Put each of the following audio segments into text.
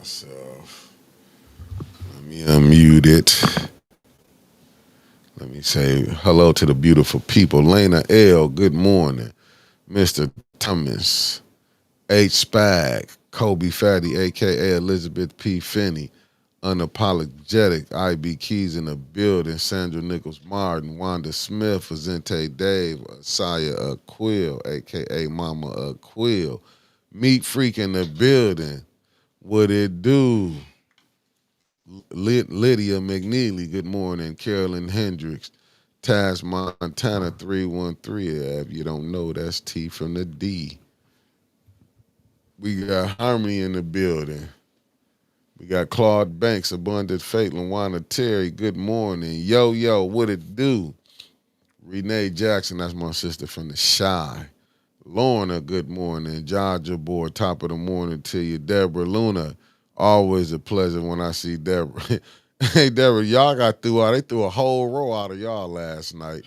myself. Let me unmute it. Let me say hello to the beautiful people. Lena L, good morning. Mr. Thomas, H. Spag, Kobe Fatty, aka Elizabeth P. Finney, Unapologetic, IB Keys in the building, Sandra Nichols Martin, Wanda Smith, Azente Dave, Saya Aquill, aka Mama Aquill, Meat Freak in the building. What it do? Lydia McNeely, good morning. Carolyn Hendricks, Taz Montana 313. If you don't know, that's T from the D. We got Harmony in the building. We got Claude Banks, Abundant Fate, Lawana Terry, good morning. Yo, what it do? Renee Jackson, that's my sister from the Shy. Lorna, good morning. Jaja Boy, top of the morning to you. Deborah Luna, always a pleasure when I see Deborah. Hey, Deborah, y'all got through out. They threw a whole row out of y'all last night.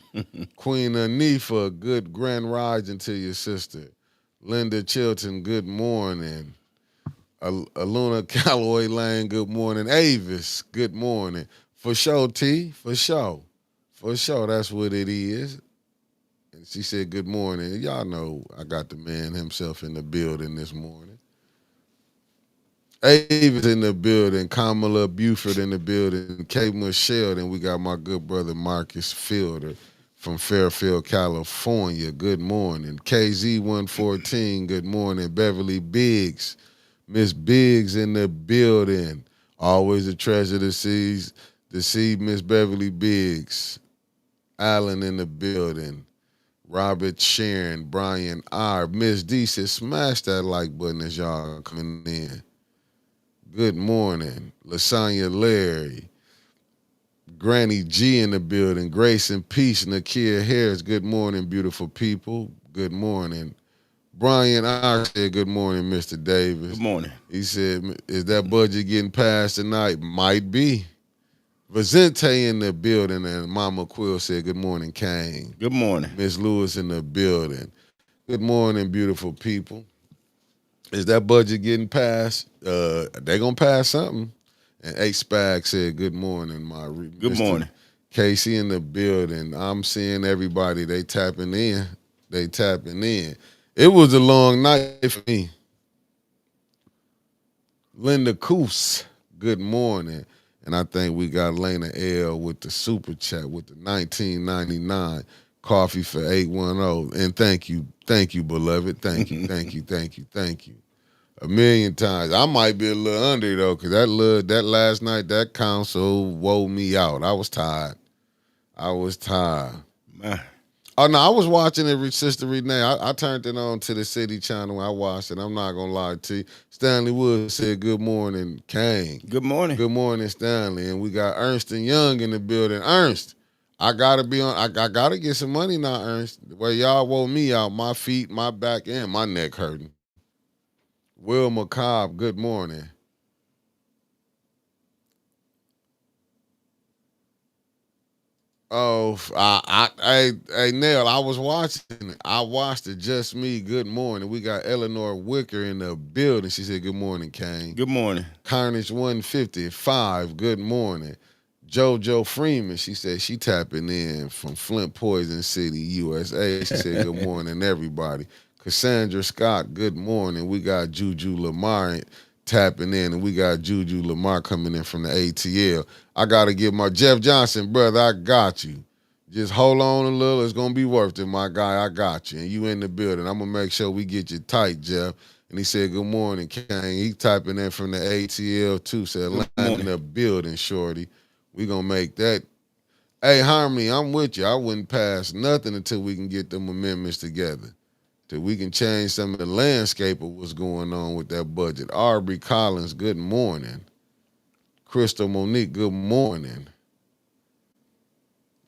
Queen Anifa, good grand rising to your sister. Linda Chilton, good morning. Aluna Calloway Lane, good morning. Avis, good morning. For sure, T, for sure. For sure, that's what it is. And she said, good morning. Y'all know I got the man himself in the building this morning. Avis in the building. Kamala Buford in the building. Kay Michelle. And we got my good brother Marcus Fielder from Fairfield, California. Good morning. KZ114, good morning. Beverly Biggs. Miss Biggs in the building. Always a treasure to see Miss Beverly Biggs. Allen in the building. Robert Sharon, Brian R. Miss D said, smash that like button as y'all coming in. Good morning. Lasagna Larry. Granny G in the building. Grace and Peace. Nakia Harris. Good morning, beautiful people. Good morning. Brian R. said, good morning, Mr. Davis. Good morning. He said, is that budget getting passed tonight? Might be. Vicente in the building, and Mama Quill said, good morning, Kane. Good morning. Miss Lewis in the building. Good morning, beautiful people. Is that budget getting passed? They gonna pass something. And H. Spag said, good morning, my Good Mr. morning. Casey in the building. I'm seeing everybody. They tapping in. It was a long night for me. Linda Coos, good morning. And I think we got Lena L with the super chat with the 1999 coffee for 810. And thank you, beloved. Thank you. A million times. I might be a little under though, because that last night, that console wore me out. I was tired. Man. Oh no, I was watching it with Sister Renee. I turned it on to the City channel. I watched it. I'm not gonna lie to you. Stanley Wood said, "Good morning, Kane." Good morning. Good morning, Stanley. And we got Ernst and Young in the building. Ernst, I gotta be on. I gotta get some money now, Ernst. The way y'all wore me out, my feet, my back, and my neck hurting. Will McCobb, good morning. Oh, Nell, I was watching it. I watched it, just me. Good morning. We got Eleanor Wicker in the building. She said, good morning, Kane. Good morning. Carnage 155, good morning. JoJo Freeman, she said she tapping in from Flint Poison City, USA. She said, good morning, everybody. Cassandra Scott, good morning. We got Juju Lamar tapping in, and we got Juju Lamar coming in from the ATL. I got to give my Jeff Johnson, brother, I got you. Just hold on a little. It's going to be worth it, my guy. I got you. And you in the building. I'm going to make sure we get you tight, Jeff. And he said, good morning, Kane. He typing in from the ATL, too. Said, line in the building, shorty. We going to make that. Hey, Harmony, I'm with you. I wouldn't pass nothing until we can get them amendments together. Till we can change some of the landscape of what's going on with that budget. Aubrey Collins, good morning. Crystal Monique, good morning.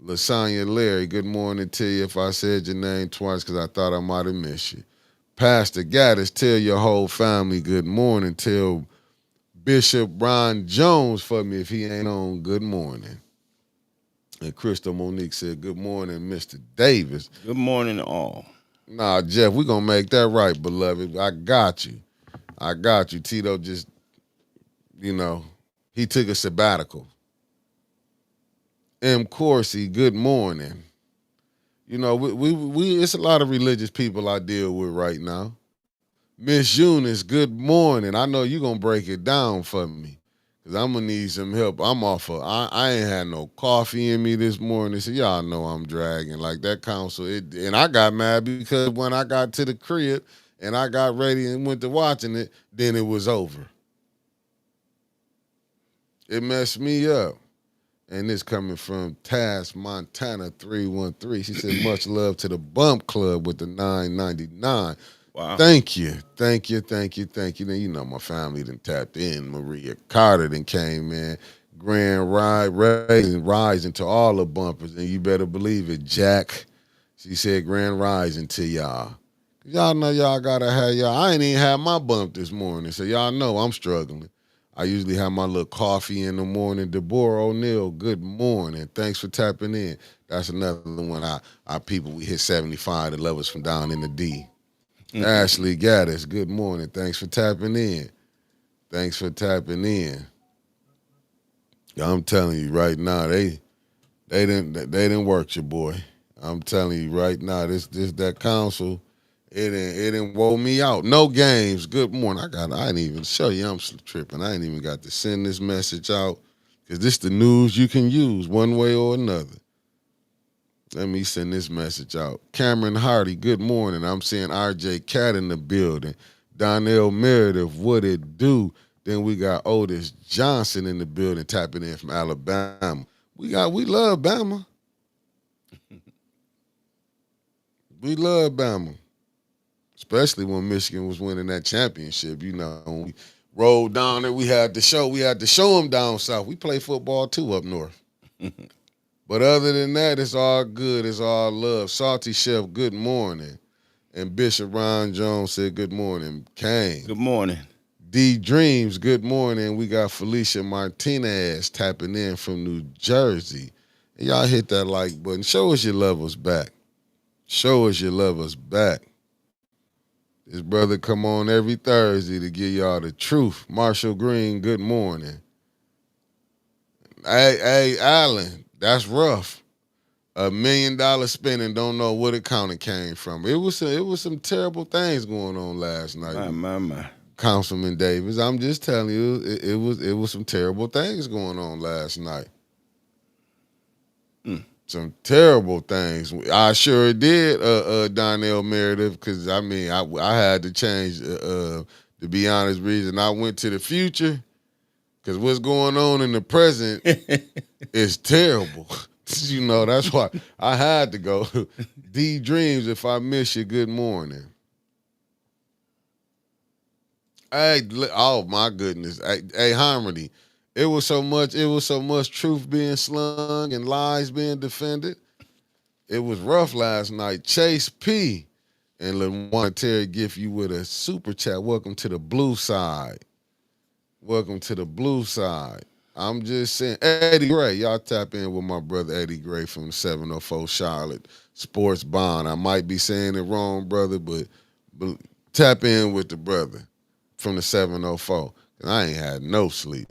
Lasagna Larry, good morning to you. If I said your name twice because I thought I might have missed you. Pastor Gaddis, tell your whole family good morning. Tell Bishop Brian Jones for me if he ain't on, good morning. And Crystal Monique said, good morning, Mr. Davis. Good morning, all. Nah, Jeff, we going to make that right, beloved. I got you. Tito just You know, he took a sabbatical. M. Corsi, good morning. You know, we it's a lot of religious people I deal with right now. Miss Eunice, good morning. I know you're gonna break it down for me. Cause I'm gonna need some help. I ain't had no coffee in me this morning. So y'all know I'm dragging. Like that council, and I got mad because when I got to the crib and I got ready and went to watching it, then it was over. It messed me up. And this coming from Task Montana 313. She said, much love to the Bump Club with the 999. Wow. Thank you. Thank you. Thank you. Thank you. Then you know my family done tapped in. Maria Carter then came in. Grand rising to all the bumpers. And you better believe it, Jack. She said grand rising to y'all. Y'all know y'all gotta have y'all. I ain't even had my bump this morning, so y'all know I'm struggling. I usually have my little coffee in the morning. Deborah O'Neill, good morning. Thanks for tapping in. That's another one. Our people, we hit 75 to love us from down in the D. Ashley Gaddis, good morning. Thanks for tapping in. Thanks for tapping in. I'm telling you right now, they didn't work your boy. I'm telling you right now, this that council, it didn't woe me out. No games. Good morning. I didn't even show you I'm tripping. I ain't even got to send this message out because this the news you can use one way or another. Let me send this message out. Cameron Hardy, good morning. I'm seeing RJ Cat in the building. Donnell Meredith, what it do? Then we got Otis Johnson in the building tapping in from Alabama. We love Bama. We love Bama. Especially when Michigan was winning that championship. You know, when we rolled down there, we had to show them down south. We play football too up north. But other than that, it's all good. It's all love. Salty Chef, good morning. And Bishop Ron Jones said good morning. Kane. Good morning. D Dreams, good morning. We got Felicia Martinez tapping in from New Jersey. And y'all hit that like button. Show us you love us back. Show us you love us back. This brother come on every Thursday to give y'all the truth. Marshall Green, good morning. Hey, Allen, that's rough. $1 million spending, don't know what account it came from. It was some terrible things going on last night. My. Councilman Davis, I'm just telling you, it was some terrible things going on last night. Some terrible things. I sure did, Donnell Meredith, because I mean, I had to change. To be honest, reason I went to the future, because what's going on in the present is terrible. You know, that's why I had to go. D Dreams, if I miss you, good morning. Hey, oh my goodness. Hey, Harmony. It was so much truth being slung and lies being defended. It was rough last night. Chase P. and LaWanda Terry gift you with a super chat. Welcome to the blue side. Welcome to the blue side. I'm just saying, Eddie Gray, y'all tap in with my brother Eddie Gray from 704 Charlotte Sports Bond. I might be saying it wrong, brother, but tap in with the brother from the 704. And I ain't had no sleep.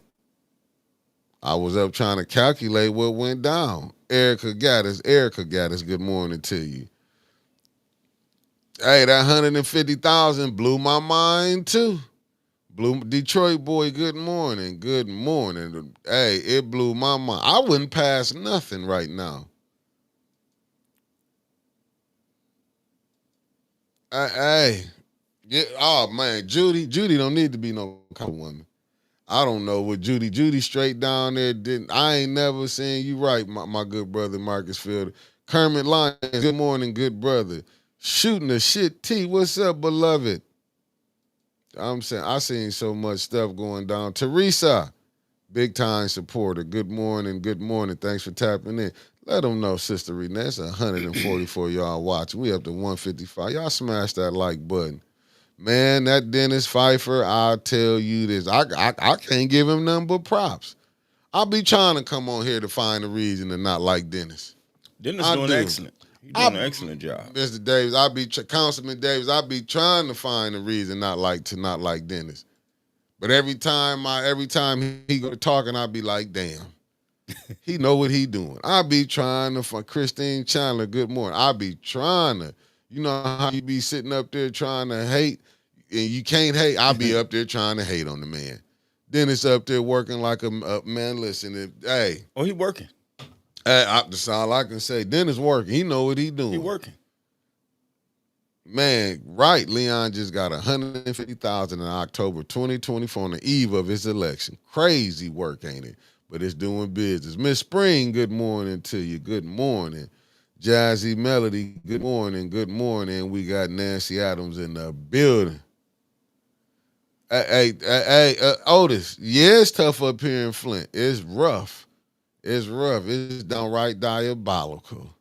I was up trying to calculate what went down. Erica Gaddis, good morning to you. Hey, that 150,000 blew my mind too. Detroit boy, good morning. Good morning. Hey, it blew my mind. I wouldn't pass nothing right now. Hey, yeah, oh man, Judy don't need to be no kind of woman. I don't know what Judy straight down there didn't. I ain't never seen you right, my good brother Marcus Fielder. Kermit Lyons, good morning, good brother. Shooting the shit T. What's up, beloved? I'm saying I seen so much stuff going down. Teresa, big time supporter. Good morning, good morning. Thanks for tapping in. Let them know, Sister Renee. That's 144 y'all watching. We up to 155. Y'all smash that like button. Man, that Dennis Pfeiffer, I'll tell you this. I can't give him nothing but props. I'll be trying to come on here to find a reason to not like Dennis. Dennis doing excellent. He's doing an excellent job. Mr. Davis, Councilman Davis, I'll be trying to find a reason not like Dennis. But every time he go to talking, I be like, damn, he know what he doing. I be trying to find Christine Chandler, good morning. I be trying to, you know how you be sitting up there trying to hate and you can't hate. I be up there trying to hate on the man. Dennis up there working like a man. Listen, he working. That's all I can say. Dennis working. He know what he doing. He working. Man, right. Leon just got $150,000 in October 2024 on the eve of his election. Crazy work, ain't it? But it's doing business. Miss Spring, good morning to you. Good morning. Jazzy Melody, good morning. Good morning. We got Nancy Adams in the building. Hey, Otis. Yeah, it's tough up here in Flint. It's rough. It's rough. It's downright diabolical.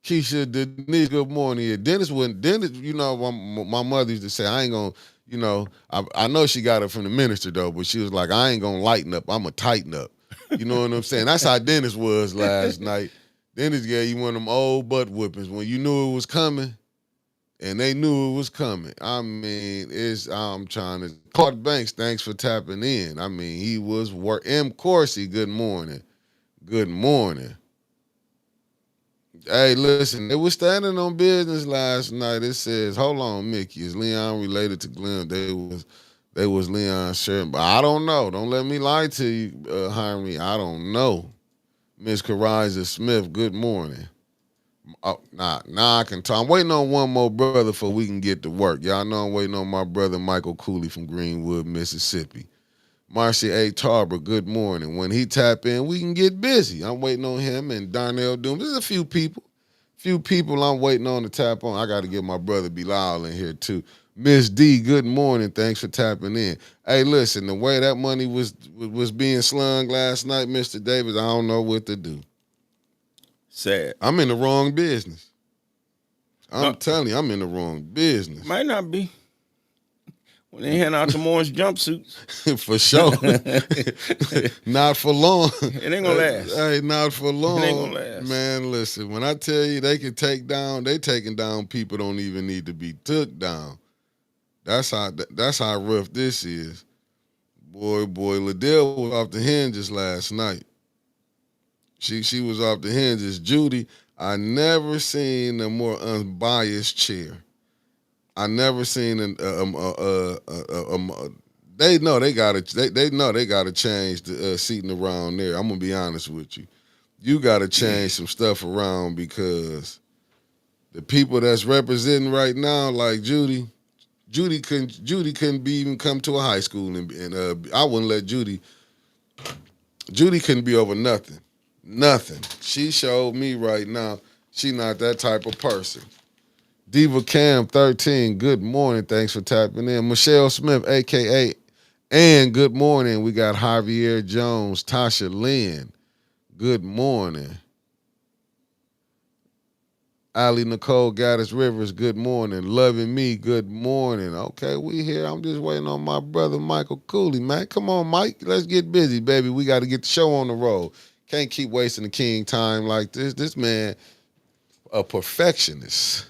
Keisha Denise, good morning. Yeah, Dennis, you know, my mother used to say, I ain't gonna, you know, I know she got it from the minister though, but she was like, I ain't gonna lighten up, I'm gonna tighten up. You know what I'm saying? That's how Dennis was last night. Dennis gave you one of them old butt whippings when you knew it was coming, and they knew it was coming. I mean, I'm trying to. Clark Banks, thanks for tapping in. I mean, he was M. Corsi, good morning. Good morning. Hey, listen, they were standing on business last night. It says, hold on, Mickey, is Leon related to Glenn? They was Leon's shirt, but I don't know. Don't let me lie to you, Henry. I don't know. Miss Kariza Smith, good morning. Oh, I can talk. I'm waiting on one more brother before we can get to work. Y'all know I'm waiting on my brother Michael Cooley from Greenwood, Mississippi. Marcia A. Tarver, good morning. When he tap in, we can get busy. I'm waiting on him and Darnell Doom. There's a few people I'm waiting on to tap on. I got to get my brother Bilal in here too. Miss D, good morning. Thanks for tapping in. Hey, listen, the way that money was being slung last night, Mr. Davis, I don't know what to do. Sad. I'm in the wrong business. I'm telling you, I'm in the wrong business. Might not be. When they hand out the orange jumpsuits. For sure. Not for long. It ain't gonna last. Hey, not for long. It ain't gonna last. Man, listen, when I tell you they can take down, they taking down people don't even need to be took down. That's how rough this is. Boy, Liddell was off the hinges last night. She was off the hinges. Judy, I never seen a more unbiased chair. I never seen they know they gotta change the seating around there. I'm gonna be honest with you. You gotta change some stuff around because the people that's representing right now, like Judy couldn't be even come to a high school and I wouldn't let Judy couldn't be over nothing. Nothing. She showed me right now she not that type of person. Diva Cam 13, good morning. Thanks for tapping in. Michelle Smith, a.k.a. and good morning. We got Javier Jones, Tasha Lynn, good morning. Ali Nicole Gaddis Rivers, good morning. Loving Me, good morning. Okay, we here. I'm just waiting on my brother Michael Cooley, man. Come on, Mike. Let's get busy, baby. We got to get the show on the road. Can't keep wasting the king time like this. This man, a perfectionist.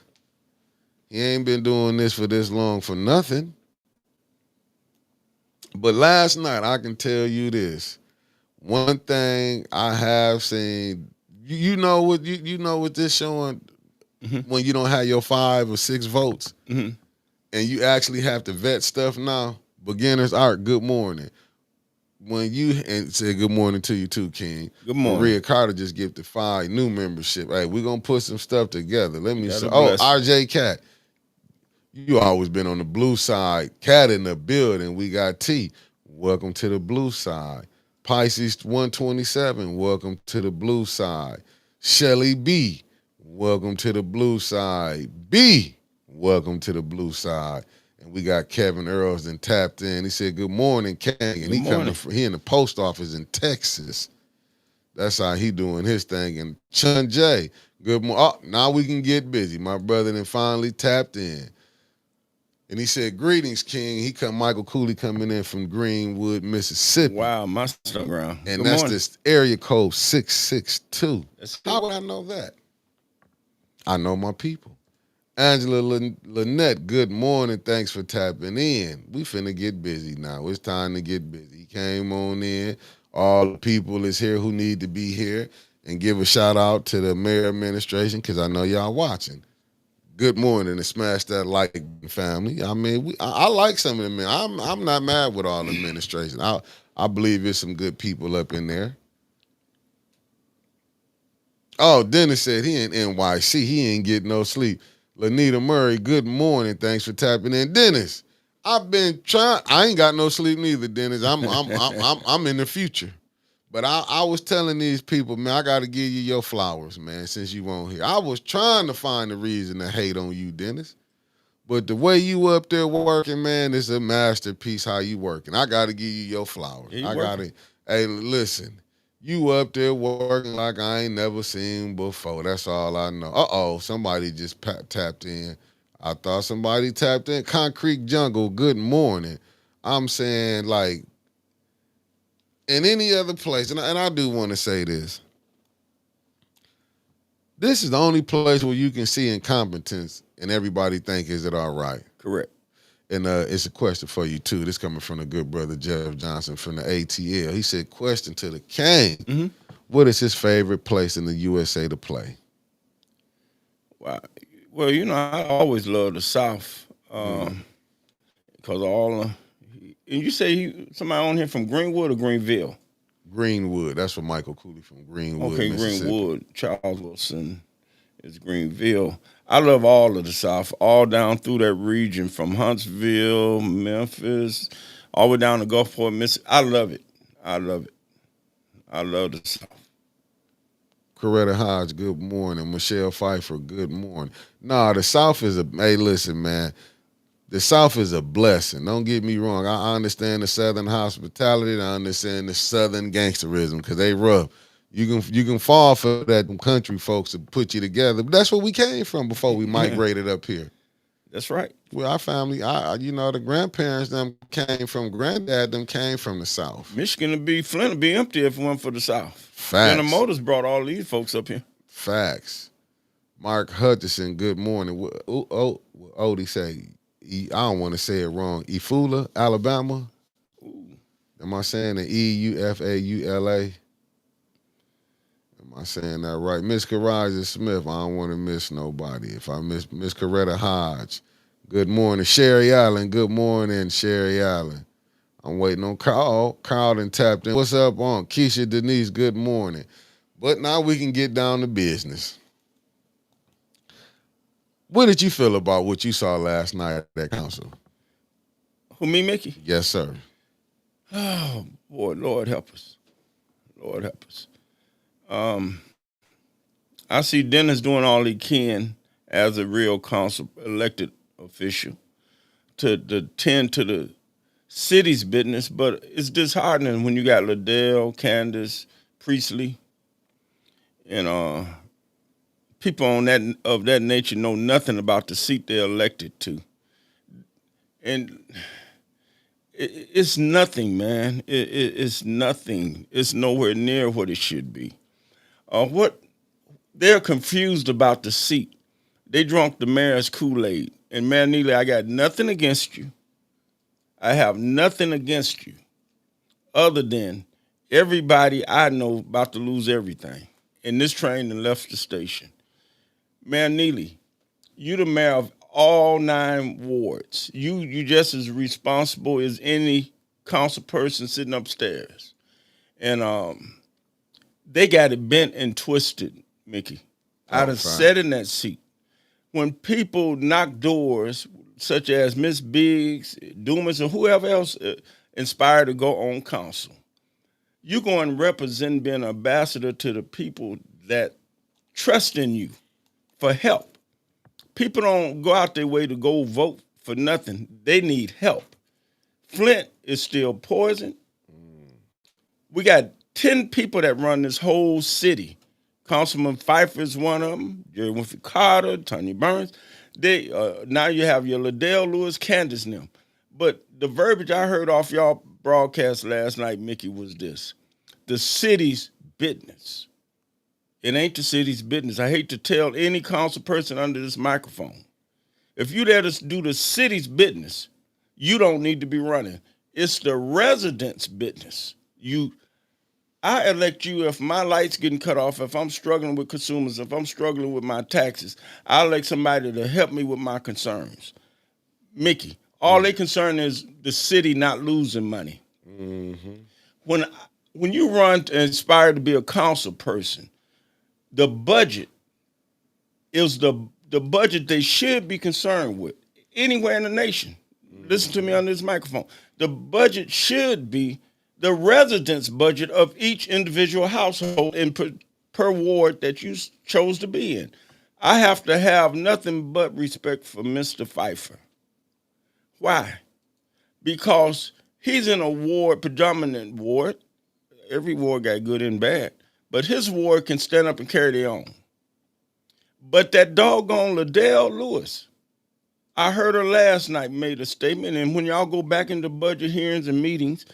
He ain't been doing this for this long for nothing. But last night, I can tell you this. One thing I have seen, you know what this showing when you don't have your 5 or 6 votes and you actually have to vet stuff now. Beginners art, good morning. When you and say good morning to you too, King. Good morning. Maria Carter just gifted 5 new membership. Hey, we're gonna put some stuff together. Let me see. Oh, RJ Cat. You always been on the blue side. Cat in the building. We got T. Welcome to the blue side. Pisces 127. Welcome to the blue side. Shelly B. Welcome to the blue side. B. Welcome to the blue side. And we got Kevin Earls and tapped in. He said, good morning, King. And he in the post office in Texas. That's how he doing his thing. And Chun J, good morning. Oh, now we can get busy. My brother then finally tapped in. And he said, greetings, King. Michael Cooley coming in from Greenwood, Mississippi. Wow, my stuff ground. And that's this area code 662. How would I know that? I know my people. Angela Lynette, good morning. Thanks for tapping in. We finna get busy now. It's time to get busy. He came on in. All the people is here who need to be here. And give a shout out to the mayor administration because I know y'all watching. Good morning and smash that like button, family. I mean, I like some of them. I'm not mad with all the administration. I believe there's some good people up in there. Oh, Dennis said he in NYC. He ain't getting no sleep. Lanita Murray, good morning. Thanks for tapping in. Dennis, I've been trying. I ain't got no sleep neither, Dennis. I'm in the future. But I was telling these people, man, I got to give you your flowers, man, since you won't here. I was trying to find a reason to hate on you, Dennis. But the way you up there working, man, is a masterpiece how you working. I got to give you your flowers. Yeah, I got to, hey, listen, you up there working like I ain't never seen before. That's all I know. Uh-oh, somebody just tapped in. I thought somebody tapped in. Concrete Jungle, good morning. I'm saying, like, in any other place, and I do want to say this. This is the only place where you can see incompetence and everybody think, is it all right? Correct. And it's a question for you, too. This coming from the good brother Jeff Johnson from the ATL. He said, question to the king. Mm-hmm. What is his favorite place in the USA to play? Wow. Well, you know, I always love the South because all and you say somebody on here from Greenwood or Greenville? Greenwood. That's what Michael Cooley from Greenwood, okay, Mississippi. Greenwood. Charles Wilson is Greenville. I love all of the South, all down through that region from Huntsville, Memphis, all the way down to Gulfport, Mississippi. I love it. I love it. I love the South. Coretta Hodge, good morning. Michelle Pfeiffer, good morning. Nah, the South is hey, listen, man. The South is a blessing. Don't get me wrong. I understand the Southern hospitality. And I understand the Southern gangsterism because they rough. You can fall for that country folks to put you together. But that's where we came from before we migrated up here. That's right. Well, our family, the grandparents them came from, granddad them came from the South. Michigan would be, Flint would be empty if it weren't for the South. Facts. General Motors brought all these folks up here. Facts. Mark Hutchison, good morning. Odie say, I don't want to say it wrong. Efula, Alabama. Ooh. Am I saying the Eufaula? Am I saying that right? Miss Karaja Smith, I don't want to miss nobody. If I miss Coretta Hodge, good morning. Sherry Allen, good morning, Sherry Allen. I'm waiting on Carl. Carl done tapped in. What's up on? Keisha Denise, good morning. But now we can get down to business. What did you feel about what you saw last night at that council? Who, me, Mickey? Yes, sir. Oh, boy, Lord help us. Lord help us. I see Dennis doing all he can as a real council elected official to tend to the city's business, but it's disheartening when you got Liddell, Candace, Priestley, and people of that nature know nothing about the seat they're elected to. And it's nothing, man. It's nothing. It's nowhere near what it should be. They're confused about the seat. They drunk the mayor's Kool-Aid. And Mayor Neely, I got nothing against you. I have nothing against you other than everybody I know about to lose everything. And this train done left the station. Mayor Neely, you the mayor of all 9 wards. You just as responsible as any council person sitting upstairs. And they got it bent and twisted, Mickey. I'd have sat in that seat. When people knock doors, such as Miss Biggs, Dumas, and whoever else inspired to go on council, you go and represent being an ambassador to the people that trust in you for help. People don't go out their way to go vote for nothing. They need help. Flint is still poison. We got 10 people that run this whole city. Councilman Pfeiffer is one of them. Jerry Winfrey Carter, Tony Burns. They now you have your Liddell, Lewis, Candace, and them. But the verbiage I heard off y'all broadcast last night, Mickey, was this: the city's business. It ain't the city's business. I hate to tell any council person under this microphone, If you there to do the city's business, you don't need to be running. It's the residents' business. I elect you if my lights getting cut off, if I'm struggling with consumers, if I'm struggling with my taxes. I elect somebody to help me with my concerns. Mickey, all they concern is the city not losing money. Mm-hmm. When you run and aspire to be a council person, the budget is the budget they should be concerned with anywhere in the nation. Listen to me on this microphone. The budget should be the residence budget of each individual household and per ward that you chose to be in. I have to have nothing but respect for Mr. Pfeiffer. Why? Because he's in a ward, predominant ward. Every ward got good and bad, but his ward can stand up and carry their own. But that doggone Liddell Lewis, I heard her last night made a statement, and when y'all go back into budget hearings and meetings,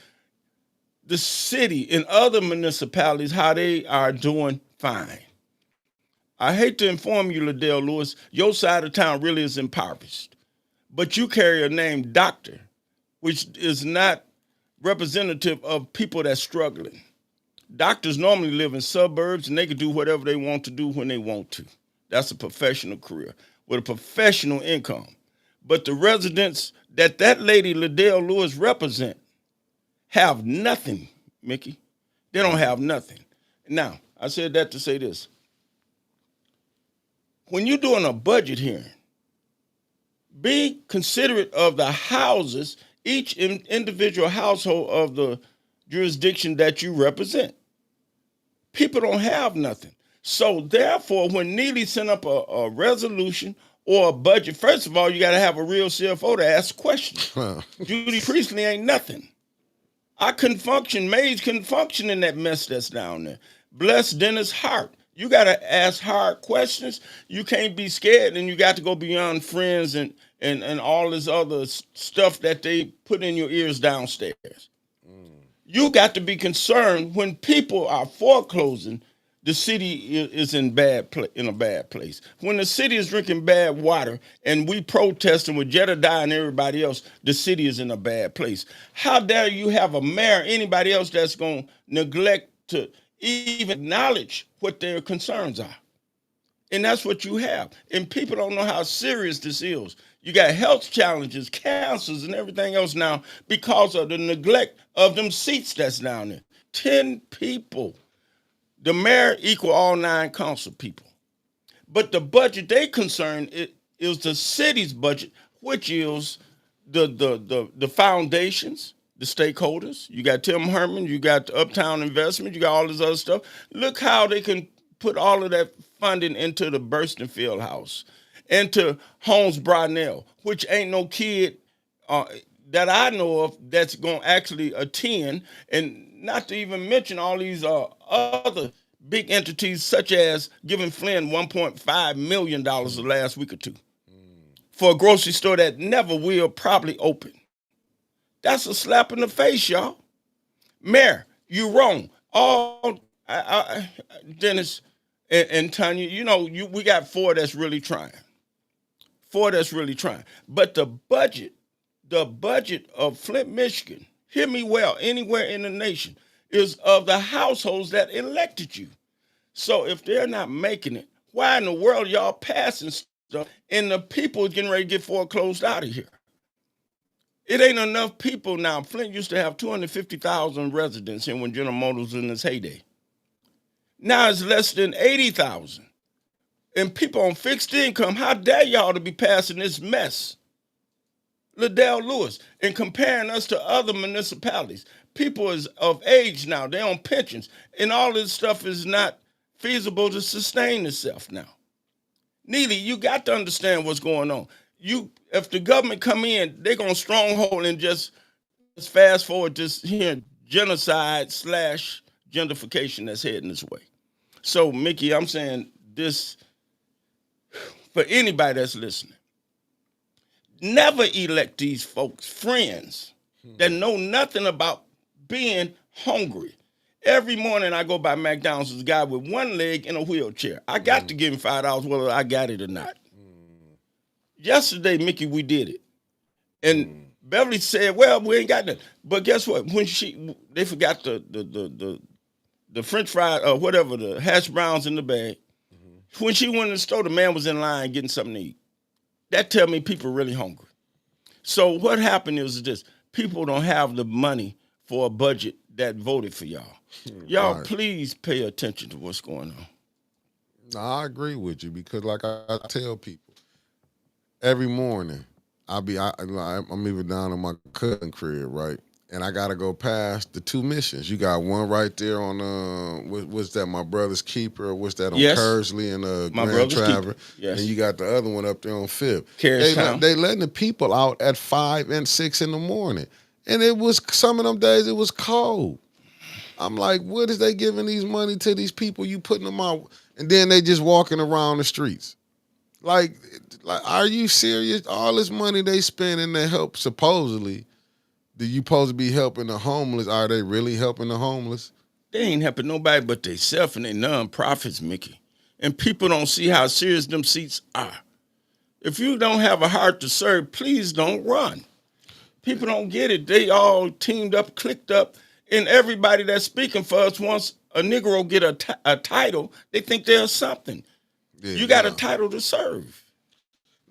the city and other municipalities, how they are doing fine. I hate to inform you, Liddell Lewis, your side of town really is impoverished. But you carry a name doctor, which is not representative of people that's struggling. Doctors normally live in suburbs and they can do whatever they want to do when they want to. That's a professional career with a professional income. But the residents that lady Liddell Lewis represent have nothing, Mickey. They don't have nothing. Now, I said that to say this. When you're doing a budget hearing, be considerate of the houses, each individual household of the jurisdiction that you represent. People don't have nothing. So therefore, when Neely sent up a resolution or a budget, first of all, you got to have a real CFO to ask questions. Judy Priestley ain't nothing. I couldn't function. Mays couldn't function in that mess that's down there. Bless Dennis Hart. You got to ask hard questions. You can't be scared, and you got to go beyond friends and all this other stuff that they put in your ears downstairs. You got to be concerned when people are foreclosing. The city is in a bad place. When the city is drinking bad water and we protesting with Jedediah and everybody else, the city is in a bad place. How dare you have a mayor, anybody else that's going to neglect to even acknowledge what their concerns are? And that's what you have. And people don't know how serious this is. You got health challenges, cancers, and everything else now because of the neglect of them seats that's down there. 10 people. The mayor equal all 9 council people. But the budget they concern is the city's budget, which is the foundations, the stakeholders. You got Tim Herman, you got Uptown Investment, you got all this other stuff. Look how they can put all of that funding into the Burston Field House, into Holmes Brownell, which ain't no kid that I know of that's going to actually attend, and not to even mention all these other big entities such as giving Flynn $1.5 million the last week or two for a grocery store that never will probably open. That's a slap in the face, y'all. Mayor, you wrong. Dennis and Tanya, we got 4 that's really trying. 4 that's really trying. But the budget of Flint, Michigan, hear me well, anywhere in the nation, is of the households that elected you. So if they're not making it, why in the world y'all passing stuff and the people getting ready to get foreclosed out of here? It ain't enough people now. Flint used to have 250,000 residents here when General Motors was in its heyday. Now it's less than 80,000. And people on fixed income, how dare y'all to be passing this mess? Liddell Lewis, and comparing us to other municipalities. People is of age now, they're on pensions, and all this stuff is not feasible to sustain itself now. Neely, you got to understand what's going on. If the government come in, they're going to stronghold and just fast forward this here genocide / gentrification that's heading this way. So, Mickey, I'm saying this for anybody that's listening. Never elect these folks friends that know nothing about being hungry. Every morning I go by McDonald's, there's a guy with one leg in a wheelchair. I got to give him $5 whether I got it or not. Yesterday, Mickey, we did it. And Mm. Beverly said, "Well, we ain't got that." But guess what? When they forgot the French fries or whatever, the hash browns in the bag. When she went in the store, the man was in line getting something to eat. That tell me people are really hungry. So what happened is this: people don't have the money for a budget that voted for y'all. Y'all, Right. please pay attention to what's going on. No, I agree with you because, like I tell people, every morning I'm even down in my cousin crib, right? And I gotta go past the two missions. You got one right there on what's that? My brother's keeper. What's that on Yes, Kersley and my Grand brother's keeper. Traver? And Yes, you got the other one up there on Fifth. Carriagetown. They letting the people out at 5 and 6 in the morning, and it was some of them days it was cold. I'm like, what is they giving these money to these people? You putting them out, and then they just walking around the streets. Like, are you serious? All this money they spending to help, supposedly, do you supposed to be helping the homeless? Are they really helping the homeless? They ain't helping nobody but theyself and their non-profits, Mickey. And people don't see how serious them seats are. If you don't have a heart to serve, please don't run. People don't get it. They all teamed up, clicked up, and everybody that's speaking for us wants a Negro get a title. They think they're something. Yeah, You got a no. title to serve.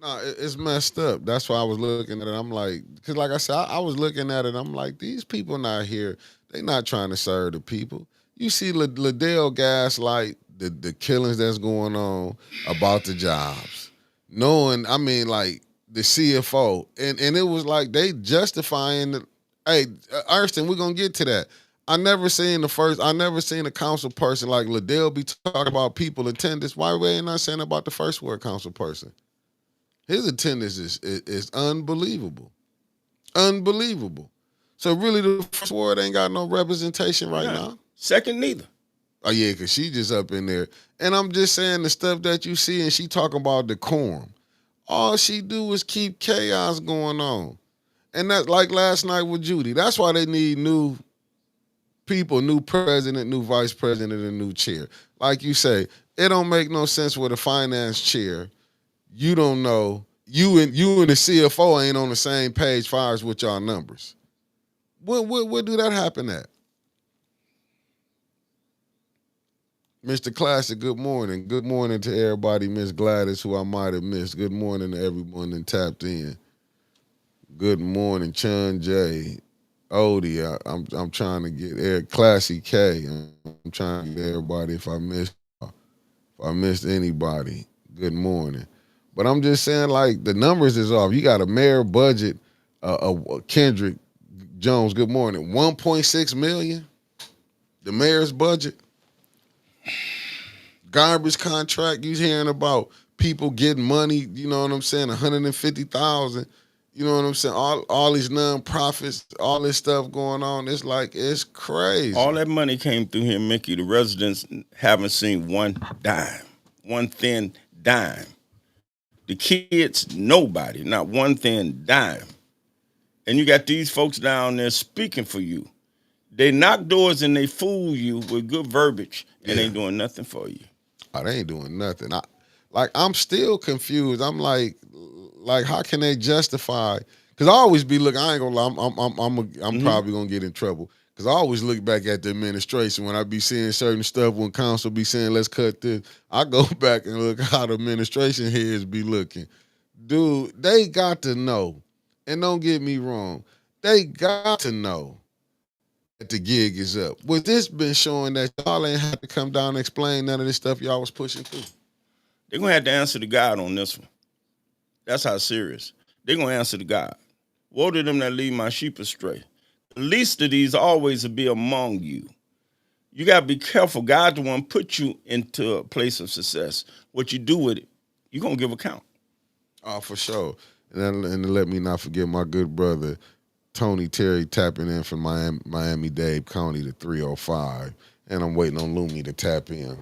No, it's messed up. That's why I was looking at it. I'm like, because like I said, I was looking at it. I'm like, these people not here. They not trying to serve the people. You see Liddell gaslight the killings that's going on about the jobs. Knowing, I mean, like the CFO. And it was like they justifying the, hey, Erston, we're gonna get to that. I never seen a council person like Liddell be talking about people attendance. Why we ain't not saying about the first ward council person? His attendance is unbelievable. Unbelievable. So really the first ward ain't got no representation right None. now. Second, neither. Oh yeah, cause she just up in there. And I'm just saying the stuff that you see and she talking about decorum. All she do is keep chaos going on. And that's like last night with Judy. That's why they need new people, new president, new vice president, and new chair. Like you say, it don't make no sense with a finance chair. You don't know. You and the CFO ain't on the same page far as with y'all numbers. What do that happen at? Mr. Classic, good morning. Good morning to everybody. Miss Gladys, who I might have missed. Good morning to everyone that tapped in. Good morning, Chun J. Odie. I'm trying to get Eric Classy K. I'm trying to get everybody if I missed anybody. Good morning. But I'm just saying, like, the numbers is off. You got a mayor budget, Kendrick Jones, good morning, 1.6 million, the mayor's budget. Garbage contract, you hearing about people getting money, you know what I'm saying, 150,000. You know what I'm saying? All these nonprofits, all this stuff going on. It's like, it's All crazy. that money came through here, Mickey. The residents haven't seen one dime, one thin dime. The kids, nobody, not one thin dime. And you got these folks down there speaking for you. They knock doors and they fool you with good verbiage and Yeah. ain't doing nothing for you. Oh, they ain't doing nothing. I'm still confused. I'm like, how can they justify? Because I always be looking. I ain't gonna lie. I'm probably gonna get in trouble. Because I always look back at the administration when I be seeing certain stuff when council be saying, let's cut this. I go back and look how the administration heads be looking. Dude, they got to know. And don't get me wrong. They got to know that the gig is up. With this been showing that y'all ain't had to come down and explain none of this stuff y'all was pushing through. They're gonna have to answer to God on this one. That's how serious. They're gonna answer to God. Woe to them that lead my sheep astray. The least of these always will be among you. You gotta be careful. God the one put you into a place of success. What you do with it, you're gonna give account. Oh, for sure. And let me not forget my good brother, Tony Terry, tapping in from Miami-Dade County to 305. And I'm waiting on Lumi to tap in.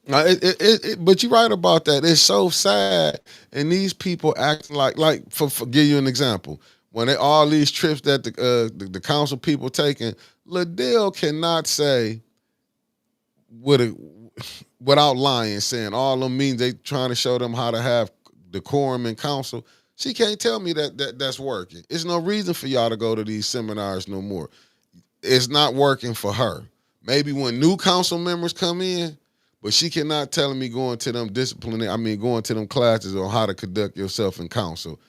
Now, but you're right about that. It's so sad. And these people acting like for give you an example. When all these trips that the council people taking, Liddell cannot say with without lying, saying all them means they trying to show them how to have decorum in council. She can't tell me that's working. It's no reason for y'all to go to these seminars no more. It's not working for her. Maybe when new council members come in, but she cannot tell me going to them going to them classes on how to conduct yourself in council.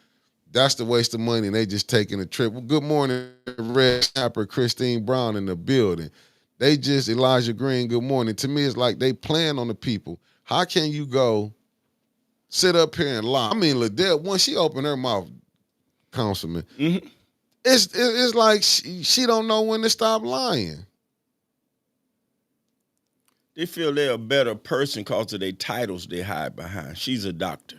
That's the waste of money, and they just taking a trip. Well, good morning, Red Snapper, Christine Brown in the building. They just, Elijah Green, good morning. To me, it's like they plan on the people. How can you go sit up here and lie? I mean, Liddell, once she opened her mouth, Councilman, it's like she don't know when to stop lying. They feel they're a better person because of their titles they hide behind. She's a doctor.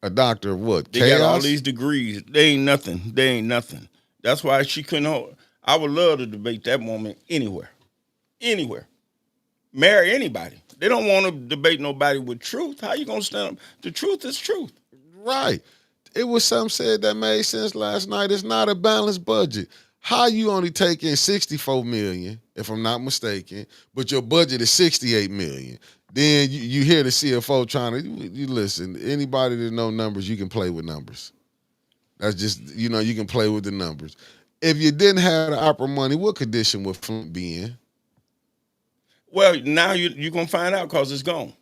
A doctor of what? They Chaos? got all these degrees. They ain't nothing. That's why she couldn't hold. I would love to debate that woman anywhere. Marry anybody. They don't want to debate nobody with truth. How you going to stand up? The truth is truth. Right. It was something said that made sense last night. It's not a balanced budget. How you only take in $64 million, if I'm not mistaken, but your budget is $68 million. Then you hear the CFO trying to, you listen, anybody that know numbers, you can play with numbers. That's just, you can play with the numbers. If you didn't have the opera money, what condition would Flint be in? Well, now you're going to find out because it's gone.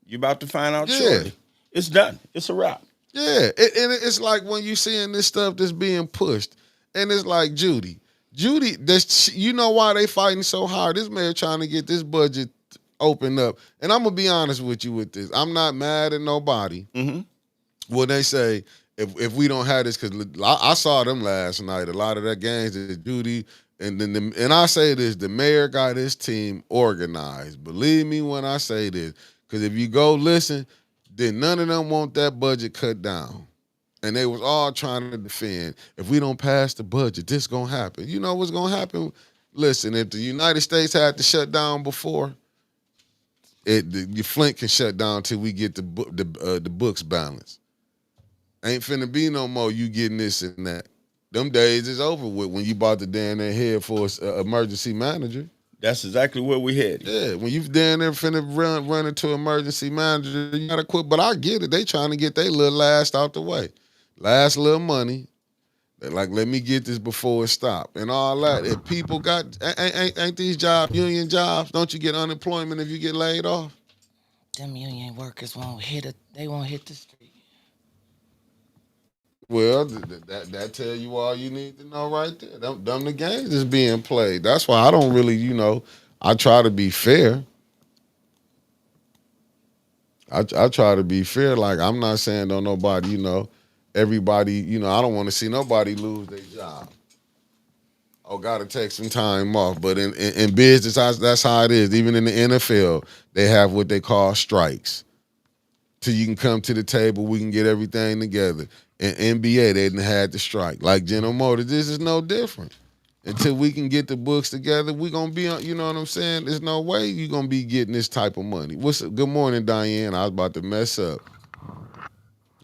You're about to find out shortly. It's done. It's a wrap. Yeah, and it's like when you seeing this stuff that's being pushed, and it's like Judy, you know why they fighting so hard? This man trying to get this budget opened up, and I'm gonna be honest with you with this. I'm not mad at nobody. When they say if we don't have this, because I saw them last night. A lot of that games that Judy and I say this: the mayor got his team organized. Believe me when I say this, because if you go listen, then none of them want that budget cut down. And they was all trying to defend, if we don't pass the budget, this going to happen. You know what's going to happen? Listen, if the United States had to shut down before, your Flint can shut down until we get the books balanced. Ain't finna be no more you getting this and that. Them days is over with when you bought the damn there head for an emergency manager. That's exactly where we headed. Yeah, when you down there finna run into emergency manager, you gotta quit. But I get it. They trying to get their little last out the way. Last little money. They're like, let me get this before it stop. And all that. If people got, ain't these jobs union jobs? Don't you get unemployment if you get laid off? Them union workers won't hit it. They won't hit the street. Well, that tell you all you need to know right there. Them the games is being played. That's why I don't really, I try to be fair. I try to be fair. Like, I'm not saying don't nobody, everybody, I don't want to see nobody lose their job. Oh, got to take some time off. But in business, that's how it is. Even in the NFL, they have what they call strikes. Till you can come to the table, we can get everything together. In NBA, they didn't have the strike. Like General Motors, this is no different. Until we can get the books together, we going to be on, you know what I'm saying? There's no way you're going to be getting this type of money. Good morning, Diane. I was about to mess up.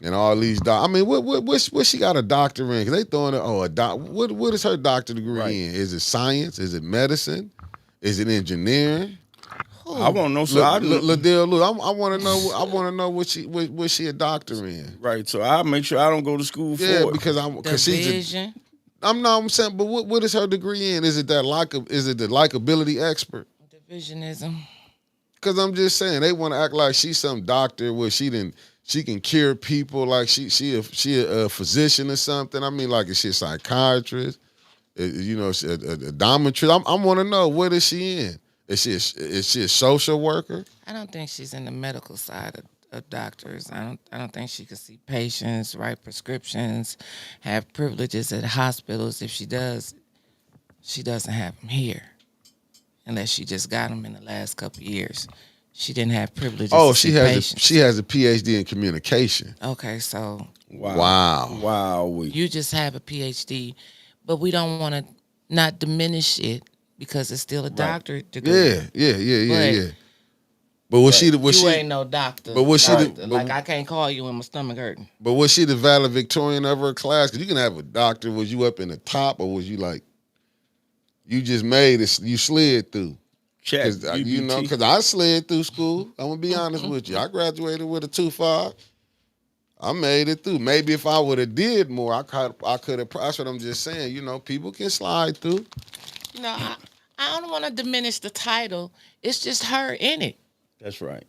And all these what she got a doctor in? Because they throwing what is her doctor degree in? Is it science? Is it medicine? Is it engineering? I want to know. So Liddell, look, I want to know. I want to know what she a doctor in. Right. So I make sure I don't go to school for it. Yeah, because she's. I'm saying, but what is her degree in? Is it the likability expert? Divisionism. Because I'm just saying they want to act like she's some doctor where she can cure people, like she a physician or something. I mean, like, is she a psychiatrist? A dominatrix? I want to know, what is she in? Is she a social worker? I don't think she's in the medical side of doctors. I don't think she could see patients, write prescriptions, have privileges at hospitals. If she does, she doesn't have them here, unless she just got them in the last couple of years. She didn't have privileges. Oh, she has a PhD in communication. Okay, so wow. You just have a PhD, but we don't want to not diminish it because it's still a doctorate degree. Yeah. But you ain't no doctor. But was she I can't call you when my stomach hurting. But was she the valedictorian of her class? Because you can have a doctor. Was you up in the top, or was you like, you just made it? You slid through. Because I slid through school. I'm gonna be honest with you. I graduated with a 2.5. I made it through. Maybe if I would have did more, I could have. That's what I'm just saying. You know, people can slide through. You know, I don't want to diminish the title. It's just her in it. That's right.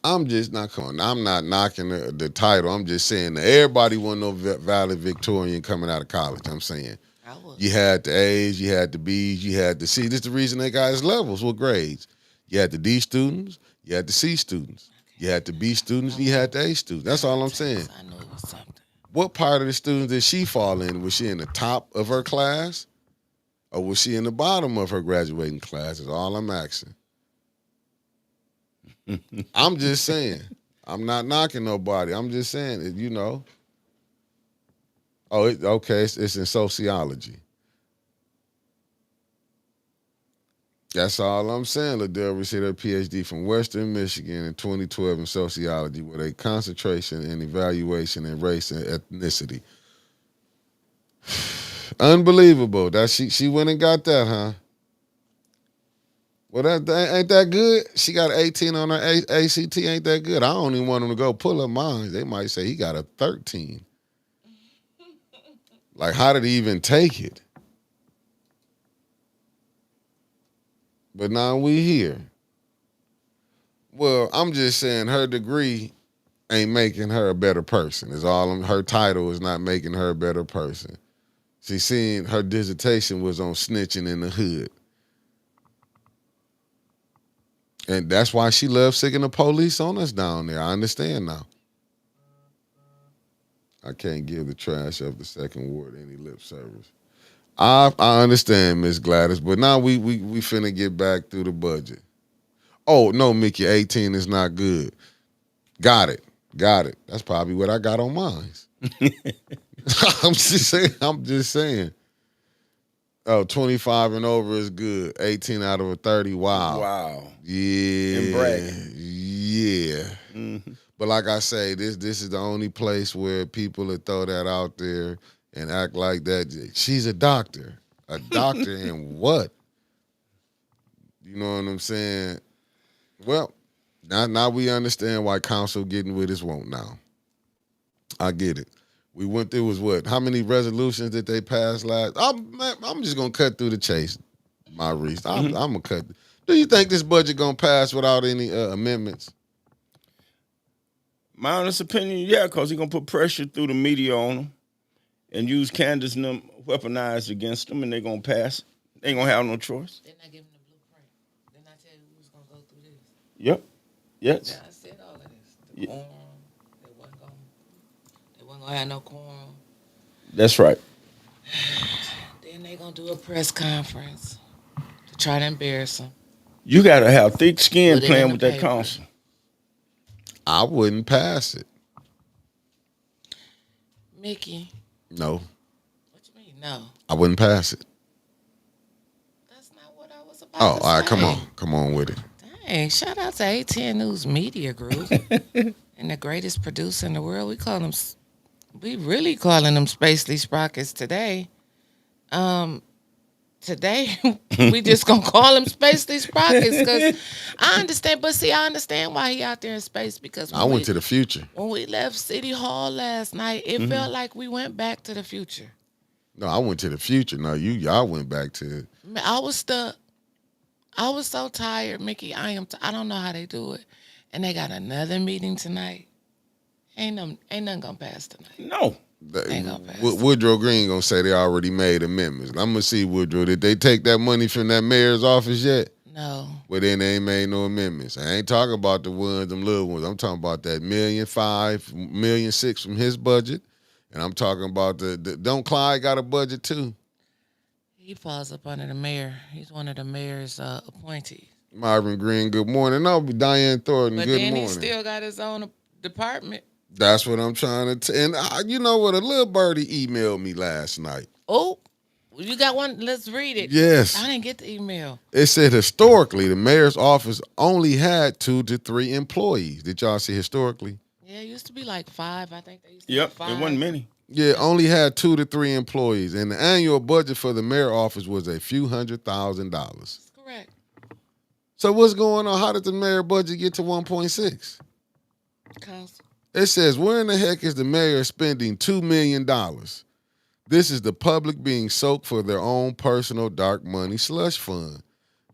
I'm just not coming. I'm not knocking the title. I'm just saying that everybody wasn't no valid Victorian coming out of college. I'm saying I was. you had the A's, you had the B's, you had the C. This is the reason they got his levels with grades. You had the D students, you had the C students, you had the B students, you had the A students. That's all I'm saying. I knew it was something. What part of the students did she fall in? Was she in the top of her class, or was she in the bottom of her graduating class? Is all I'm asking. I'm just saying. I'm not knocking nobody. I'm just saying, you know. Oh, okay. It's in sociology. That's all I'm saying. Liddell received her PhD from Western Michigan in 2012 in sociology with a concentration in evaluation in race and ethnicity. Unbelievable. That she went and got that, huh? Well, that ain't that good. She got an 18 on her ACT. Ain't that good? I don't even want them to go pull up mine. They might say he got a 13. Like, how did he even take it? But now we here. Well, I'm just saying her degree ain't making her a better person. Is all. Her title is not making her a better person. She seen her dissertation was on snitching in the hood. And that's why she loves sicking the police on us down there. I understand now. I can't give the trash of the second ward any lip service. I understand, Miss Gladys, but now we finna get back through the budget. Oh, no, Mickey, 18 is not good. Got it. That's probably what I got on mine. I'm just saying. Oh, 25 and over is good. 18 out of a 30. Wow. Yeah. And bragging. Yeah. Mm-hmm. But like I say, this is the only place where people will throw that out there and act like that. She's a doctor. A doctor in what? You know what I'm saying? Well, now we understand why council getting with his won't now. I get it. We went through was what? How many resolutions did they pass last? I'm just gonna cut through the chase, Maurice. I'm gonna cut. Do you think this budget gonna pass without any amendments? My honest opinion, yeah, because he's going to put pressure through the media on them and use Candace and them weaponized against them, and they're going to pass. They ain't going to have no choice. Didn't I give them the blueprint? Didn't I tell you we was going to go through this? Yep. Yes. Yeah, I said all of this. The quorum, they wasn't gonna have no quorum. That's right. Then they going to do a press conference to try to embarrass them. You got to have thick skin Put it in playing the with that paper. council. I wouldn't pass it. Mickey, No, what you mean? No, I wouldn't pass it. that's not what I was about Oh, to all right, say. come on with it. Dang, shout out to ATN News Media Group and the greatest producer in the world. We really calling them Spacely Sprockets today. Today we just gonna call him Spacely Sprockets because I understand. But see, I understand why he out there in space because I went to the future. when we left City Hall last night, it felt like we went back to the future. No, I went to the future. No, y'all went back to. Man, I was stuck. I was so tired, Mickey. I don't know how they do it, and they got another meeting tonight. Ain't nothing gonna pass tonight. No. Ain't gonna pass. Woodrow Green gonna say they already made amendments. I'm gonna see Woodrow. Did they take that money from that mayor's office yet? No. Well, then they ain't made no amendments. I ain't talking about the ones, them little ones. I'm talking about that $1.5 million, $1.6 million from his budget, and I'm talking about the don't Clyde got a budget too? He falls up under the mayor. He's one of the mayor's appointees. Marvin Green, good morning. No, Diane Thornton, But good then morning. he still got his own department. That's what I'm trying to and you know what? A little birdie emailed me last night. Oh, you got one? Let's read it. Yes. I didn't get the email. It said historically, the mayor's office only had 2 to 3 employees. Did y'all see historically? Yeah, it used to be like 5. I think they used to Yep. have 5. It wasn't many. Yeah, only had 2 to 3 employees. And the annual budget for the mayor office was a few $100,000. That's correct. So what's going on? How did the mayor budget get to 1.6? Council. It says, where in the heck is the mayor spending $2 million? This is the public being soaked for their own personal dark money slush fund.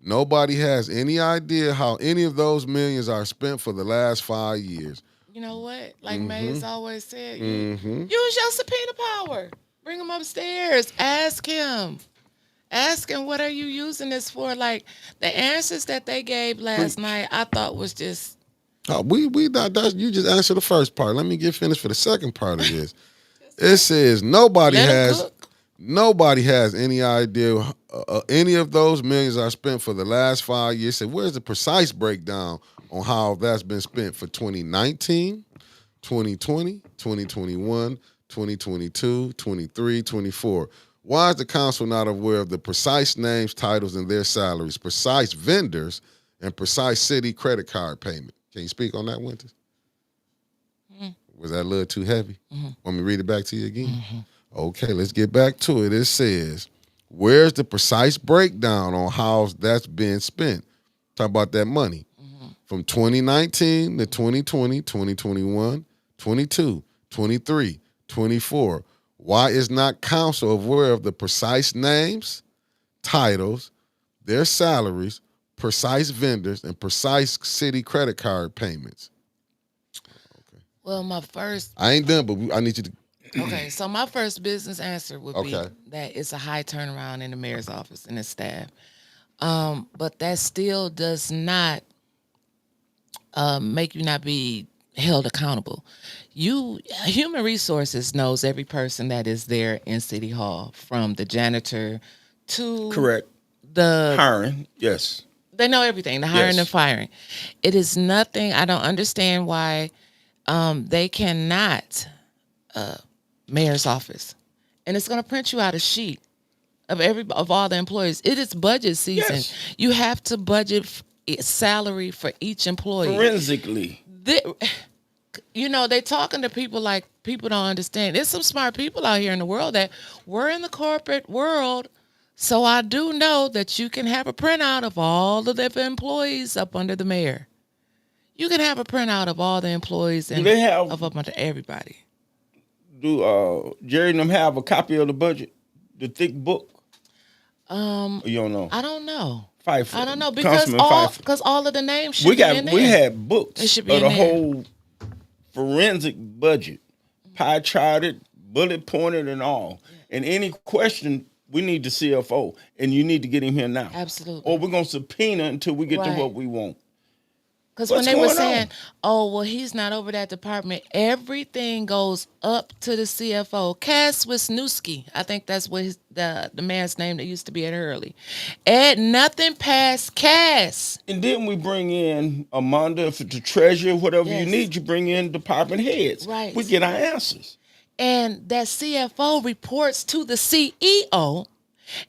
Nobody has any idea how any of those millions are spent for the last 5 years. You know what? Like May's always said, Mm-hmm. use your subpoena power. Bring him upstairs. Ask him. Ask him, what are you using this for? Like, the answers that they gave last night, I thought was just... Oh, we not, you just answered the first part. Let me get finished for the second part of this. It says nobody has any idea any of those millions are spent for the last 5 years. So where's the precise breakdown on how that's been spent for 2019, 2020, 2021, 2022, 23, 24? Why is the council not aware of the precise names, titles, and their salaries, precise vendors, and precise city credit card payment? Can you speak on that, Winters? Was that a little too heavy? Want me to read it back to you again? Okay, let's get back to it. It says, where's the precise breakdown on how that's been spent? Talk about that money. From 2019 to 2020, 2021, 22, 23, 24. Why is not council aware of the precise names, titles, their salaries, precise vendors, and precise city credit card payments? Well, my first... I ain't done, but I need you to... Okay, so my first business answer would be that it's a high turnaround in the mayor's office and his staff. But that still does not make you not be held accountable. Human Resources knows every person that is there in City Hall, from the janitor to Correct. the Hiring, yes. They know everything, the hiring and firing. It is nothing. I don't understand why they cannot, mayor's office. And it's going to print you out a sheet of all the employees. It is budget season. Yes. You have to budget salary for each employee. Forensically. They talking to people like people don't understand. There's some smart people out here in the world that were in the corporate world. So I do know that you can have a printout of all of the employees up under the mayor. You can have a printout of all the employees and of up under everybody. Do Jerry and them have a copy of the budget, the thick book? Or you don't know? I don't know. Pfeiffer. I don't know because all of the names should be in there. We had books It should be of the in there. whole forensic budget, pie charted, bullet pointed, and all. And any question, we need the CFO, and you need to get him here now. Absolutely. Or we're gonna subpoena until we get to what we want. Because when they were saying, oh, well, he's not over that department, everything goes up to the CFO. Cass Wisniewski, I think that's what the man's name that used to be at Hurley. Nothing past Cass. And then we bring in Amanda for the treasurer, whatever you need, you bring in department heads. Right. We get our answers. And that CFO reports to the CEO.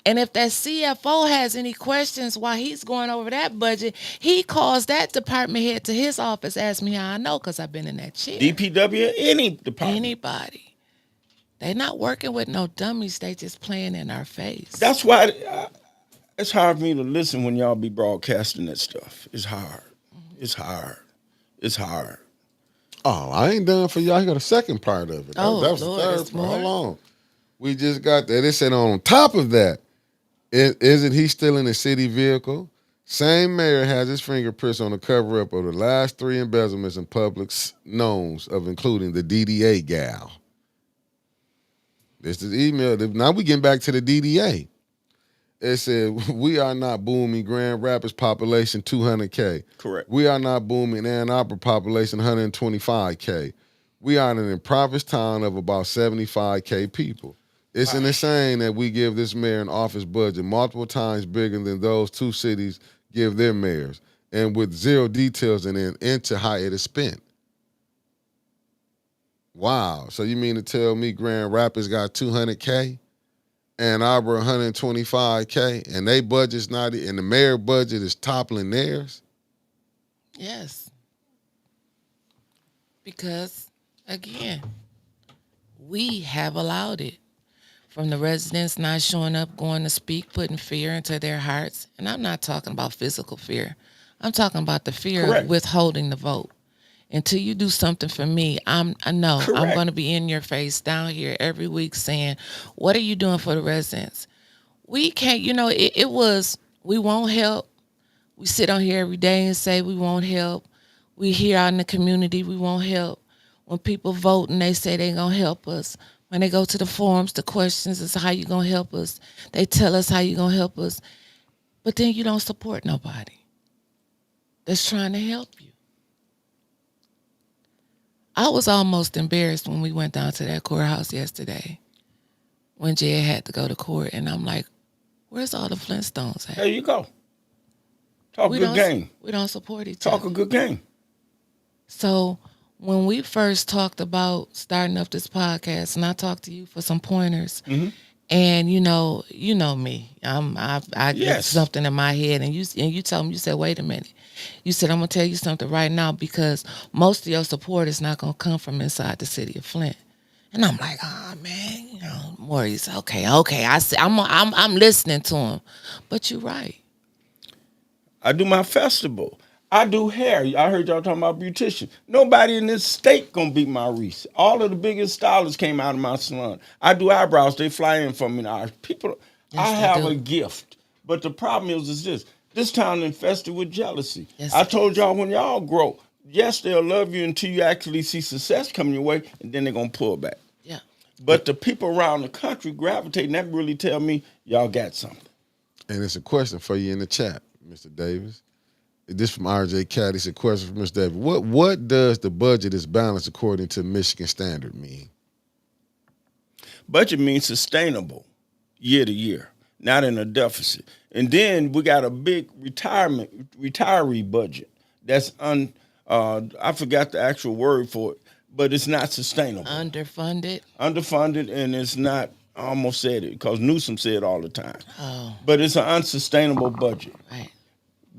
And if that CFO has any questions while he's going over that budget, he calls that department head to his office. Ask me how I know, because I've been in that chair. DPW, any department. Anybody. They're not working with no dummies. They just playing in our face. That's why it's hard for me to listen when y'all be broadcasting that stuff. It's hard. It's hard. It's hard. Oh, I ain't done for y'all. I got a second part of it. That was Lord, the third part. Hold on. We just got that. It said on top of that, isn't he still in a city vehicle? Same mayor has his fingerprints on the cover-up of the last 3 embezzlements in public knowns of including the DDA gal. This is email. Now we getting back to the DDA. It said, we are not booming Grand Rapids population 200K. Correct. We are not booming Ann Arbor population 125K. We are in an impoverished town of about 75K people. It's insane that we give this mayor an office budget multiple times bigger than those 2 cities give their mayors, and with zero details into how it is spent. Wow. So you mean to tell me Grand Rapids got 200K, Ann Arbor 125K, and they budget's not, and the mayor budget is toppling theirs? Yes. Because, again, we have allowed it. From the residents not showing up, going to speak, putting fear into their hearts. And I'm not talking about physical fear. I'm talking about the fear of withholding the vote. Until you do something for me, I know I'm Correct. going to be in your face down here every week saying, what are you doing for the residents? We can't, it was, we won't help. We sit on here every day and say we won't help. We here out in the community, we won't help. When people vote and they say they going to help us, when they go to the forums, the questions is how you going to help us. They tell us how you going to help us. But then you don't support nobody that's trying to help you. I was almost embarrassed when we went down to that courthouse yesterday when Jed had to go to court. And I'm like, where's all the Flintstones at? There you go. Talk We good don't, game. we don't support each Talk other. a good game. So when we first talked about starting up this podcast, and I talked to you for some pointers, and you know me, I get Yes. something in my head, and you told me, you said, wait a minute, you said, I'm gonna tell you something right now because most of your support is not gonna come from inside the city of Flint. And I'm like, oh man, Maurice, okay, I see, I'm listening to him, but you're right. I do my festival. I do hair. I heard y'all talking about beautician. Nobody in this state gonna beat my Reese. All of the biggest stylists came out of my salon. I do eyebrows. They fly in from me. Now, people, Yes, I they have do. a gift. But the problem is this. This town infested with jealousy. Yes, I it told is. y'all when y'all grow, yes, they'll love you until you actually see success coming your way, and then they're gonna pull back. Yeah. But the people around the country gravitating, that really tell me y'all got something. And it's a question for you in the chat, Mr. Davis. This from RJ Cat. It's a question from Mr. Davis. What does the budget is balanced according to Michigan standard mean? Budget means sustainable year to year, not in a deficit. And then we got a big retiree budget that's I forgot the actual word for it, but it's not sustainable. Underfunded. Underfunded, and it's not, I almost said it because Newsom said it all the time. Oh, But it's an unsustainable budget. right.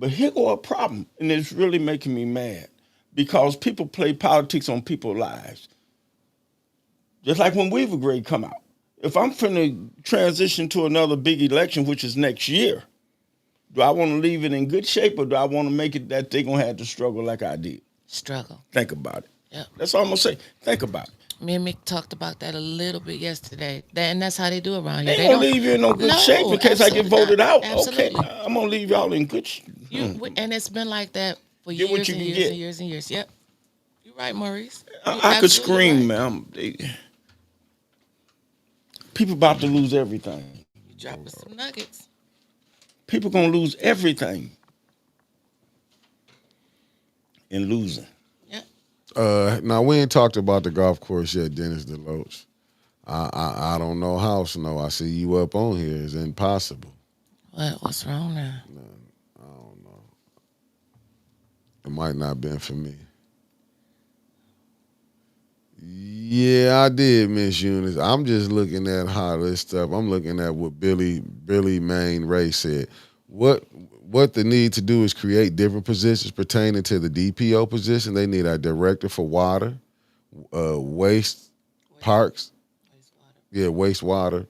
But here go a problem, and it's really making me mad because people play politics on people's lives. Just like when Weaver Grade come out. If I'm finna transition to another big election, which is next year, do I want to leave it in good shape or do I want to make it that they're going to have to struggle like I did? Struggle. Think about it. Yep. That's all I'm going to say. Think about it. Me and Mick talked about that a little bit yesterday. And that's how they do around here. They ain't going to leave you in no good shape in case I get absolutely voted not. out. Absolutely. Okay, I'm going to leave y'all in good shape. And it's been like that for Get what years you and can years get. and years and years. Yep. You're right, Maurice. You're I could absolutely scream, right. man. People about to lose everything. You dropping some nuggets. People going to lose everything in losing. Yep. Now we ain't talked about the golf course yet, Dennis DeLoach. I don't know how, Snow. I see you up on here. It's impossible. What's wrong now? I don't know. It might not have been for me. Yeah, I did, Miss Eunice. I'm just looking at how this stuff. I'm looking at what Billy Main Ray said. What the need to do is create different positions pertaining to the DPO position. They need a director for water, waste, parks. Yeah, wastewater,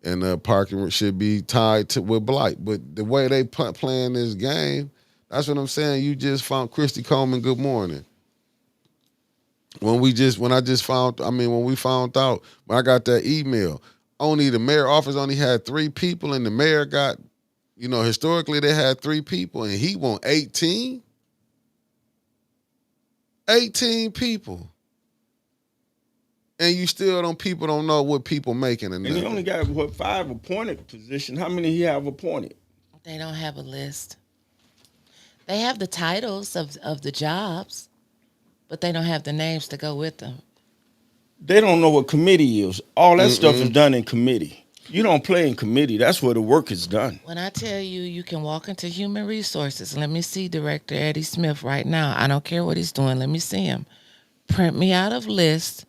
and parking should be tied to with blight. But the way they playing this game, that's what I'm saying. You just found Christy Coleman. Good morning. When we found out, when I got that email, only the mayor office only had 3 people, and the mayor got, historically they had 3 people, and he want 18? 18 people. And you still people don't know what people making and And he only got, 5 appointed positions. How many he have appointed? They don't have a list. They have the titles of the jobs, but they don't have the names to go with them. They don't know what committee is. All that stuff is done in committee. You don't play in committee. That's where the work is done. When I tell you, you can walk into human resources. Let me see Director Eddie Smith right now. I don't care what he's doing. Let me see him. Print me out a list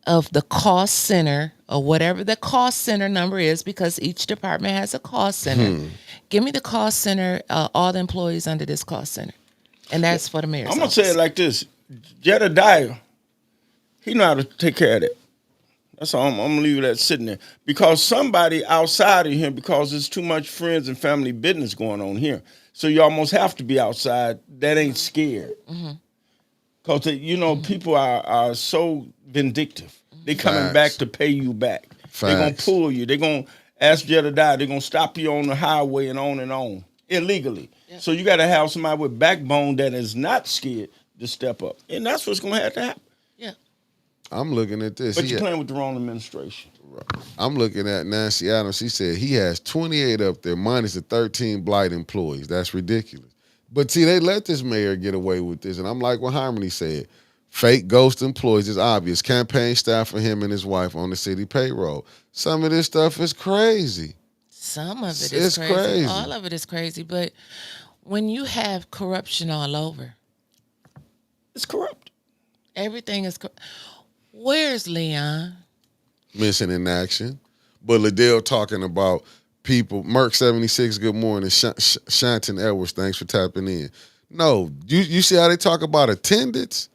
of the cost center or whatever the cost center number is, because each department has a cost center. Give me the cost center, all the employees under this cost center. And that's for the mayor's I'm going to office. say it like this. Jedediah, he know how to take care of that. That's all. I'm going to leave that sitting there. Because somebody outside of him, because there's too much friends and family business going on here. So you almost have to be outside. That ain't scared. Because people are so vindictive. They coming back Facts. to pay you back. They're gonna Facts. pull you. They're gonna ask you to die. They're gonna stop you on the highway and on illegally. Yep. So you got to have somebody with backbone that is not scared to step up, and that's what's gonna have to happen. Yeah. I'm looking at this. But you're playing with the wrong administration. I'm looking at Nancy Adams. She said he has 28 up there, minus the 13 blight employees. That's ridiculous. But see, they let this mayor get away with this. And I'm like what Harmony said. Fake ghost employees is obvious. Campaign staff for him and his wife on the city payroll. Some of this stuff is crazy. Some of it It's is crazy. crazy. All of it is crazy. But when you have corruption all over, It's corrupt. everything is. Where's Leon? Missing in action. But Liddell talking about people. Merck 76, good morning. Shanton Edwards, thanks for tapping in. No, you see how they talk about attendance?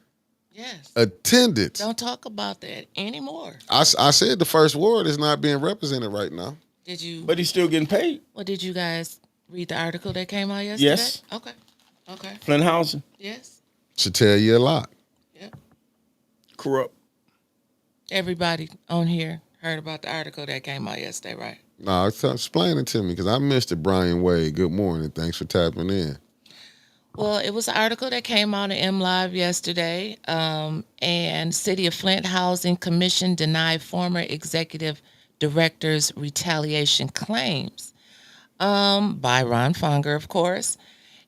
Yes. Attendance. Don't talk about that anymore. I said the first ward is not being represented right now. Did you? But he's still getting paid. Well, did you guys read the article that came out yesterday? Yes. Okay. Okay. Flint housing, Yes. Should tell you a lot. Yep. corrupt. Everybody on here heard about the article that came out yesterday, right? No, explain it to me because I missed it. Brian Wade, good morning. Thanks for tapping in. Well, it was an article that came out in M Live yesterday, and City of Flint Housing Commission denied former executive director's retaliation claims by Ron Fonger, of course.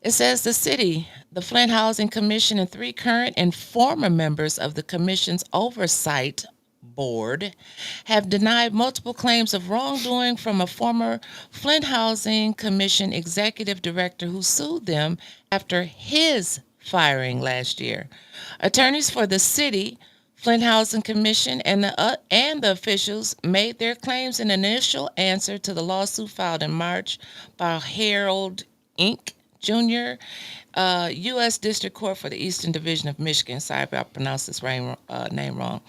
It says the Flint Housing Commission, and 3 current and former members of the commission's oversight board have denied multiple claims of wrongdoing from a former Flint Housing Commission executive director who sued them after his firing last year. Attorneys for the city, Flint Housing Commission, and the officials made their claims in initial answer to the lawsuit filed in March by Harold Inc. Jr., U.S. District Court for the Eastern Division of Michigan. Sorry if I pronounced this name wrong.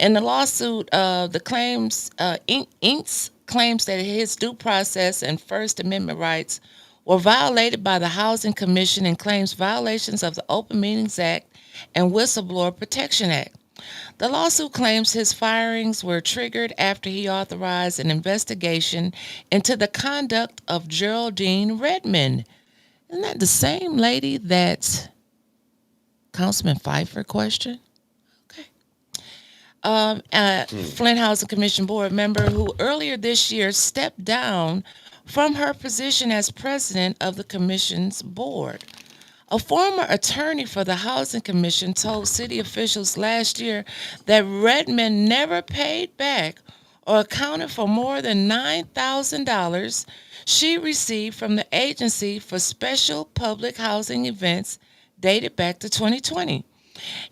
In the lawsuit, the claims, Inc. claims that his due process and First Amendment rights were violated by the Housing Commission and claims violations of the Open Meetings Act and Whistleblower Protection Act. The lawsuit claims his firings were triggered after he authorized an investigation into the conduct of Geraldine Redmond. Isn't that the same lady that Councilman Pfeiffer questioned? Okay. Flint Housing Commission board member who earlier this year stepped down from her position as president of the commission's board. A former attorney for the Housing Commission told city officials last year that Redmond never paid back or accounted for more than $9,000 she received from the Agency for Special Public Housing Events dated back to 2020.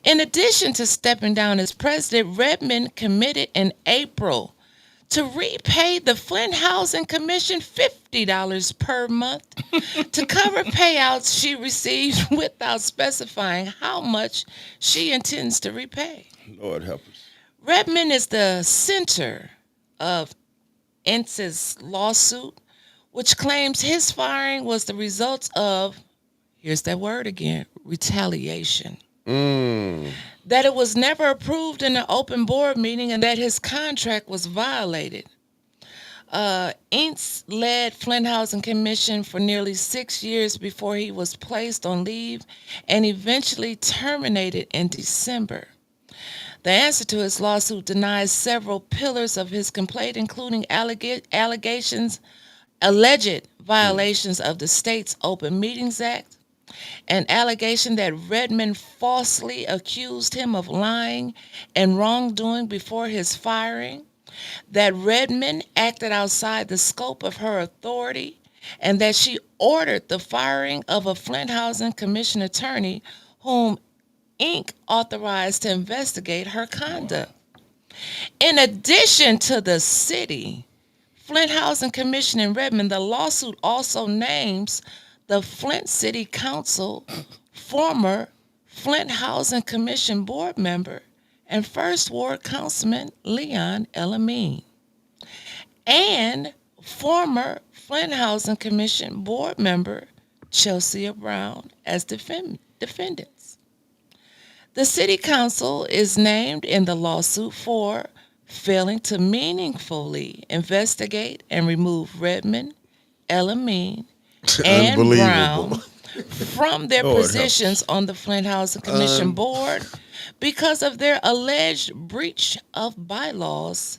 In addition to stepping down as president, Redmond committed in April to repay the Flint Housing Commission $50 per month to cover payouts she received without specifying how much she intends to repay. Lord help us. Redmond is the center of Ince's lawsuit, which claims his firing was the result of, here's that word again, retaliation. That it was never approved in an open board meeting and that his contract was violated. Ince led Flint Housing Commission for nearly 6 years before he was placed on leave and eventually terminated in December. The answer to his lawsuit denies several pillars of his complaint, including alleged violations of the state's Open Meetings Act, an allegation that Redmond falsely accused him of lying and wrongdoing before his firing, that Redmond acted outside the scope of her authority, and that she ordered the firing of a Flint Housing Commission attorney whom Inc. authorized to investigate her conduct. In addition to the city, Flint Housing Commission in Redmond, the lawsuit also names the Flint City Council, former Flint Housing Commission board member, and First Ward Councilman Leon Elamine, and former Flint Housing Commission board member Chelsea Brown as defendants. The city council is named in the lawsuit for failing to meaningfully investigate and remove Redmond, Elamine, and Unbelievable. Brown from their Lord help positions us. on the Flint Housing Commission board because of their alleged breach of bylaws,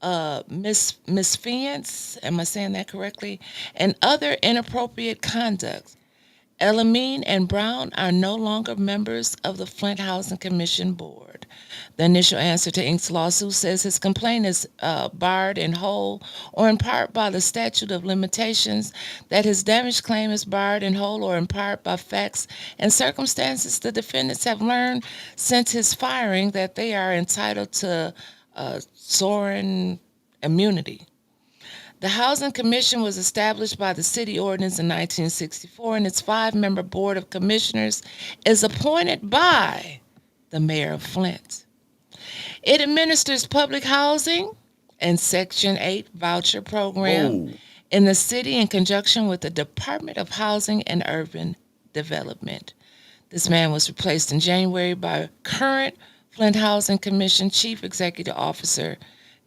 misfeasance, am I saying that correctly, and other inappropriate conduct. Elamine and Brown are no longer members of the Flint Housing Commission board. The initial answer to Inc.'s lawsuit says his complaint is barred in whole or in part by the statute of limitations, that his damage claim is barred in whole or in part by facts and circumstances the defendants have learned since his firing that they are entitled to sovereign immunity. The Housing Commission was established by the city ordinance in 1964, and its 5-member board of commissioners is appointed by the mayor of Flint. It administers public housing and Section 8 voucher program Whoa. in the city in conjunction with the Department of Housing and Urban Development. This man was replaced in January by current Flint Housing Commission Chief Executive Officer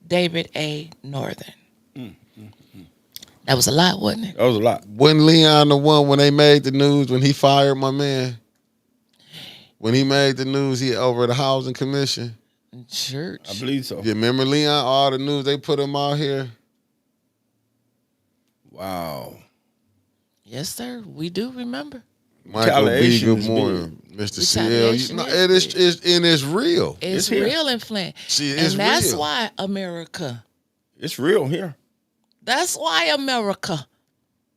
David A. Northern. That was a lot, wasn't it? That was a lot. Wasn't Leon the one when they made the news when he fired my man? When he made the news, he over the housing commission. In church. I believe so. You remember Leon? All the news they put him out here. Wow. Yes, sir. We do remember. Michael B. Retaliation Good is morning, Mr. CL. Retaliation No, is it is, big. it's real. It's here. real in Flint. See, it's and that's real. why America. It's real here. That's why America.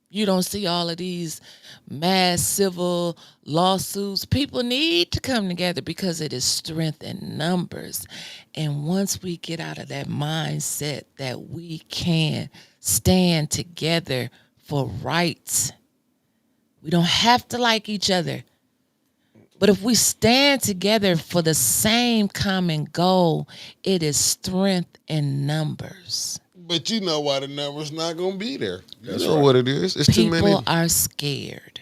You don't see all of these mass civil lawsuits. People need to come together because it is strength in numbers. And once we get out of that mindset that we can stand together for rights, we don't have to like each other. But if we stand together for the same common goal, it is strength in numbers. But you know why the number's not going to be there. You That's know right. what it is. It's too many People are scared.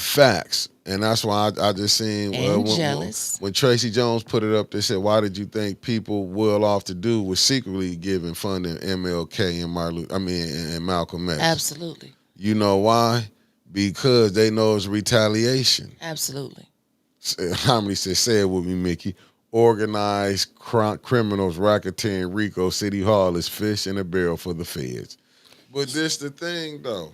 facts. And that's why I just seen And jealous. when Tracy Jones put it up, they said, why did you think people will off to do was secretly giving funding MLK and Malcolm X? Absolutely. You know why? Because they know it's retaliation. Absolutely. Harmony said, say it with me, Mickey. Organized criminals, racketeering, Rico City Hall is fish in a barrel for the feds. But this the thing, though.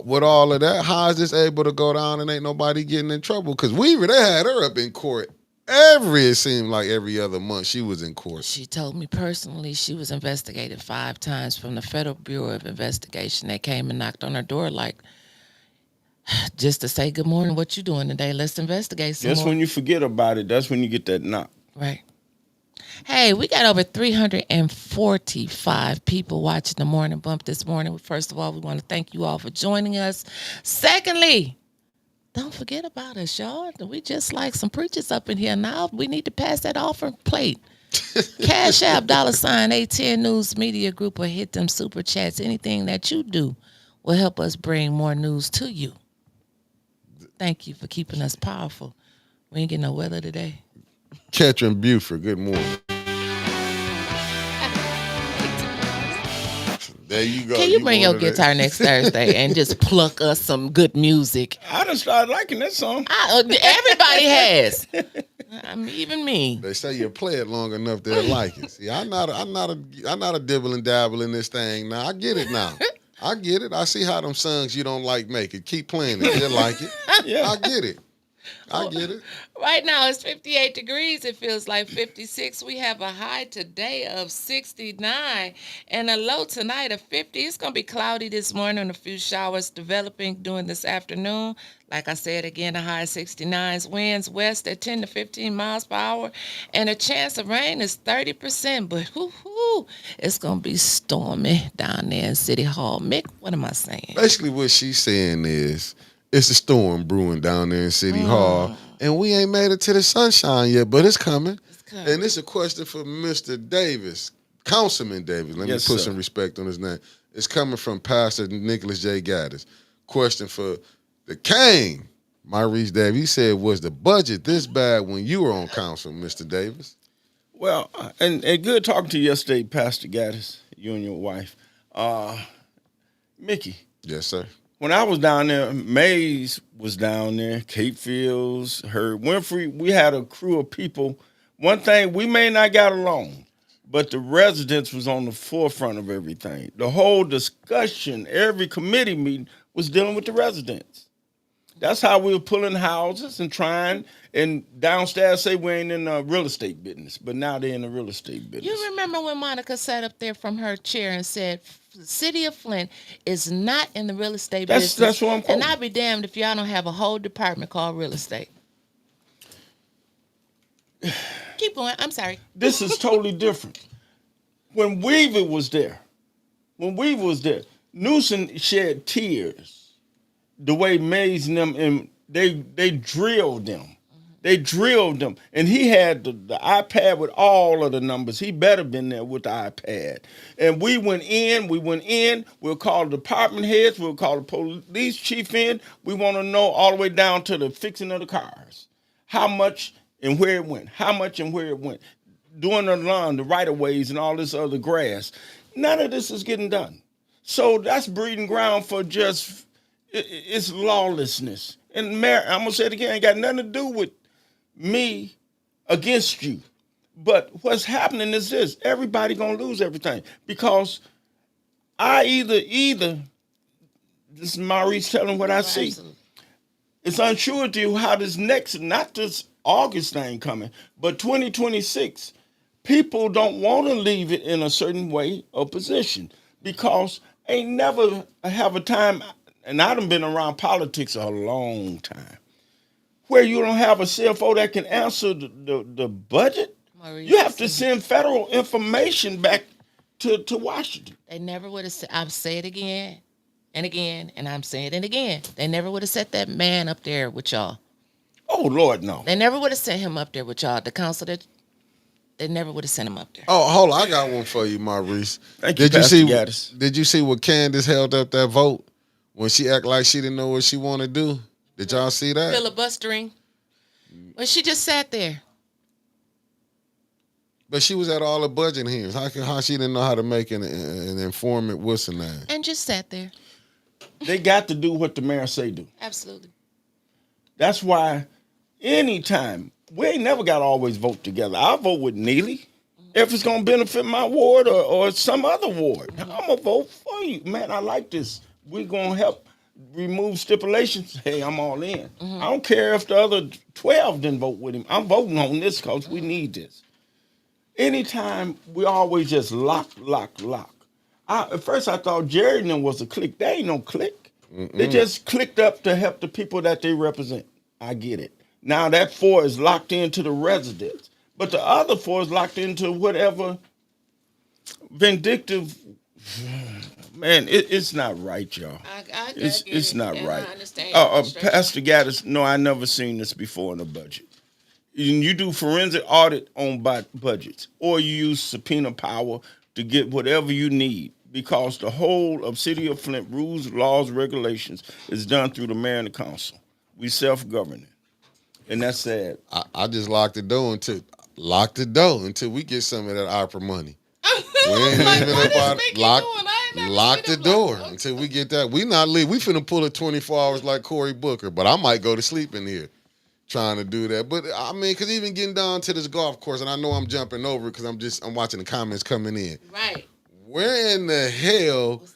With all of that, how is this able to go down and ain't nobody getting in trouble? Because Weaver, they had her up in court it seemed like every other month she was in court. She told me personally she was investigated 5 times from the Federal Bureau of Investigation. They came and knocked on her door like, just to say, good morning, what you doing today? Let's investigate some Just more. when you forget about it, that's when you get that knock. Right. Hey, we got over 345 people watching the Morning Bump this morning. First of all, we want to thank you all for joining us. Secondly, don't forget about us, y'all. We just like some preachers up in here now. We need to pass that offering plate. Cash App, $ A10 News Media Group, or hit them super chats. Anything that you do will help us bring more news to you. Thank you for keeping us powerful. We ain't getting no weather today. Ketrin Buford, good morning. There you go. Can you bring your wanted guitar next Thursday and just pluck us some good music? I done started liking that song. Everybody has. I mean, even me. They say you play it long enough, they'll like it. See, I'm not a dibble and dabble in this thing now. I get it now. I get it. I see how them songs you don't like make it. Keep playing it. You'll like it. Yeah. I get it. I get it. Right now it's 58 degrees. It feels like 56. We have a high today of 69 and a low tonight of 50. It's going to be cloudy this morning. A few showers developing during this afternoon. Like I said, again, a high of 69s. Winds west at 10 to 15 miles per hour. And a chance of rain is 30%. But it's going to be stormy down there in City Hall. Mick, what am I saying? Basically what she's saying is it's a storm brewing down there in City Hall, and we ain't made it to the sunshine yet, but it's coming. And it's a question for Mr. Davis, Councilman Davis. Let Yes, me put sir. some respect on his name. It's coming from Pastor Nicholas J. Gaddis. Question for the king, Maurice Davis, he said, was the budget this bad when you were on council, Mr. Davis? Well, and good talking to you yesterday, Pastor Gaddis, you and your wife. Mickey, Yes, sir. when I was down there, Mays was down there, Kate Fields, Herb Winfrey. We had a crew of people. One thing, we may not got along, but the residents was on the forefront of everything. The whole discussion, every committee meeting was dealing with the residents. That's how we were pulling houses and trying, and downstairs say we ain't in the real estate business, but now they're in the real estate business. You remember when Monica sat up there from her chair and said, the city of Flint is not in the real estate business. That's what I'm quoting. And I'd be damned if y'all don't have a whole department called real estate. Keep going. I'm sorry. This is totally different. When Weaver was there, Newsom shed tears the way Mays and them, and they drilled them. They drilled them. And he had the iPad with all of the numbers. He better been there with the iPad. And we went in. We'll call the department heads. We'll call the police chief in. We want to know all the way down to the fixing of the cars. How much and where it went. Doing the lawn, the right-of-ways, and all this other grass. None of this is getting done. So that's breeding ground for just, it's lawlessness. And Mayor, I'm going to say it again, ain't got nothing to do with me against you. But what's happening is this. Everybody going to lose everything. Because I either, this is Maurice telling what I see. Absolutely. It's unsure to you how this next, not this August thing coming, but 2026, people don't want to leave it in a certain way or position because ain't never have a time, and I done been around politics a long time, where you don't have a CFO that can answer the budget. Maurice, You have to send federal information back to Washington. They never would have said, I'll say it again and again, and I'm saying it again. They never would have set that man up there with y'all. Oh, Lord, no. They never would have sent him up there with y'all. The council, they never would have sent him up there. Oh, hold on. I got one for you, Maurice. Thank you, Pastor Gaddis. Did you see what Candace held up that vote when she act like she didn't know what she want to do? Did y'all see that? Filibustering. Well, she just sat there. But she was at all the budget hearings. How she didn't know how to make an informant? What's her name? And just sat there. They got to do what the mayor say do. Absolutely. That's why anytime, we ain't never got to always vote together. I'll vote with Neely if it's going to benefit my ward or some other ward. I'm going to vote for you. Man, I like this. We're going to help remove stipulations. Hey, I'm all in. I don't care if the other 12 didn't vote with him. I'm voting on this because we need this. Anytime, we always just lock. At first, I thought Jerry and them was a clique. They ain't no clique. They just clicked up to help the people that they represent. I get it. Now that 4 is locked into the residents, but the other 4 is locked into whatever vindictive. Man, it's not right, y'all. It's not right. I understand. Pastor Gaddis, no, I never seen this before in a budget. You do forensic audit on budgets, or you use subpoena power to get whatever you need, because the whole of City of Flint rules, laws, regulations is done through the mayor and the council. We self-governing, and that's sad. I just locked the door until we get some of that opera money. We ain't Like, even what about is Mickey lock doing? I ain't never lock the seen him door lock- until we get that. We not leave. We finna pull it 24 hours like Cory Booker, but I might go to sleep in here trying to do that. But I mean, because even getting down to this golf course, and I know I'm jumping over because I'm watching the comments coming in. Right. Where in the hell? What's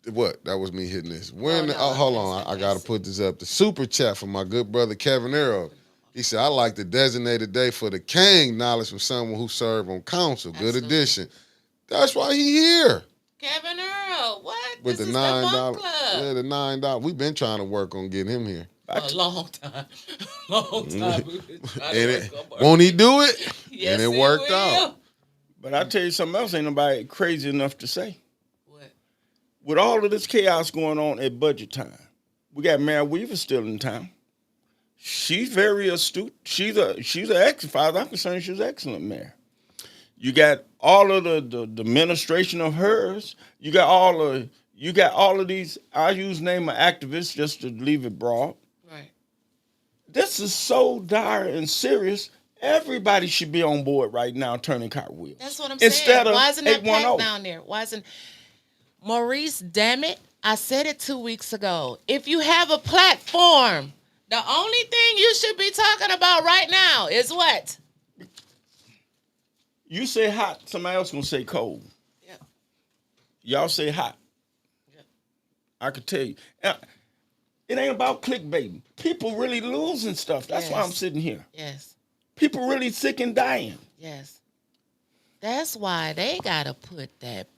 that? What? That was me hitting this. no, Hold on. I got to put this up. The super chat from my good brother Kevin Arrow. He said, I like the designated day for the king knowledge from someone who served on council. Good Absolutely. addition. That's why he here. Kevin Earl, what? With This the is $9. the book club. Yeah, the $9. We've been trying to work on getting him here. For a long time. Long time. We've been trying to And work on won't he do it? Yes, and it he worked will. out. But I tell you something else, ain't nobody crazy enough to say. What? With all of this chaos going on at budget time, we got Mayor Weaver still in town. She's very astute. She's an as far as I'm concerned, she's an excellent mayor. You got all of the administration of hers. You got all of these. I use name of activists just to leave it broad. Right. This is so dire and serious. Everybody should be on board right now turning cartwheels. That's what I'm Instead saying. of Why isn't that packed 810. down there? Why isn't Maurice? Damn it! I said it 2 weeks ago. If you have a platform, the only thing you should be talking about right now is what? You say hot, somebody else gonna say cold. Yeah. Y'all say hot. Yeah. I could tell you. It ain't about clickbaiting. People really losing stuff. That's why I'm sitting here. Yes. People really sick and dying. Yes. That's why they gotta put that.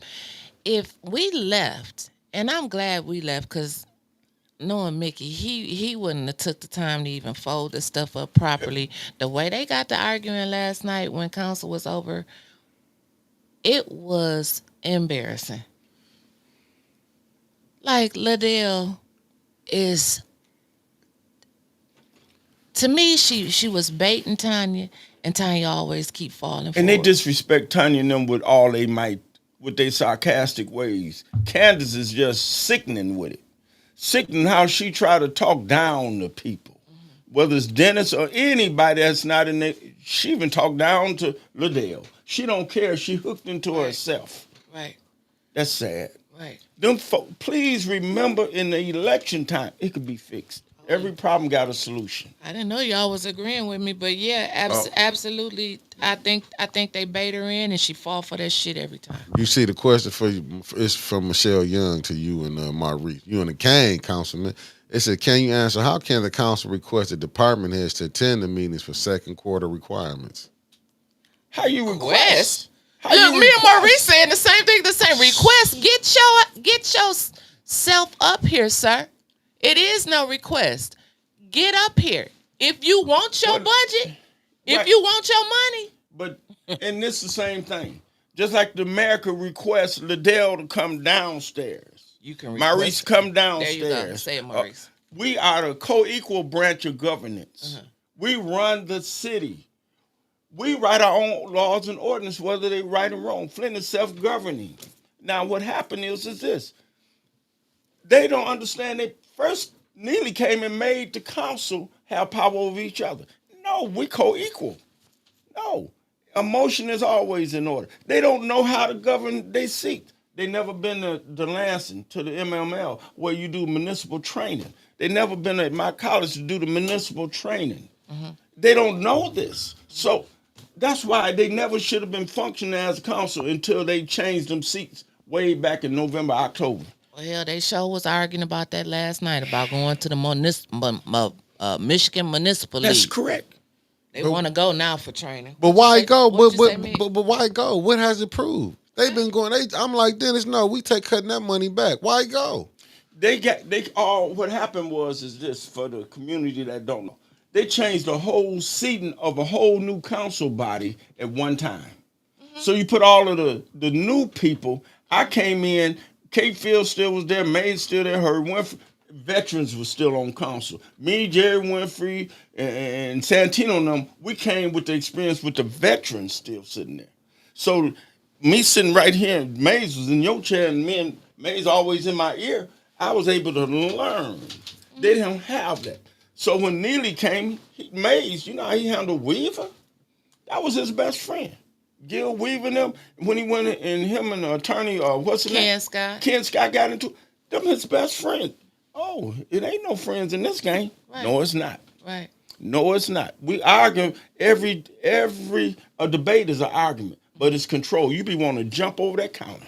If we left, and I'm glad we left, because knowing Mickey, he wouldn't have took the time to even fold the stuff up properly. The way they got to arguing last night when council was over, it was embarrassing. Like Liddell is, to me, she was baiting Tanya, and Tanya always keep falling for And they it. disrespect Tanya and them with all they might, with their sarcastic ways. Candace is just sickening with it. Sickening how she try to talk down to people. Whether it's Dennis or anybody that's not in there. She even talked down to Liddell. She don't care. She hooked into herself. Right, That's sad. right. Please remember, in the election time, it could be fixed. Every problem got a solution. I didn't know y'all was agreeing with me, but yeah, absolutely. I think they bait her in, and she fall for that shit every time. You see, the question for you is from Michelle Young to you and Maurice. You and the Kane councilman. It said, can you answer, how can the council request the department heads to attend the meetings for second quarter requirements? How you request? How Look, you me and request? Maurice saying the same thing. The same request. Get yourself up here, sir. It is no request. Get up here. If you want your budget, if Right. you want your money. But and this the same thing. Just like the mayor could request Liddell to come downstairs. You can Maurice come There downstairs. you go. Say it, Maurice. We are the co-equal branch of governance. We run the city. We write our own laws and ordinance, whether they right or wrong. Flint is self-governing. Now, what happened is this. They don't understand. They first Neely came and made the council have power over each other. No, we co-equal. No. Emotion is always in order. They don't know how to govern their seat. They never been to Lansing, to the MML, where you do municipal training. They never been at my college to do the municipal training. They don't know this. So that's why they never should have been functioning as a council until they changed them seats way back in November, October. Well, hell, they sure was arguing about that last night about going to the Michigan Municipal League. That's correct. They want to go now for training. But why go? What'd you say, Mick? But why go? What has it proved? They've been going. I'm like, Dennis, no, we take cutting that money back. Why go? What happened is this, for the community that don't know. They changed the whole seating of a whole new council body at one time. So you put all of the new people. I came in, Kate Field still was there, Mays still there, Herb Winfrey, veterans was still on council. Me, Jerry Winfrey, and Santino and them, we came with the experience with the veterans still sitting there. So me sitting right here, Mays was in your chair, and me and Mays always in my ear, I was able to learn. They didn't have that. So when Neely came, Mays, you know how he handled Weaver? That was his best friend. Gil Weaver and them, when he went in, him and the attorney, what's his name? Ken Scott got into them, his best friend. Oh, it ain't no friends in this game. Right. No, it's not. Right. No, it's not. We argue every debate is an argument, but it's control. You be wanting to jump over that counter.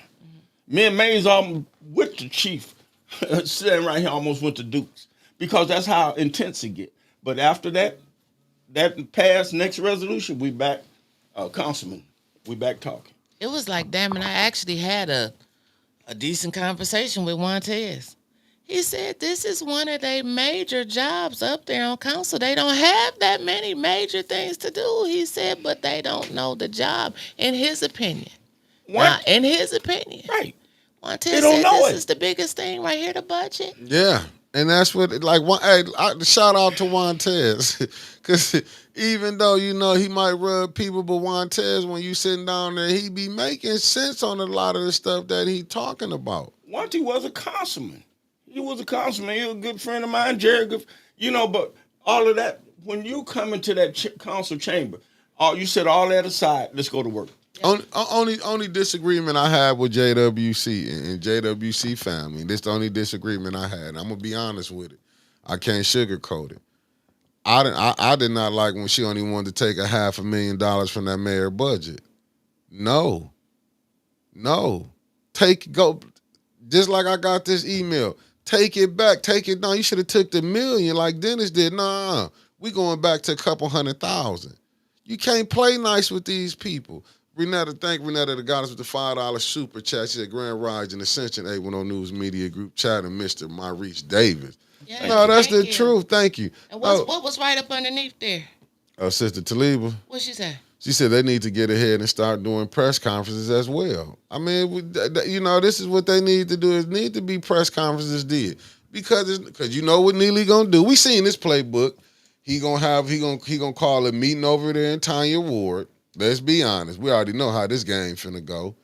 Me and Mays with the chief, sitting right here, almost went to Dukes, because that's how intense it get. But after that passed, next resolution, we back, councilman, we back talking. It was like, damn it, I actually had a decent conversation with Montez. He said this is one of their major jobs up there on council. They don't have that many major things to do, he said, but they don't know the job, in his opinion. What? Now, in his opinion. Right. Montez They don't said know this it. is the biggest thing right here, the budget. Yeah. And that's what, like, shout out to Montez. Because even though, you know, he might rub people, but Montez, when you sitting down there, he be making sense on a lot of the stuff that he talking about. Once he was a councilman. He was a councilman. He was a good friend of mine, Jerry. But all of that, when you come into that council chamber, you set all that aside. Let's go to work. Only disagreement I had with JWC and JWC family. This the only disagreement I had. I'm gonna be honest with it. I can't sugarcoat it. I did not like when she only wanted to take $500,000 from that mayor budget. No. Go just like I got this email. Take it back. Take it down. You should have took the million like Dennis did. Nah. We going back to a couple 100,000. You can't play nice with these people. Thank Renetta that got us with the $5 super chat. She said Grand Rise and Ascension 810 News Media Group chat and Mr. Maurice Davis. Yeah, no, that's the truth. Thank you. And what was right up underneath there? Sister Taliba. What she said? She said they need to get ahead and start doing press conferences as well. I mean, this is what they need to do. Is need to be press conferences did because you know what Neely gonna do. We seen this playbook. He gonna call a meeting over there in Tanya Ward. Let's be honest. We already know how this game finna go.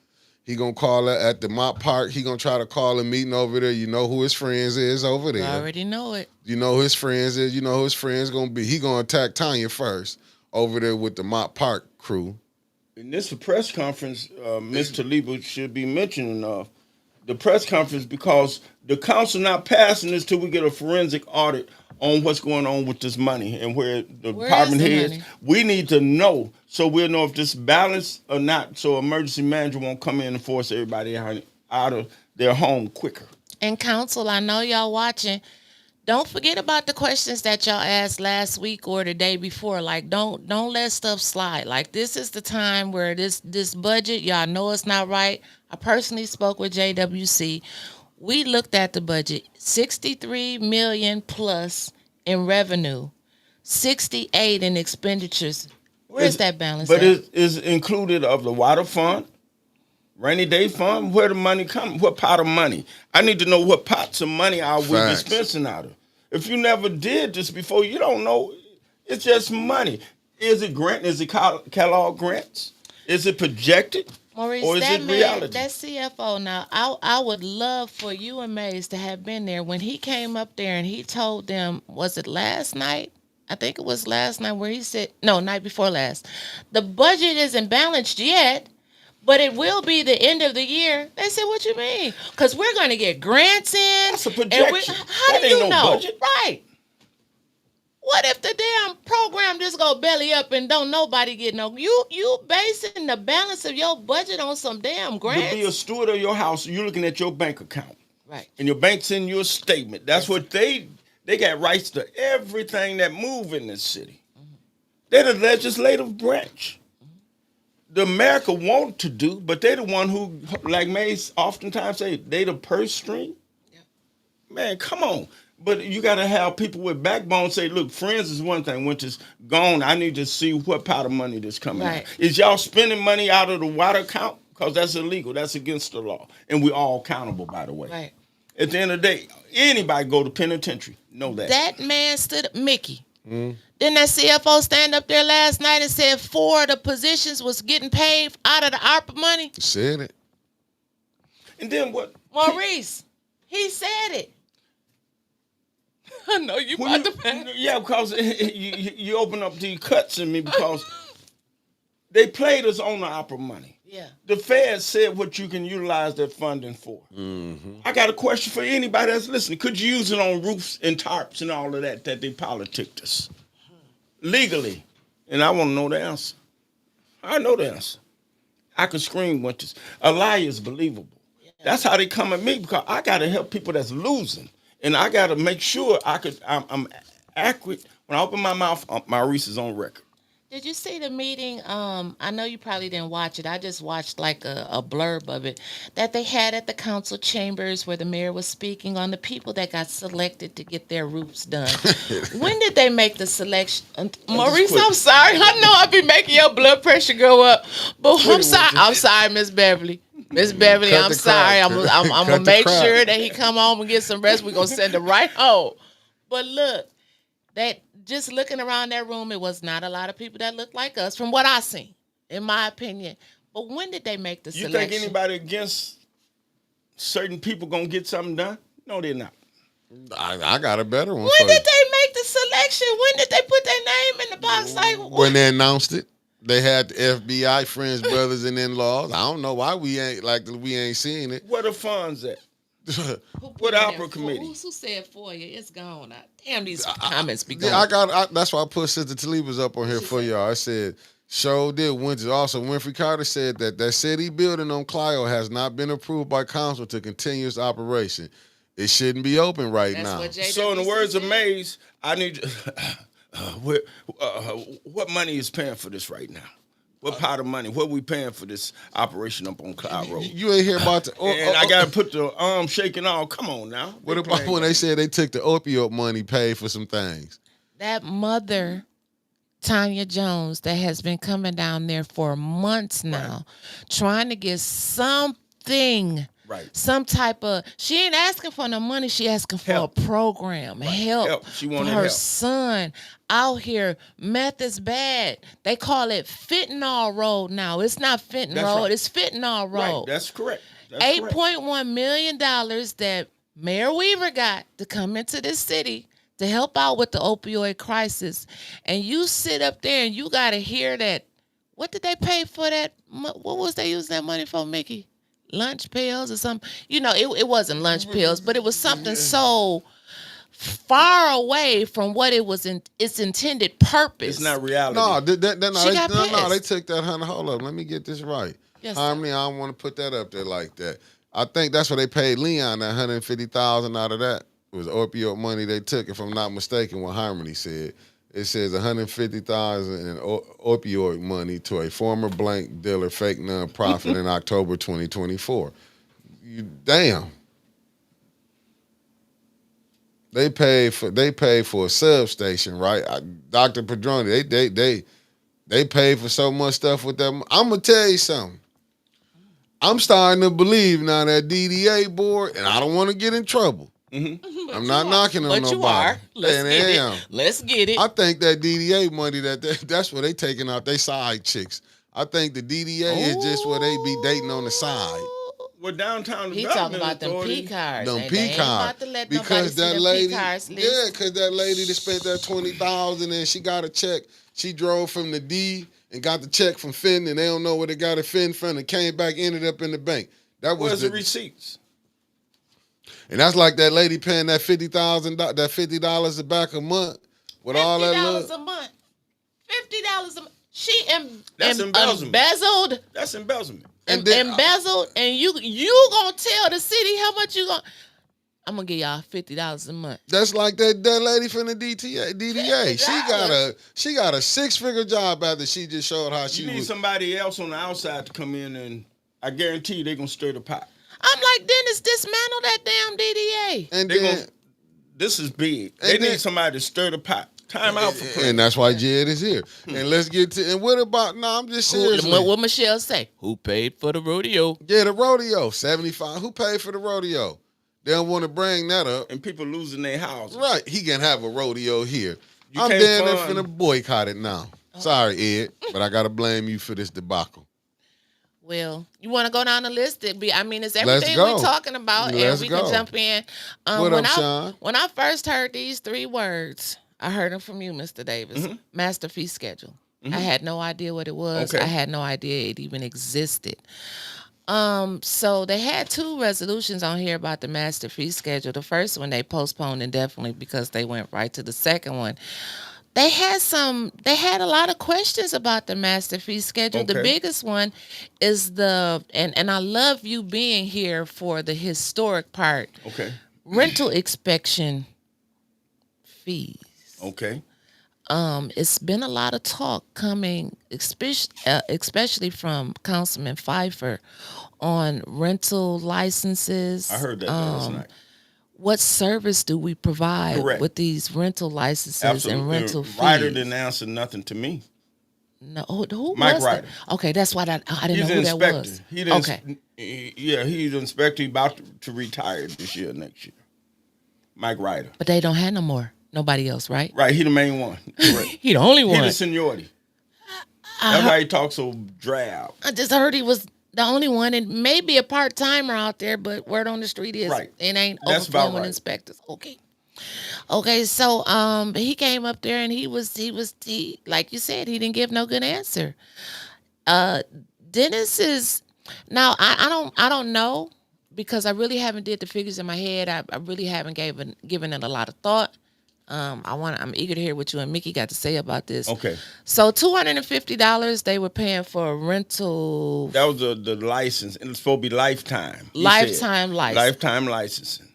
He gonna call it at the Mott Park. He gonna try to call a meeting over there. You know who his friends is over there. I already know it. You know who his friends is. You know who his friends gonna be. He gonna attack Tanya first over there with the Mott Park crew. In this press conference, Ms. Taliba should be mentioning the press conference because the council not passing this till we get a forensic audit on what's going on with this money and where the department heads. We need to know so we'll know if this balanced or not. So emergency manager won't come in and force everybody out of their home quicker. And council, I know y'all watching. Don't forget about the questions that y'all asked last week or the day before. Like, don't let stuff slide. Like, this is the time where this budget, y'all know it's not right. I personally spoke with JWC. We looked at the budget, $63 million plus in revenue, 68 in expenditures. Where's that balance? But it is included of the water fund, rainy day fund. Where the money come? What pot of money? I need to know what pots of money are we dispensing out of. If you never did this before, you don't know. It's just money. Is it grant? Is it Kellogg grants? Is it projected? Maurice, or is it reality? That CFO now, I would love for you and Mays to have been there when he came up there and he told them, was it last night? I think it was last night where he said, no, night before last. The budget isn't balanced yet, but it will be the end of the year. They said, what you mean? Because we're going to get grants in. That's a projection. How do you know? Budget. Right. What if the damn program just go belly up and don't nobody get no? You basing the balance of your budget on some damn grants? To be a steward of your house, you're looking at your bank account. Right. And your bank sending you a statement. That's what they got rights to everything that move in this city. Mm-hmm. They're the legislative branch. The America want to do, but they're the one who, like Mays oftentimes say, they the purse string. Yeah. Man, come on. But you got to have people with backbone say, look, friends is one thing. Once it's gone, I need to see what pot of money that's coming out. Is y'all spending money out of the water account? Because that's illegal. That's against the law. And we're all accountable, by the way. Right. At the end of the day, anybody go to penitentiary. Know that. That man stood up. Mickey. Didn't that CFO stand up there last night and said 4 of the positions was getting paid out of the ARPA money? Said it. And then what? Maurice, he said it. I know you about to pay. Yeah, because you open up these cuts in me because they played us on the opera money. Yeah. The Fed said what you can utilize that funding for. Mm-hmm. I got a question for anybody that's listening. Could you use it on roofs and tarps and all of that they politicked us? Legally. And I want to know the answer. I know the answer. I could scream winters. A lie is believable. Yeah. That's how they come at me because I got to help people that's losing. And I got to make sure I'm accurate. When I open my mouth, Maurice is on record. Did you see the meeting? I know you probably didn't watch it. I just watched like a blurb of it that they had at the council chambers where the mayor was speaking on the people that got selected to get their roofs done. When did they make the selection? Maurice, I'm sorry. I know I be making your blood pressure go up, but I'm sorry, Miss Beverly. Miss Beverly, I'm sorry. I'm gonna make sure that he come home and get some rest. We're gonna send him right home. But look, that just looking around that room, it was not a lot of people that looked like us, from what I seen, in my opinion. But when did they make the selection? You think anybody against certain people gonna get something done? No, they're not. I got a better one. When did they make the selection. When did they put their name in the box? Like When they announced it, they had the FBI, friends, brothers, and in-laws. I don't know why we ain't seeing it. Where the funds at? who What put it opera in committee? Who said for you? It's gone. Damn, these comments be Yeah, going. that's why I put Sister Taliba's up on here for y'all. I said, show did Winter. Also, Winfrey Carter said that city building on Clio has not been approved by council to continue its operation. It shouldn't be open right now. So, in the words of Mays, I need what money is paying for this right now? What pot of money? What we paying for this operation up on Cloud Road? You ain't hear about the... and I got to put the arm shaking on. Come on now. What about when they said they took the opioid money, paid for some things? That mother, Tanya Jones, that has been coming down there for months now, trying to get something... Right. Some type of, she ain't asking for no money. She asking for a program, help. She wanted her help. son out here. Meth is bad. They call it fentanyl road now. It's not fentanyl road. Right. It's fentanyl road. Right. That's correct. $8.1 million that Mayor Weaver got to come into this city to help out with the opioid crisis. And you sit up there and you got to hear that. What did they pay for that? What was they using that money for, Mickey? Lunch pills or something, it wasn't lunch pills, but it was something so far away from what it was in its intended purpose. It's not reality. No, they took that. Hold up, let me get this right. Yes, Harmony, I don't want to put that up there like that. I think that's what they paid Leon, that $150,000 out of that. It was opioid money they took, if I'm not mistaken, what Harmony said. It says $150,000 in opioid money to a former blank dealer fake nonprofit in October 2024. Damn. They paid for a substation, right? Dr. Padroni, they paid for so much stuff with them. I'm gonna tell you something. I'm starting to believe now that DDA board, and I don't want to get in trouble. Mm-hmm. I'm not knocking on nobody. But you are. Let's get it. I think that DDA money, that's where they taking out they side chicks. I think the DDA is just where they be dating on the side. Well, downtown he talking about them P cards. Them P cards. Because that lady, because that lady that spent that $20,000 and she got a check. She drove from the D and got the check from Fenton, and they don't know where they got it from, and came back, ended up in the bank. That was the receipts. And that's like that lady paying that $50,000, that $50 back a month with all that love. $50 a month. $50 a month. She That's embezzlement. Embezzled. That's embezzlement. Embezzled, and you gonna tell the city how much you gonna? I'm gonna give y'all $50 a month. That's like that lady from the DDA. She got a 6-figure job after she just showed how she You need somebody else on the outside to come in, and I guarantee you they're gonna stir the pot. I'm like, Dennis, dismantle that damn DDA. And this is big. They need somebody to stir the pot. Time out for prayer. And that's why Jed is here. And let's get to, and what about, I'm just serious. What Michelle say? Who paid for the rodeo? Yeah, the rodeo, 75. Who paid for the rodeo? They don't want to bring that up. And people losing their houses. Right. He can have a rodeo here. I'm damn near finna boycott it now. Sorry, Ed, but I got to blame you for this debacle. Well, you want to go down the list? It's everything we're talking about, and we can jump in. What up, Sean? When I first heard these 3 words, I heard them from you, Mr. Davis. Mm-hmm. Master fee schedule. Mm-hmm. I had no idea what it was. Okay. I had no idea it even existed. So they had 2 resolutions on here about the master fee schedule. The first one they postponed indefinitely because they went right to the second one. They had a lot of questions about the master fee schedule. Okay. The biggest one is and I love you being here for the historic part. Okay. Rental inspection fees. Okay. It's been a lot of talk coming, especially from Councilman Pfeiffer, on rental licenses. I heard that last night. What service do we provide with these rental licenses and rental fees? Ryder didn't answer nothing to me. No, who Mike was Ryder. That? Okay, that's why I didn't know who that was. He's an inspector. He's about to retire this year, next year. Mike Ryder. But they don't have no more. Nobody else, right? Right, he the main one. Correct. He the only one. He the seniority. That's why he talks so drab. I just heard he was the only one, and maybe a part-timer out there, but word on the street is it ain't overflowing inspectors. Okay. Okay, so he came up there and he like you said, he didn't give no good answer. Uh Dennis is now I don't know because I really haven't did the figures in my head. I really haven't given it a lot of thought. I'm eager to hear what you and Mickey got to say about this. Okay. So $250 they were paying for a rental. That was the license. And it's supposed to be lifetime. Lifetime license. Lifetime licensing.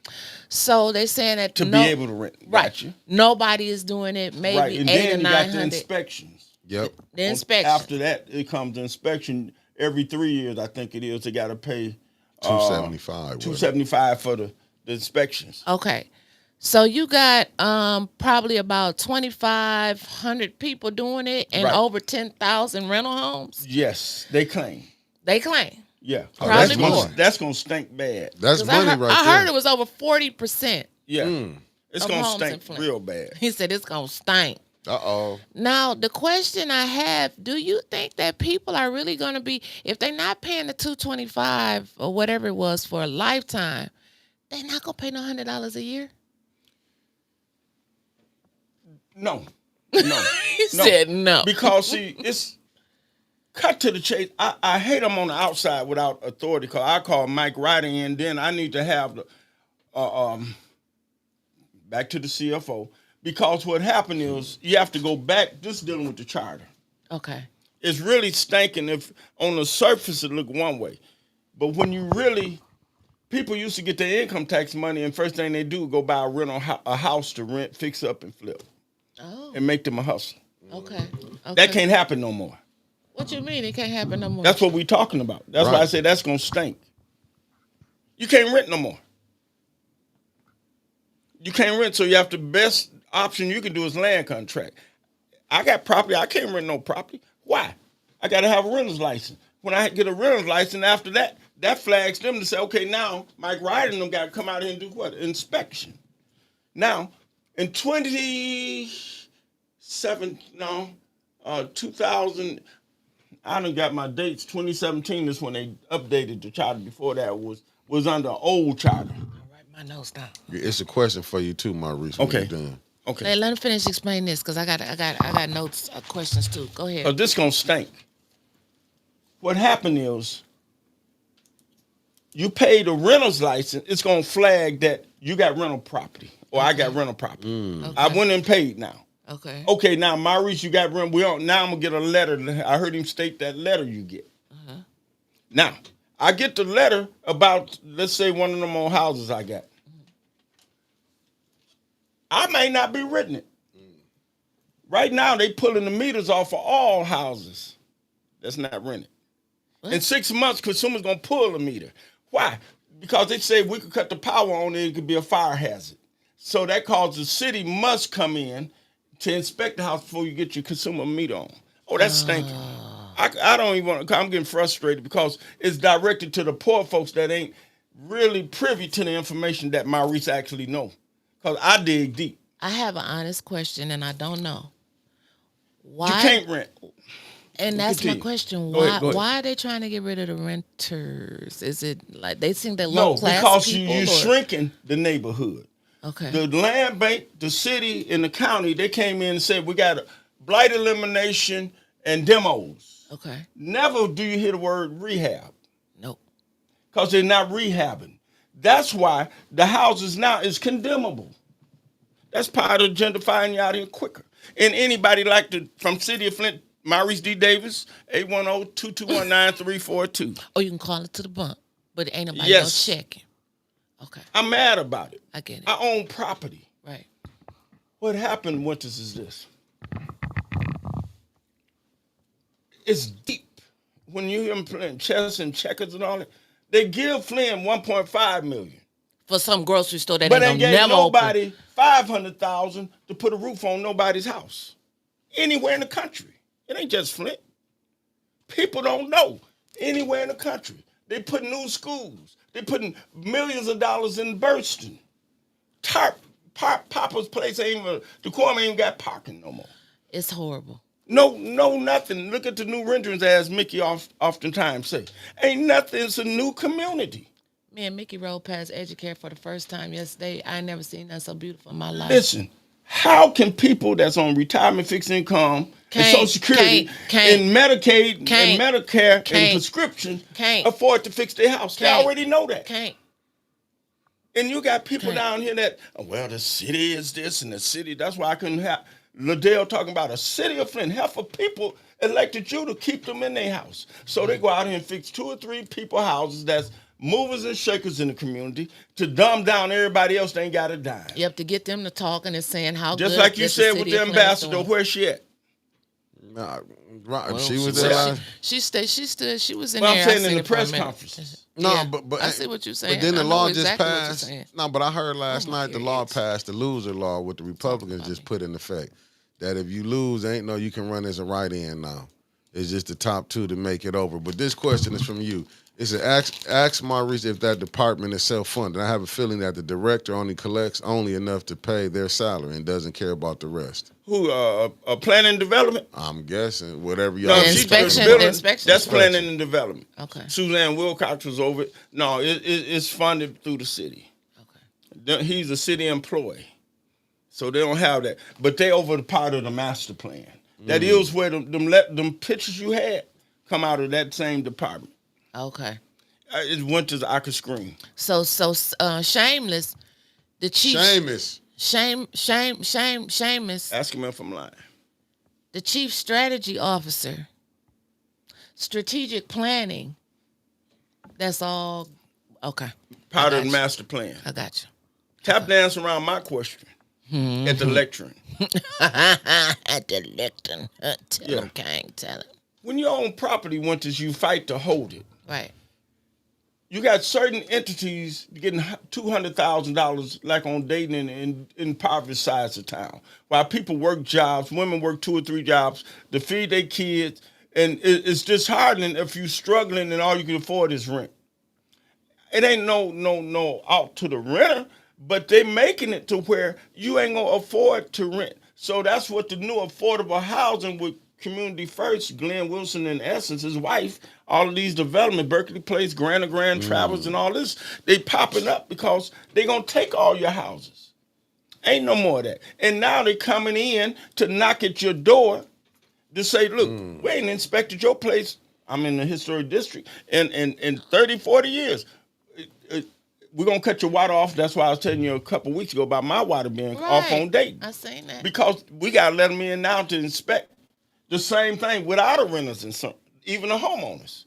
So they saying that To be able to rent. Right. Gotcha. Nobody is doing it. Maybe Right. And 8 then or you 900. got the inspections. Yep. The inspection. After that, it comes the inspection. Every 3 years, I think it is. They got to pay $275. $275 for the inspections. Okay. So you got probably about 2,500 people doing it and Right. over 10,000 rental homes. Yes, they claim. They claim. Yeah, Probably more. That's gonna stink bad. That's 'Cause money right there. I heard it was over 40%. Yeah, it's Of gonna homes in stink Flint. real bad. He said it's gonna stink. Uh-oh. Now the question I have: do you think that people are really gonna be, if they're not paying the $225 or whatever it was for a lifetime, they're not gonna pay no $100 a year? No, He no. said no. Because see, it's cut to the chase. I hate them on the outside without authority. Cause I call Mike Ryder in. Then I need to have the back to the CFO, because what happened is you have to go back. Just dealing with the charter. Okay. It's really stinking. If on the surface it look one way, but when you really, people used to get their income tax money, and first thing they do go buy a house to rent, fix up, and flip, and make them a hustle. Okay. That can't happen no more. What you mean it can't happen no more? That's what we talking about. That's why I Right. say that's gonna stink. You can't rent no more. You can't rent, so you have the best option you can do is land contract. I got property. I can't rent no property. Why? I got to have a renter's license. When I get a renter's license, after that, that flags them to say, okay, now Mike Ryder and them got to come out here and do what? Inspection. Now, in 2000, I done got my dates. 2017 is when they updated the charter. Before that was under old charter. I'll write my notes down. It's a question for you too, Maurice. When Okay. you're done. Okay. Hey, let him finish explaining this because I got notes, questions too. Go ahead. This gonna stink. What happened is you paid a renter's license, it's gonna flag that you got rental property or I got rental property. I went and paid now. Okay. Okay, now Maurice, you got rent. Now I'm gonna get a letter. I heard him state that letter you get. Now I get the letter about, let's say, one of them old houses I got. I may not be renting it. Right now, they pulling the meters off of all houses that's not rented. In 6 months, consumers gonna pull the meter. Why? Because they say we could cut the power on it could be a fire hazard. So that causes the city must come in to inspect the house before you get your consumer meter on. Oh, that's stinking. I don't even want to, I'm getting frustrated because it's directed to the poor folks that ain't really privy to the information that Maurice actually know. Because I dig deep. I have an honest question and I don't know. Why? You can't rent. And that's my Continue. question. Go ahead. Why are they trying to get rid of the renters? Is it like they think they're No, low class because people? you're or- shrinking the neighborhood. Okay. The land bank, the city, and the county, they came in and said, we got a blight elimination and demos. Okay. Never do you hear the word rehab Nope. because they're not rehabbing. That's why the houses now is condemnable. That's part of gentrifying you out here quicker. And anybody from City of Flint, Maurice D. Davis, 810-221-9342. Or you can call it to the bump, but ain't nobody Yes. gonna check it. Okay. I'm mad about it. I get it. I own property. Right. What happened, Winters, is this. It's deep. When you hear them playing chess and checkers and all that, they give Flynn $1.5 million. For some grocery store that But ain't they gonna gave never open. nobody $500,000 to put a roof on nobody's house. Anywhere in the country. It ain't just Flint. People don't know. Anywhere in the country. They put new schools. They putting millions of dollars in Burston. Papa's place ain't even, decorum ain't even got parking no more. It's horrible. No, nothing. Look at the new renderings, as Mickey oftentimes say. Ain't nothing. It's a new community. Me and Mickey rode past Educare for the first time yesterday. I ain't never seen nothing so beautiful in my life. Listen, how can people that's on retirement fixed income and Social Security and Medicaid and Medicare and prescriptions afford to fix their house? They already know that. And you got people down here that, well, the city is this and the city. That's why I couldn't have Liddell talking about a city of Flint. Half of people elected you to keep them in their house. So they go out here and fix 2 or 3 people houses that's movers and shakers in the community to dumb down everybody else that ain't got a dime. You have to get them to talking and saying how just good like you said with the ambassador, where's she at? Nah, well, she was there. She was in well, there. I'm saying in the press conferences. No, yeah, but I see what you're saying. But then the law just exactly passed. No, but I heard last night the law passed, the loser law, what the Republicans just put in effect. That if you lose, ain't no you can run as a write-in now. It's just the top 2 to make it over. But this question is from you. It says, ask Maurice if that department is self-funded. I have a feeling that the director only collects only enough to pay their salary and doesn't care about the rest. Who, planning and development? I'm guessing, whatever y'all. No, inspection. That's planning and development. Okay. Suzanne Wilcox was over it. No, it's funded through the city. Okay. He's a city employee. So they don't have that. But they over the part of the master plan. That is where them pictures you had come out of that same department. Okay. It went to the Aka screen. So Shameless, the chief. Shameless. Ask him if I'm lying. The chief strategy officer, strategic planning. That's all. Okay. Part of the master plan. I got you. Tap dance around my question at the lecturing. At the lecturing. Tell him, King, tell him. When you own property, once you fight to hold it. Right. You got certain entities getting $200,000 like on Dayton in impoverished sides of town. While people work jobs, women work 2 or 3 jobs to feed their kids. And it's disheartening if you're struggling and all you can afford is rent. It ain't no out to the renter, but they making it to where you ain't gonna afford to rent. So that's what the new affordable housing with Community First, Glenn Wilson and Essence, his wife, all of these development, Berkeley Place, Grand Travels and all this, they popping up because they gonna take all your houses. Ain't no more of that. And now they coming in to knock at your door to say, look, we ain't inspected your place. I'm in the historic district. In 30, 40 years, we're going to cut your water off. That's why I was telling you a couple weeks ago about my water being off on Dayton. I seen that. Because we got to let them in now to inspect the same thing without a renters and some, even the homeowners.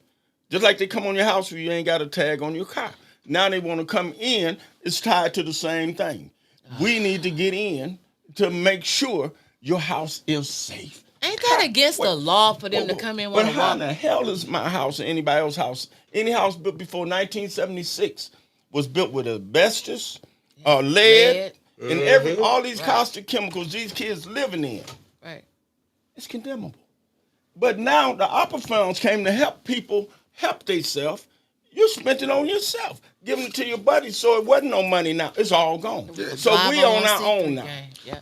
Just like they come on your house where you ain't got a tag on your car. Now they want to come in. It's tied to the same thing. We need to get in to make sure your house is safe. Ain't that against the law for them to come in? But how in the hell is my house or anybody else's house? Any house built before 1976 was built with asbestos, lead, and all these caustic chemicals these kids living in. Right. It's condemnable. But now the opera funds came to help people help themselves. You spent it on yourself, giving it to your buddies, so it wasn't no money now. It's all gone. Yeah. So we on our own now. Yeah.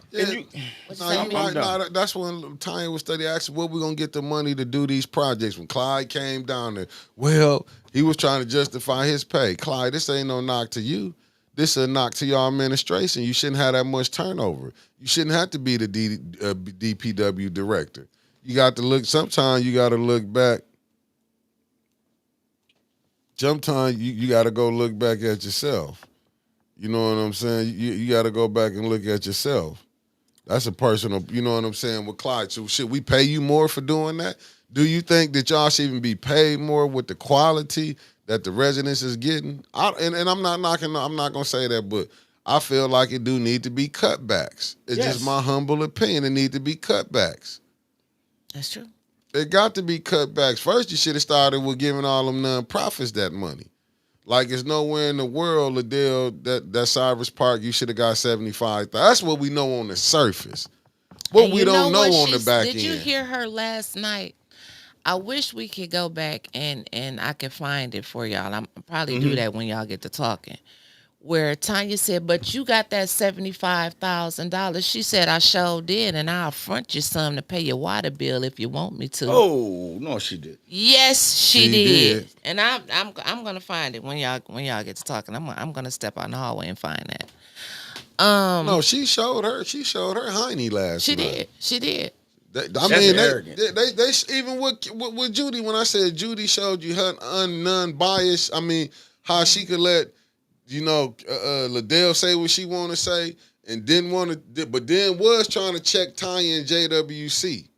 That's when Tanya was studying, asking, what we going to get the money to do these projects? When Clyde came down there, well, he was trying to justify his pay. Clyde, this ain't no knock to you. This is a knock to your administration. You shouldn't have that much turnover. You shouldn't have to be the DPW director. You got to look, sometimes you got to look back. Sometimes you got to go look back at yourself. You know what I'm saying? You got to go back and look at yourself. That's a personal, you know what I'm saying, with Clyde. So should we pay you more for doing that? Do you think that y'all should even be paid more with the quality that the residents is getting? And I'm not knocking, I'm not going to say that, but I feel like it do need to be cutbacks. It's just my humble opinion. It need to be cutbacks. That's true. It got to be cutbacks. First, you should have started with giving all them nonprofits that money. Like, it's nowhere in the world, Liddell, that Cyrus Park, you should have got 75,000. That's what we know on the surface. What we don't know on the back end. Did you hear her last night? I wish we could go back and I could find it for y'all. I'll probably do that when y'all get to talking. where Tanya said, "But you got that $75,000." She said, "I sure did, and I'll front you some to pay your water bill if you want me to." Oh no, she did. Yes, she She did. did. And I'm gonna find it when y'all get to talking. I'm gonna step out in the hallway and find that. No, she showed her. She showed her hiney last She night. did. She did. I That's mean, arrogant. they even with Judy. When I said Judy showed you her non-biased, I mean how she could let Liddell say what she want to say and didn't want to, but then was trying to check Tanya and JWC.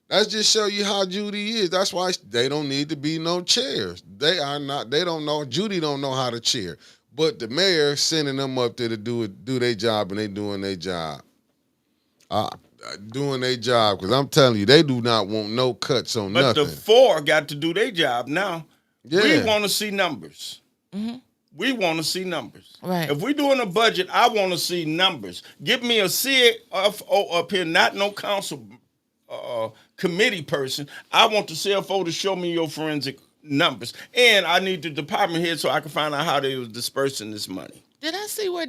That's just show you how Judy is. That's why they don't need to be no chairs. They are not. They don't know. Judy don't know how to chair. But the mayor sending them up there to do their job, and they doing their job. Doing their job, because I'm telling you, they do not want no cuts on But nothing. the four got to do their job. Now, Yeah. we want to see numbers. We want to see numbers. Right. If we're doing a budget, I want to see numbers. Give me a CFO up here, not no council committee person. I want the CFO to show me your forensic numbers. And I need the department head so I can find out how they was dispersing this money. Did I see where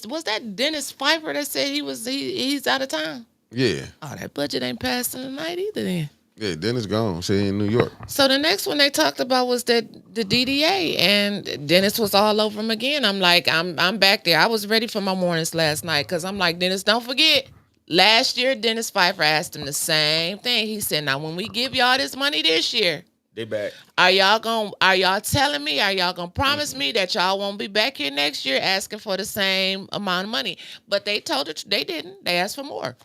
was that Dennis Pfeiffer that said he's out of town? Yeah. Oh, that budget ain't passing tonight either then. Yeah, Dennis gone. Say in New York. So the next one they talked about was the DDA, and Dennis was all over him again. I'm like, I'm back there. I was ready for my mornings last night because I'm like, Dennis, don't forget. Last year, Dennis Pfeiffer asked him the same thing. He said, "Now, when we give y'all this money this year, They back. are y'all telling me? Are y'all gonna promise me that y'all won't be back here next year asking for the same amount of money?" But they told it they didn't. They asked for more.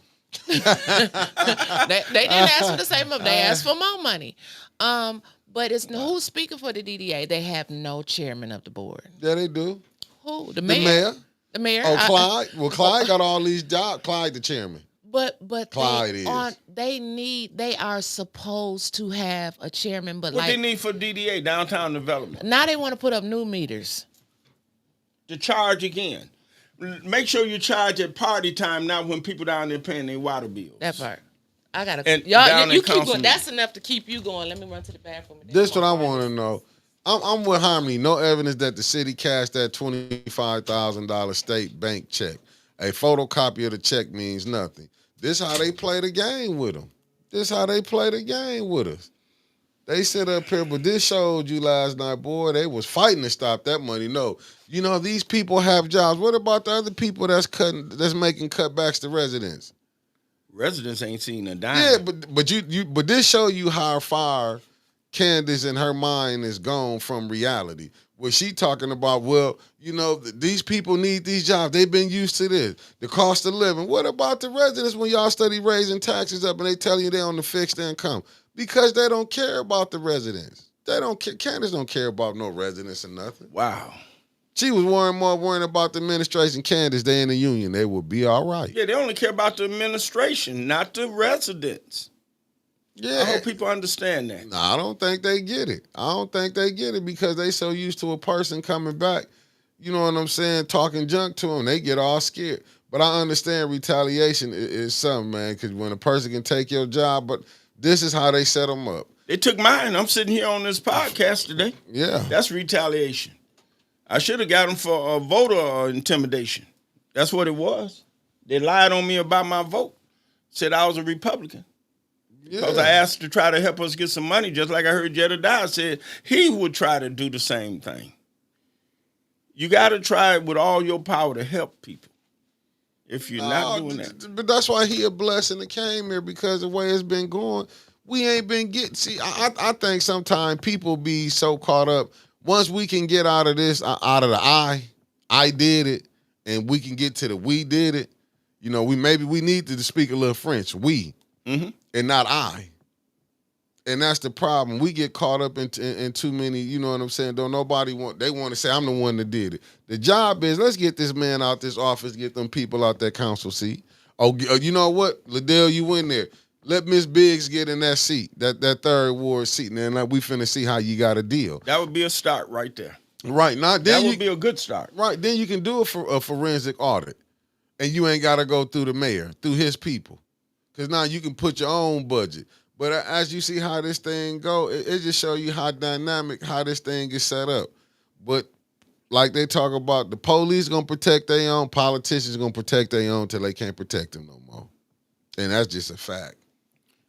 they didn't ask for the same amount. They asked for more money. But it's who's speaking for the DDA? They have no chairman of the board. Yeah, they do. Who? The mayor. The mayor. Oh, Clyde. Well, Clyde got all these jobs. Clyde, the chairman. But Clyde they are supposed to have a chairman, but What like they need for DDA, downtown development? now they want to put up new meters. To charge again. Make sure you charge at party time, not when people down there paying their water bills. That part. I gotta. And Y'all, down you in keep council going. That's enough to keep you going. Let me run to the bathroom. And then This come what I on. want to know. I'm with Harmony. No evidence that the city cashed that $25,000 state bank check. A photocopy of the check means nothing. This how they play the game with them. This how they play the game with us. They sit up here, but this showed you last night, boy, they was fighting to stop that money. No, these people have jobs. What about the other people that's making cutbacks to residents? Residents ain't seen a dime. Yeah, but this show you how far Candace in her mind is gone from reality. Where she talking about, well, these people need these jobs. They've been used to this. The cost of living. What about the residents when y'all study raising taxes up and they tell you they're on the fixed income? Because they don't care about the residents. They don't care. Candace don't care about no residents or nothing. Wow. She was worrying about the administration. Candace, they in the union. They will be all right. Yeah, they only care about the administration, not the residents. Yeah. I hope people understand that. No, I don't think they get it. I don't think they get it because they so used to a person coming back, you know what I'm saying, talking junk to them. They get all scared. But I understand retaliation is something, man, because when a person can take your job, but this is how they set them up. They took mine. I'm sitting here on this podcast today. Yeah. That's retaliation. I should have got them for voter intimidation. That's what it was. They lied on me about my vote. Said I was a Republican. Because I asked to try to help us get some money, just like I heard Jedediah said he would try to do the same thing. You got to try with all your power to help people. If you're not doing that. But that's why he a blessing that came here, because the way it's been going, we ain't been getting. See, I think sometimes people be so caught up. Once we can get out of this, out of the I did it, and we can get to the we did it, we need to speak a little French. We. Mm-hmm. And not I. And that's the problem. We get caught up in too many, you know what I'm saying? Don't nobody they want to say, I'm the one that did it. The job is, let's get this man out this office, get them people out that council seat. Oh, you know what? Liddell, you in there. Let Miss Biggs get in that seat, that third ward seat. And then we finna see how you got a deal. That would be a start right there. Right. Now, then that would be a good start. Right. Then you can do a forensic audit. And you ain't got to go through the mayor, through his people. Because now you can put your own budget. But as you see how this thing go, it just show you how dynamic, how this thing is set up. But like they talk about, the police gonna protect their own, politicians gonna protect their own till they can't protect them no more. And that's just a fact.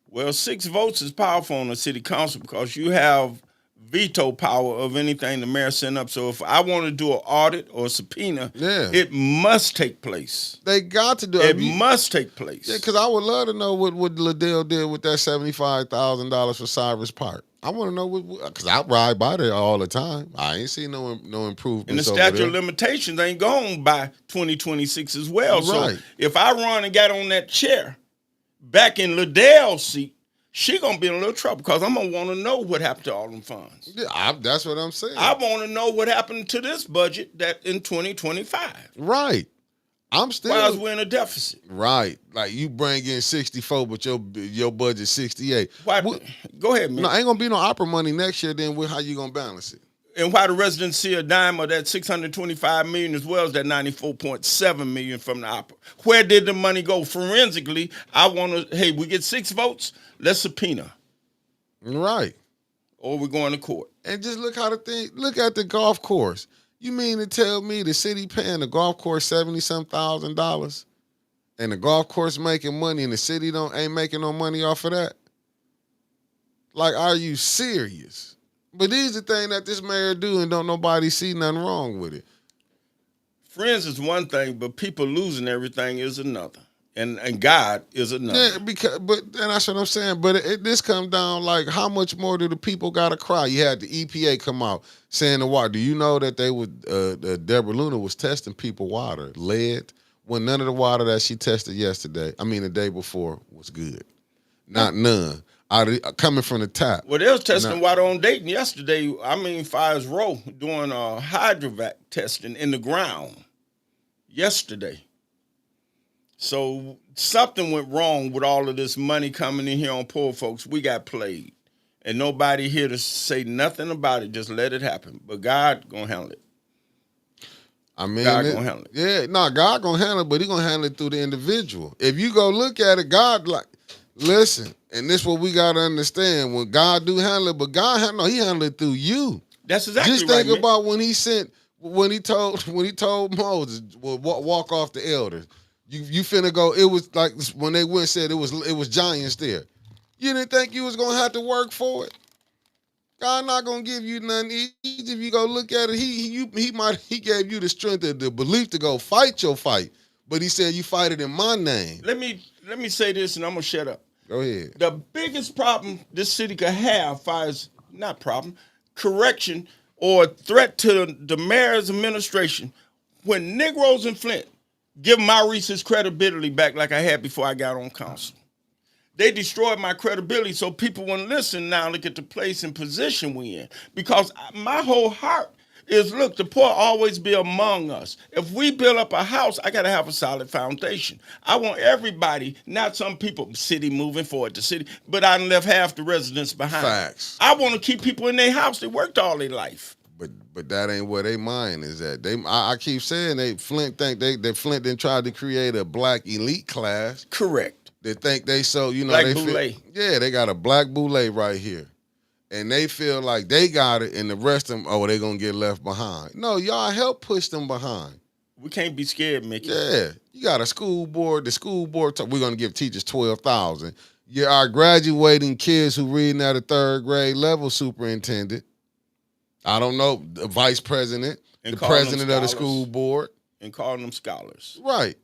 Well, 6 votes is powerful on the city council because you have veto power of anything the mayor sent up. So if I want to do an audit or a subpoena, it must take place. They got to do it. It must take place. Yeah, because I would love to know what Liddell did with that $75,000 for Cyrus Park. I want to know because I ride by there all the time. I ain't seen no improvement. And the statute of limitations ain't gone by 2026 as well. Right. So if I run and got on that chair back in Liddell's seat, she gonna be in a little trouble because I'm gonna want to know what happened to all them funds. Yeah, that's what I'm saying. I want to know what happened to this budget that in 2025. Right. I'm still. Why is we in a deficit? Right. Like you bring in 64, but your budget 68. Why? Go ahead, man. No, ain't gonna be no opera money next year. Then how you gonna balance it? And why the residents see a dime of that $625 million as well as that $94.7 million from the opera? Where did the money go? Forensically, I want to. Hey, we get 6 votes. Let's subpoena. Right. Or we're going to court. And just look look at the golf course. You mean to tell me the city paying the golf course $70-some thousand, and the golf course making money and the city ain't making no money off of that? Like, are you serious? But these are the things that this mayor do and don't nobody see nothing wrong with it. Friends is one thing, but people losing everything is another. And God is another. Yeah, and that's what I'm saying. But this comes down like, how much more do the people gotta cry? You had the EPA come out saying the water. Do you know that Deborah Luna was testing people water, lead, when none of the water that she tested the day before, was good. Not none. Coming from the tap. Well, they was testing water on Dayton yesterday. Fires Row doing hydrovac testing in the ground yesterday. So something went wrong with all of this money coming in here on poor folks. We got played. And nobody here to say nothing about it. Just let it happen. But God gonna handle it. God gonna handle it. Yeah, God gonna handle it, but he gonna handle it through the individual. If you go look at it, God listen, and this is what we gotta understand. When God do handle it, but God he handled it through you. That's exactly right. Just think about when he told Moses, well, walk off the elders. You finna go. It was like when they went and said it was giants there. You didn't think you was gonna have to work for it. God not gonna give you nothing easy. If you go look at it, he gave you the strength and the belief to go fight your fight. But he said you fight it in my name. Let me say this, and I'm gonna shut up. Go ahead. The biggest problem this city could have, correction or threat to the mayor's administration, when Negroes in Flint give Maurice's credibility back like I had before I got on council. They destroyed my credibility, so people wouldn't listen now. Look at the place and position we in. Because my whole heart is, look, the poor always be among us. If we build up a house, I got to have a solid foundation. I want everybody, not some people, city moving forward, the city, but I left half the residents behind. Facts. I want to keep people in their house. They worked all their life. But that ain't where they mind is at. I keep saying Flint then tried to create a black elite class. Correct. They think they black boule. They got a black boule right here. And they feel like they got it and the rest of them, they gonna get left behind. No, y'all help push them behind. We can't be scared, Mickey. Yeah. You got a school board. The school board, we're gonna give teachers $12,000. Yeah, our graduating kids who reading at a 3rd grade level superintendent. I don't know, the vice president, the president of the school board. And calling them scholars. Right.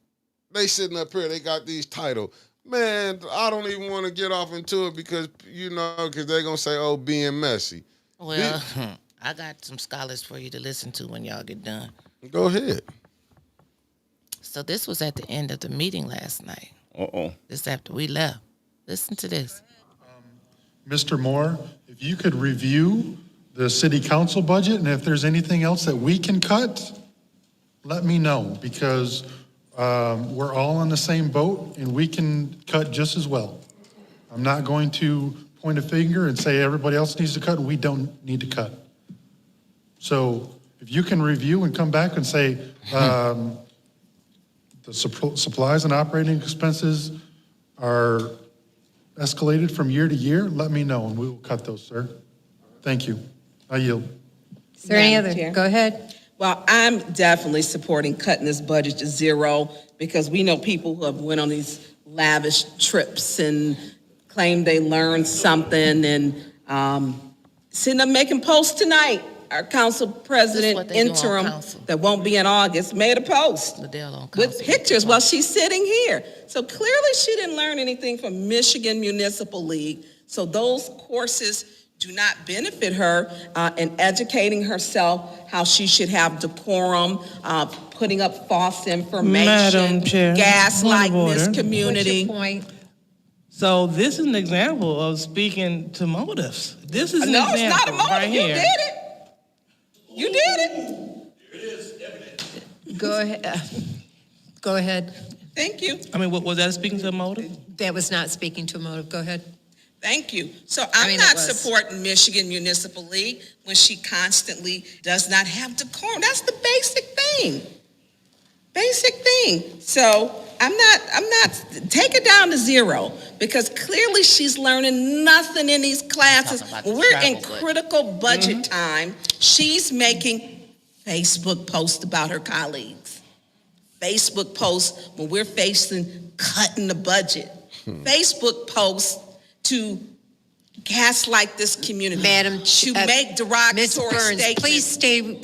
They sitting up here, they got these titles. Man, I don't even want to get off into it because they're going to say, being messy. Well, I got some scholars for you to listen to when y'all get done. Go ahead. So this was at the end of the meeting last night. This after we left. Listen to this. Mr. Moore, if you could review the city council budget, and if there's anything else that we can cut, let me know, because we're all on the same boat and we can cut just as well. I'm not going to point a finger and say everybody else needs to cut and we don't need to cut. So if you can review and come back and say the supplies and operating expenses are escalated from year to year, let me know and we will cut those, sir. Thank you. I yield. Is there any other? Go ahead. Well, I'm definitely supporting cutting this budget to zero because we know people who have went on these lavish trips and claim they learned something and sitting up making posts tonight. Our council president interim that won't be in August made a post with pictures while she's sitting here. So clearly she didn't learn anything from Michigan Municipal League. So those courses do not benefit her in educating herself how she should have decorum, putting up false information, gaslighting this community. What's your point? So this is an example of speaking to motives. This is an No, example it's not a motive. right You here. did it. You did it. Go ahead. Go ahead. Thank you. I mean, was that speaking to a motive? That was not speaking to a motive. Go ahead. Thank you. So I'm mean, not it was. supporting Michigan Municipal League when she constantly does not have decorum. That's the basic thing. Basic thing. So I'm not, take it down to zero because clearly she's learning nothing in these classes. When we're in critical budget time, she's making Facebook posts about her colleagues. Facebook posts when we're facing cutting the budget. Facebook posts to gaslight this community. Madam, to make derogatory Ms. Burns, statements. please stay.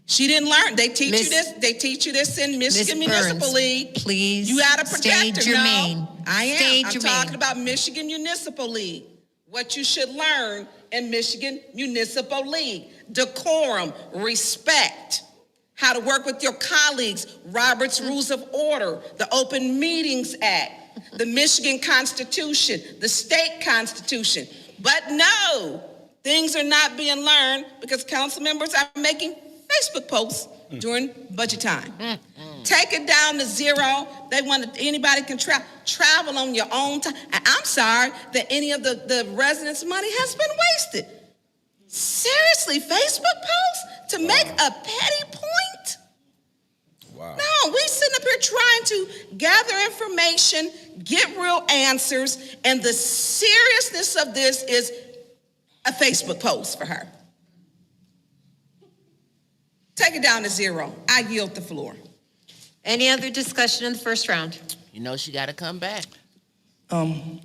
She didn't learn. They teach Ms. you this. They teach you this in Michigan Ms. Municipal Burns, League. please You got to stay protect her. germane. No, I am. Stay I'm germane. talking about Michigan Municipal League. What you should learn in Michigan Municipal League: decorum, respect, how to work with your colleagues, Robert's Rules of Order, the Open Meetings Act, the Michigan Constitution, the state constitution. But no, things are not being learned because council members are making Facebook posts during budget time. Take it down to zero. They want anybody can travel on your own time. And I'm sorry that any of the residents' money has been wasted. Seriously, Facebook posts to make a petty point? Wow. No, we sitting up here trying to gather information, get real answers, and the seriousness of this is a Facebook post for her. Take it down to zero. I yield the floor. Any other discussion in the first round? You know she got to come back. Madam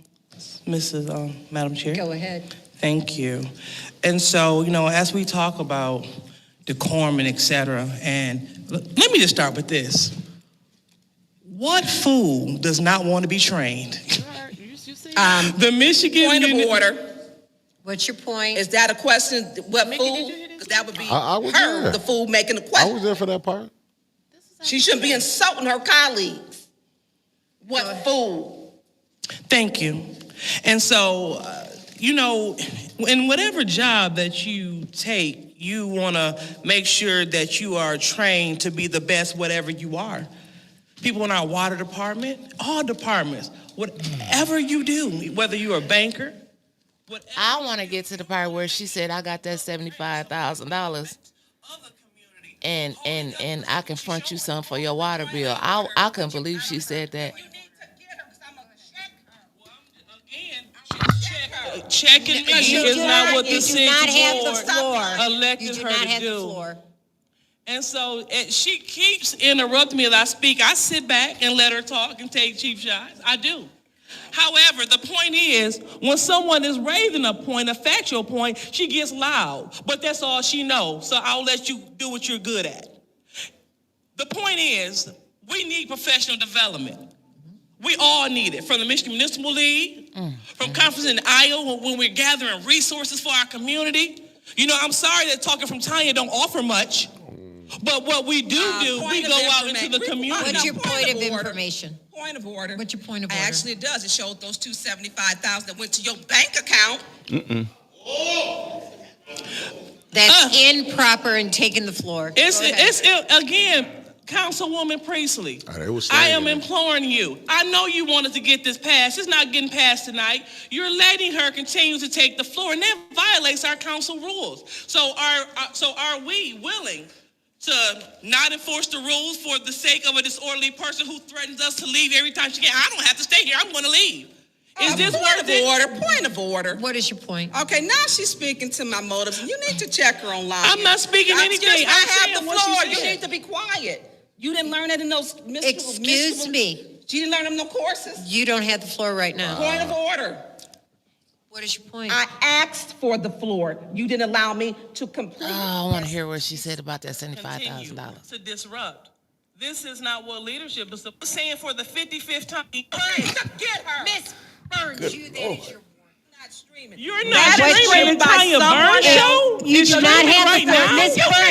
Chair. Go ahead. Thank you. And so, as we talk about decorum and et cetera, and let me just start with this. What fool does not want to be trained? The Michigan Point of order. What's your point? Is that a question? What fool? Because that would be I was her, there. the fool making the I question. was there for that part. She shouldn't be insulting her colleagues. What fool? Thank you. And so, in whatever job that you take, you want to make sure that you are trained to be the best whatever you are. People in our water department, all departments, whatever you do, whether you're a banker, whatever. I want to get to the part where she said I got that $75,000 and I can front you some for your water bill. I couldn't believe she said that. Checking me is not what the city board elected You do her not to have the do. floor. And so she keeps interrupting me as I speak. I sit back and let her talk and take cheap shots. I do. However, the point is, when someone is raising a point, a factual point, she gets loud. But that's all she knows. So I'll let you do what you're good at. The point is, we need professional development. We all need it, from the Michigan Municipal League, from conference in Iowa when we're gathering resources for our community. I'm sorry that talking from Tanya don't offer much, but what we do, we go out into the community. What's your point of information? Point of order. What's your point of order? Actually, it does. It showed those $275,000 that went to your bank account. That's improper and taking the floor. It's again, Councilwoman Priestley, I am imploring you. I know you wanted to get this passed. It's not getting passed tonight. You're letting her continue to take the floor, and that violates our council rules. So are we willing to not enforce the rules for the sake of a disorderly person who threatens us to leave every time she can? I don't have to stay here. I'm going to leave. Is this point worth of it? order? Point of order. What is your point? Okay, now she's speaking to my motives. You need to check her online. I'm not speaking anything. I I'm have saying the what she floor. You said. need to be quiet. You didn't learn that in those Excuse me. She didn't learn them in no courses. You don't have the floor right now. Point of order. What is your point? I asked for the floor. You didn't allow me to complete. Oh, I want to hear what she said about that Continue $75,000. to disrupt. This is not what leadership is. I'm saying for the 55th time. Get her. Miss Burns, you, that is your Not streaming. You're not That is streaming the by Tanya someone Burns else. show? You It's do not streaming have right the floor. now?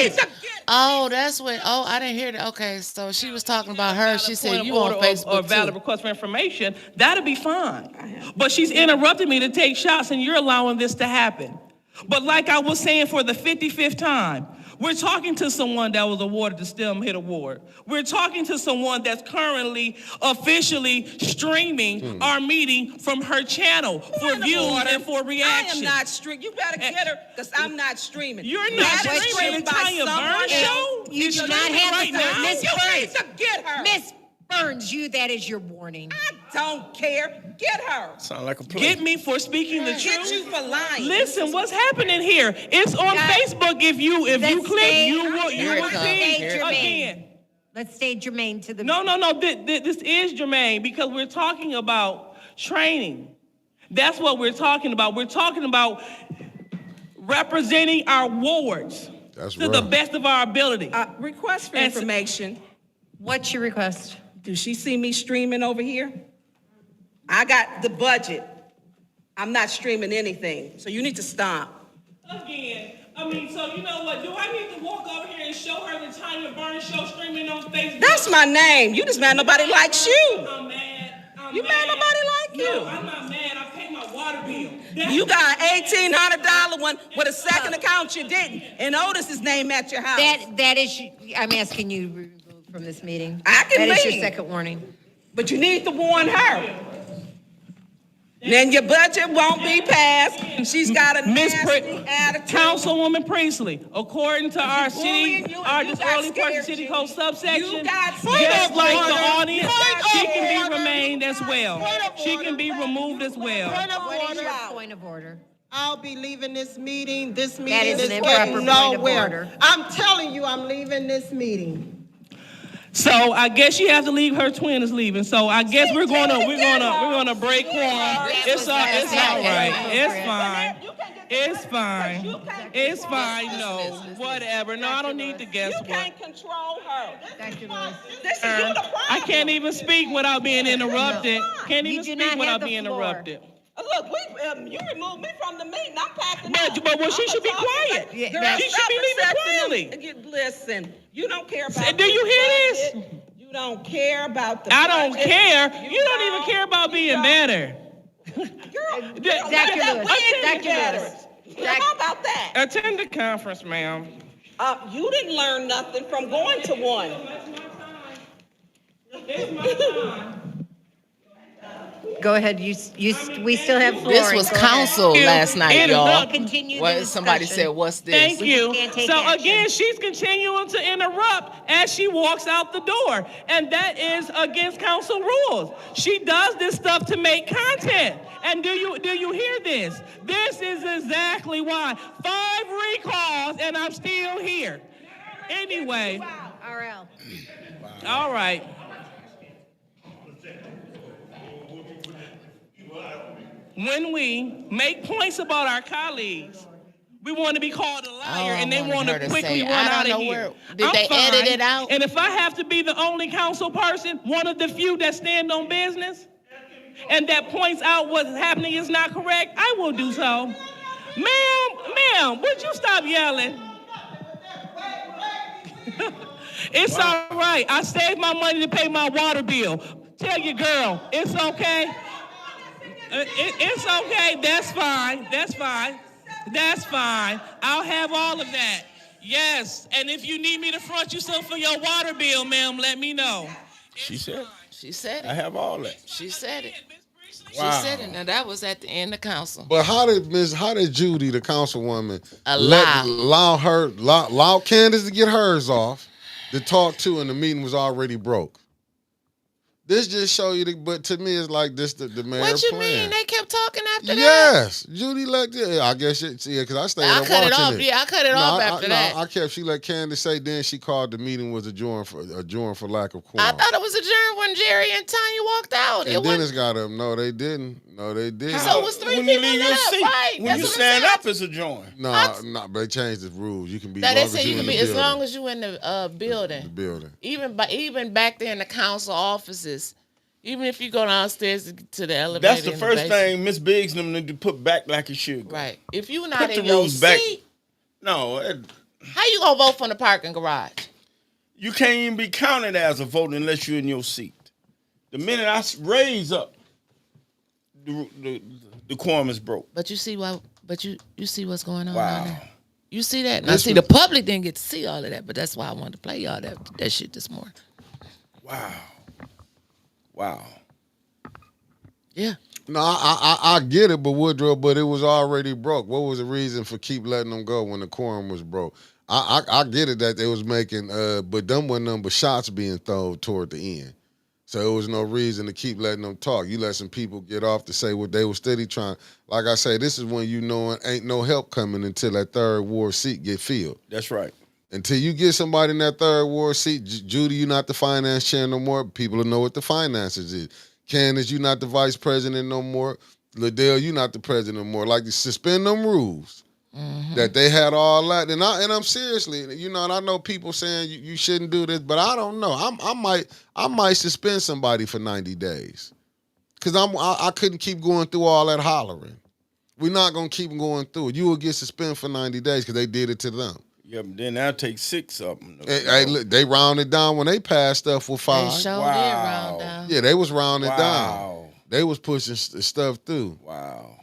Miss Burns. Oh, that's what. Oh, I didn't hear that. Okay, so she was talking about her. She said you on Or Facebook valid too. request for information, that'll be fine. But she's interrupted me to take shots, and you're allowing this to happen. But like I was saying for the 55th time, we're talking to someone that was awarded the STEM Hit Award. We're talking to someone that's currently officially streaming our meeting from her channel for views and for reaction. I am not streaming. You better get her, because I'm not streaming. You're not That is streaming the by Tanya someone Burns else. show? You It's do not streaming have right the floor. now? Miss You need Burns. to get her. Miss Burns, you, that is your warning. I don't care. Get her. Sound like a play. Get me for speaking the Get truth? you for lying. Listen, what's happening here? It's on Guys, Facebook. If you let's click, stay- you will Here it comes. see Here it comes. again. Let's stay germane to the. No. This is germane because we're talking about training. That's what we're talking about. We're talking about representing our wards That's to the right. best of our ability. Request for And- information. What's your request? Do she see me streaming over here? I got the budget. I'm not streaming anything, so you need to stop. Again, so you know what? Do I need to walk over here and show her the Tanya Burns show streaming on Facebook? That's my name. You just mad nobody likes you. I'm mad. You mad nobody like you? No, I'm not mad. I pay my water bill. You got an $1,800 one with a second account you didn't, and Otis's name at your house. That is, I'm asking you to be removed from this meeting. I can That is leave. your second warning. But you need to warn her. Then your budget won't be passed. She's got a Miss nasty attitude. Councilwoman Priestley, according to our bullying city, you, our you got disorderly person scared, city you. code subsection, You got just scared. like the Point of audience, order. she can be Point of remained as order. well. Point of She can order. be removed as well. Point of What is order. your point of order? I'll be leaving this meeting. This That meeting is is an improper getting point of nowhere. order. I'm telling you, I'm leaving this meeting. So I guess you have to leave. Her twin is leaving. So I guess we're gonna break quorum. It's all right. It's fine. It's fine. It's fine. No, whatever. No, I don't need to guess You what. can't control her. Dr. Lewis. This is you the problem. I can't even speak without being interrupted. Can't You even do speak not have without the being floor. interrupted. Look, you removed me from the meeting. I'm packing up. But she should be quiet. Yeah, Girl, that- She should be leaving stop quietly. accepting them. Listen, you don't care about. Do you the hear this? budget. You don't care about the. I don't budget. care. You don't even care about being better. Girl, Dr. that Lewis. we Dr. ain't better. Lewis. How about that? Attend the conference, ma'am. You didn't learn nothing from going to one. It's my time. Go ahead, we still have floor. This was Go ahead. council last night, It- y'all. Continue the Well, somebody discussion. said, "What's this?" Thank you. can't take So action. again, she's continuing to interrupt as she walks out the door, and that is against council rules. She does this stuff to make content. And do you hear this? This is exactly why. 5 recalls, and I'm still here. Anyway, RL. all right. When we make points about our colleagues, we want to be called a liar, I and they wanted want her to to quickly say, run I don't out of know here. where- did they edit it out? And if I have to be the only council person, one of the few that stand on business, and that points out what's happening is not correct, I will do so. Ma'am, would you stop yelling? It's all right. I saved my money to pay my water bill. Tell your girl, it's okay. It's okay. That's fine. That's fine. That's fine. I'll have all of that. Yes. And if you need me to front you some for your water bill, ma'am, let me know. She said, She said I it. have all that. She said it. Wow. She said it. Now that was at the end of council. But how did Judy, the councilwoman, Allow. allow Candace to get hers off to talk to, and the meeting was already broke? This just show you, but to me, it's like this the mayor What you plan. mean? They kept talking after that? Yes, Judy let. I guess because I stayed I up cut it watching off. Yeah, I cut it off after that. I kept. She let Candace say. Then she called the meeting was adjourned for lack of quorum. I thought it was adjourned when Jerry and Tanya walked out. And Dennis got up. No, they didn't. No, they didn't. So it was three when people you leave your left, seat, right? when That's you what I'm stand saying. up, it's a joint. No, but they changed the rules. You can be. Now As they long say as you you can in be the as building. long as you in the building. The building. Even back there in the council offices, even if you go downstairs to the elevator. That's the in first basement. thing Miss Biggs and them need to put back like it should go. Right. If you not Put the in your rules back. seat, No, how you gonna vote from the parking garage? you can't even be counted as a vote unless you're in your seat. The minute I raise up, the quorum is broke. But you see what? But you see what's going on Wow. down there. You see that? Now, see, the public didn't get to see all of that, but that's why I wanted to play y'all that shit this morning. Wow. Yeah. No, I get it, but Woodrow, but it was already broke. What was the reason for keep letting them go when the quorum was broke? I get it that they was making, but them wasn't none but shots being thrown toward the end. So there was no reason to keep letting them talk. You let some people get off to say what they were steady trying. Like I say, this is when you knowing ain't no help coming until that third ward seat get filled. That's right. Until you get somebody in that third ward seat, Judy, you not the finance chair no more. People will know what the finances is. Candace, you not the vice president no more. Liddell, you not the president no more. Like to suspend them rules that they had all that. And I'm seriously, and I know people saying you shouldn't do this, but I don't know. I might suspend somebody for 90 days because I couldn't keep going through all that hollering. We're not gonna keep going through it. You will get suspended for 90 days because they did it to them. Yeah, but then that'll take 6 of them. Hey, look, they rounded down when they passed stuff with 5. They sure did Wow. round down. Yeah, they was rounding down. Wow. They was pushing stuff through. Wow.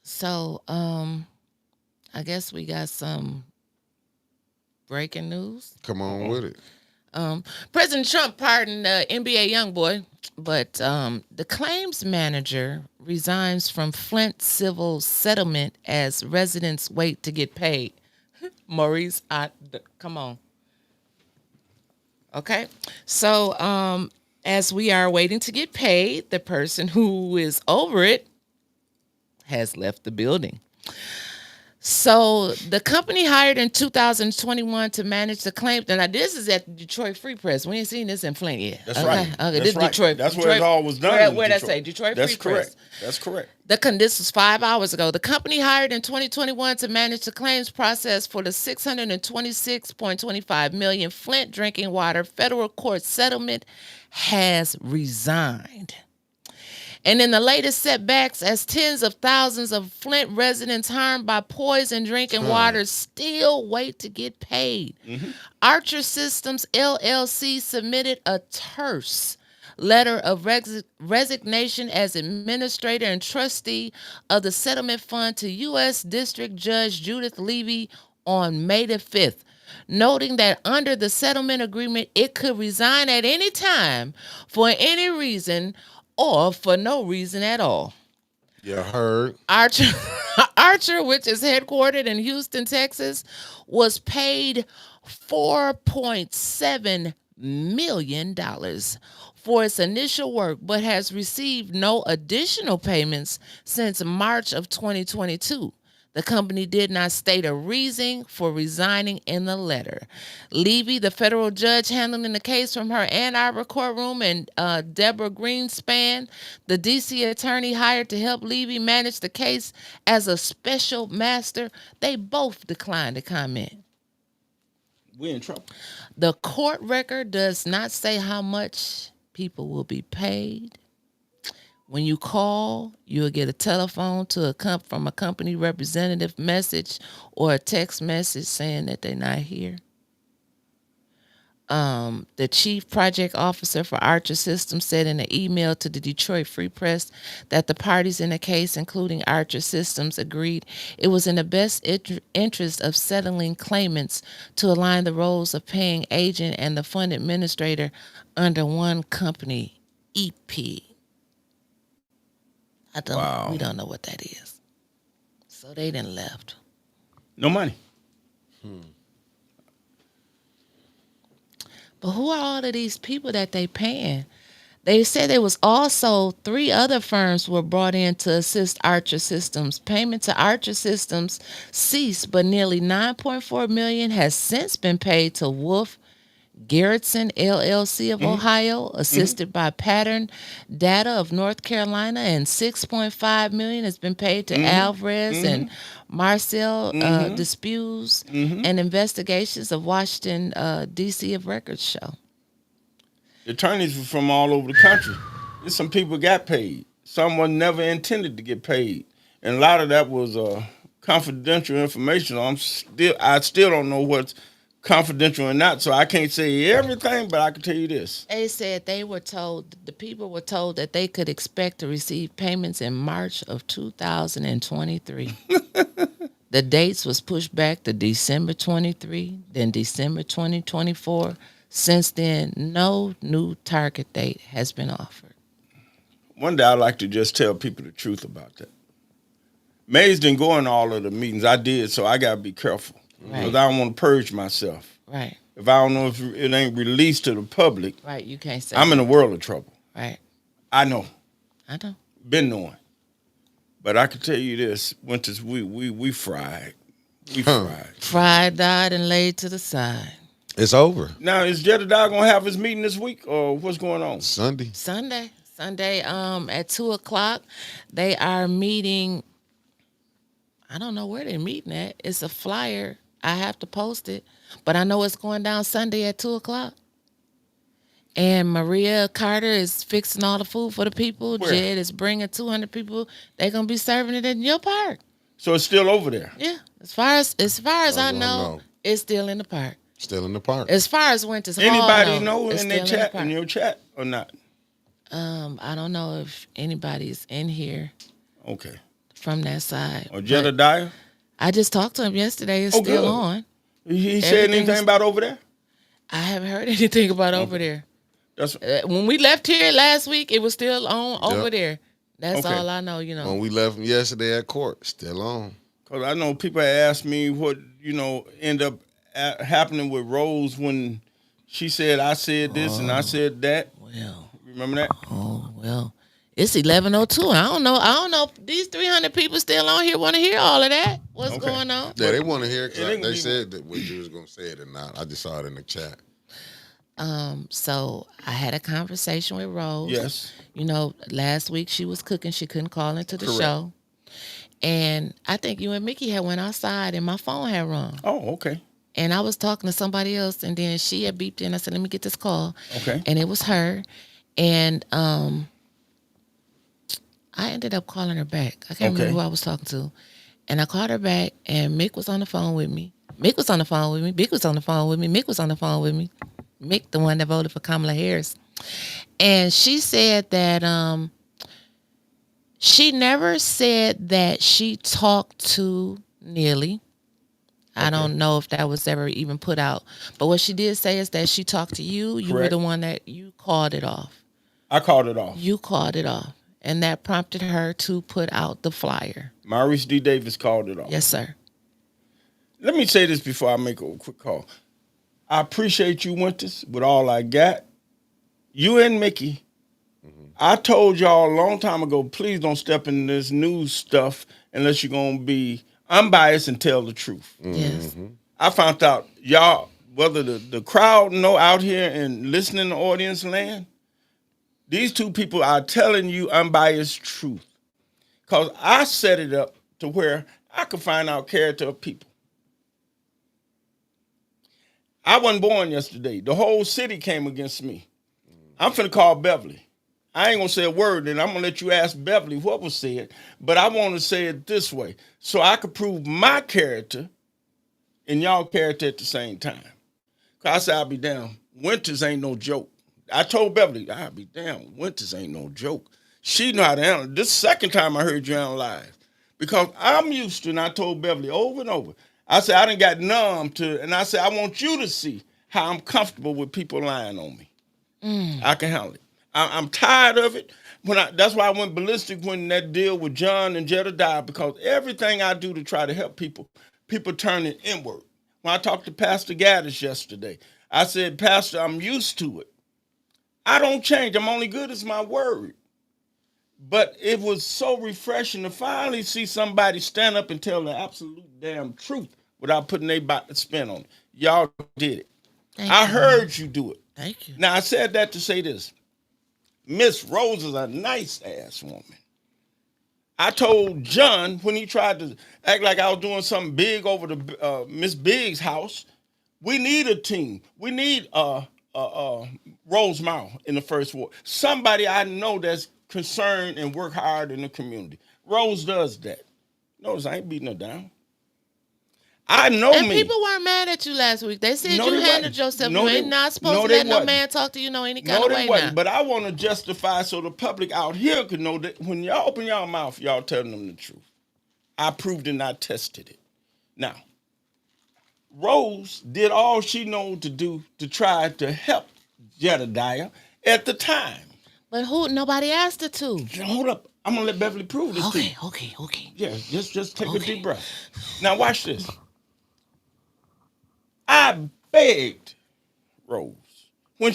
So, I guess we got some breaking news. Come on with it. President Trump pardoned NBA YoungBoy, but the claims manager resigns from Flint civil settlement as residents wait to get paid. Maurice, come on. Okay, so as we are waiting to get paid, the person who is over it has left the building. So the company hired in 2021 to manage the claims. Now this is at the Detroit Free Press. We ain't seen this in Flint yet. That's okay. right. Okay, That's this is right. Detroit. That's Detroit, where it all was done. Where that say? Detroit That's Free correct. Press. That's correct. This was 5 hours ago. The company hired in 2021 to manage the claims process for the $626.25 million Flint drinking water federal court settlement has resigned. And in the latest setbacks, as tens of thousands of Flint residents harmed by poison drinking water still wait to get paid. Archer Systems LLC submitted a terse letter of resignation as administrator and trustee of the settlement fund to U.S. District Judge Judith Levy on May the 5th, noting that under the settlement agreement, it could resign at any time for any reason or for no reason at all. You heard. Archer, which is headquartered in Houston, Texas, was paid $4.7 million for its initial work, but has received no additional payments since March of 2022. The company did not state a reason for resigning in the letter. Levy, the federal judge handling the case from her Ann Arbor courtroom, and Deborah Greenspan, the D.C. attorney hired to help Levy manage the case as a special master, they both declined to comment. We in trouble. The court record does not say how much people will be paid. When you call, you'll get a telephone from a company representative message or a text message saying that they're not here. The chief project officer for Archer Systems said in an email to the Detroit Free Press that the parties in the case, including Archer Systems, agreed it was in the best interest of settling claimants to align the roles of paying agent and the fund administrator under one company, EP. We don't know what that is. So they done left. No money. But who are all of these people that they paying? They said there was also 3 other firms were brought in to assist Archer Systems. Payment to Archer Systems ceased, but nearly $9.4 million has since been paid to Wolf Garrettson LLC of Ohio, assisted by Pattern Data of North Carolina, and $6.5 million has been paid to Alvarez and Marcel Disputes and Investigations of Washington D.C. of Records Show. The attorneys were from all over the country. There's some people got paid. Some were never intended to get paid, and a lot of that was confidential information. I still don't know what's confidential or not, so I can't say everything, but I can tell you this. They said the people were told that they could expect to receive payments in March of 2023. The dates was pushed back to December 23, then December 2024. Since then, no new target date has been offered. One day I'd like to just tell people the truth about that. Mays didn't go in all of the meetings. I did, so I got to be careful. Because I don't want to purge myself. Right. If I don't know if it ain't released to the public, Right, you can't say I'm in a world of trouble. Right. I know. I know. Been knowing. But I can tell you this, Winters, we fried. We fried. Fried, died, and laid to the side. It's over. Now, is Jedediah going to have his meeting this week, or what's going on? Sunday. Sunday, at 2:00, they are meeting. I don't know where they're meeting at. It's a flyer. I have to post it, but I know it's going down Sunday at 2:00. And Maria Carter is fixing all the food for the people. Where? Jed is bringing 200 people. They're gonna be serving it in your park. So it's still over there. Yeah, as far as I know, it's still in the park. Still in the park. As far as Winters Hall, Anybody no, know it's in their still chat, the in park. your chat, or not? I don't know if anybody's in here Okay. from that side. Or but Jedediah? I just talked to him yesterday. It's Oh, still good. on. He said Everything anything is- about over there? I haven't heard anything about over there. That's When we left here last week, it was still on over Yep. there. That's Okay. all I know. When we left yesterday at court, still on. because I know people had asked me what, end up happening with Rose when she said, I said this and I said that. Well, Remember that? it's 11:02. I don't know. These 300 people still on here want to hear all of that. What's Okay. going on? Yeah, they want to hear it. It ain't gonna They be- said that whether you was gonna say it or not. I just saw it in the chat. So I had a conversation with Rose. Yes. Last week she was cooking. She couldn't call into the Correct. show. And I think you and Mickey had went outside and my phone had rung. Oh, okay. And I was talking to somebody else, and then she had beeped in. I said, let me get this call. Okay. And it was her. And I ended up calling her back. I can't Okay. remember who I was talking to. And I called her back, and Mick was on the phone with me. Mick was on the phone with me. Mick was on the phone with me. Mick was on the phone with me. Mick, the one that voted for Kamala Harris. And she said that she never said that she talked to Neely. I don't know if that was ever even put out. But what she did say is that she talked to you. You were Correct. the one that you called it off. I called it off. You called it off. And that prompted her to put out the flyer. Maurice D. Davis called it off. Yes, sir. Let me say this before I make a quick call. I appreciate you, Winters, with all I got. You and Mickey, I told y'all a long time ago, please don't step in this news stuff unless you're going to be unbiased and tell the truth. Yes. I found out y'all, whether the crowd know out here and listening to audience land, these two people are telling you unbiased truth. Because I set it up to where I could find out character of people. I wasn't born yesterday. The whole city came against me. I'm finna call Beverly. I ain't gonna say a word, and I'm gonna let you ask Beverly what was said, but I want to say it this way so I could prove my character and y'all character at the same time. Cause I said, I'll be damn. Winters ain't no joke. I told Beverly, I'll be damn. Winters ain't no joke. She know how to handle it. This second time I heard you analyze. Because I'm used to, and I told Beverly over and over, I said, I done got numb to, and I said, I want you to see how I'm comfortable with people lying on me. I can handle it. I'm tired of it. That's why I went ballistic when that deal with John and Jedediah, because everything I do to try to help people turn it inward. When I talked to Pastor Gaddis yesterday, I said, Pastor, I'm used to it. I don't change. I'm only good as my word. But it was so refreshing to finally see somebody stand up and tell the absolute damn truth without putting their spin on it. Y'all did it. I heard you do it. Thank you. Now, I said that to say this. Miss Rose is a nice ass woman. I told John when he tried to act like I was doing something big over the Miss Biggs' house, we need a team. We need Rosemount in the first ward. Somebody I know that's concerned and work hard in the community. Rose does that. Notice I ain't beating her down. I know And me. people weren't mad at you last week. They said No, you they handled wasn't. yourself. No, You they- ain't not supposed no, to they let no wasn't. man talk to you any kind No, of they way wasn't. now. But I want to justify so the public out here could know that when y'all open y'all mouth, y'all telling them the truth. I proved and I tested it. Now, Rose did all she knew to do to try to help Jedediah at the time. But nobody asked her to. Hold up. I'm gonna let Beverly prove this to you. Okay. Yeah, just take a deep breath. Now watch this. I begged Rose. When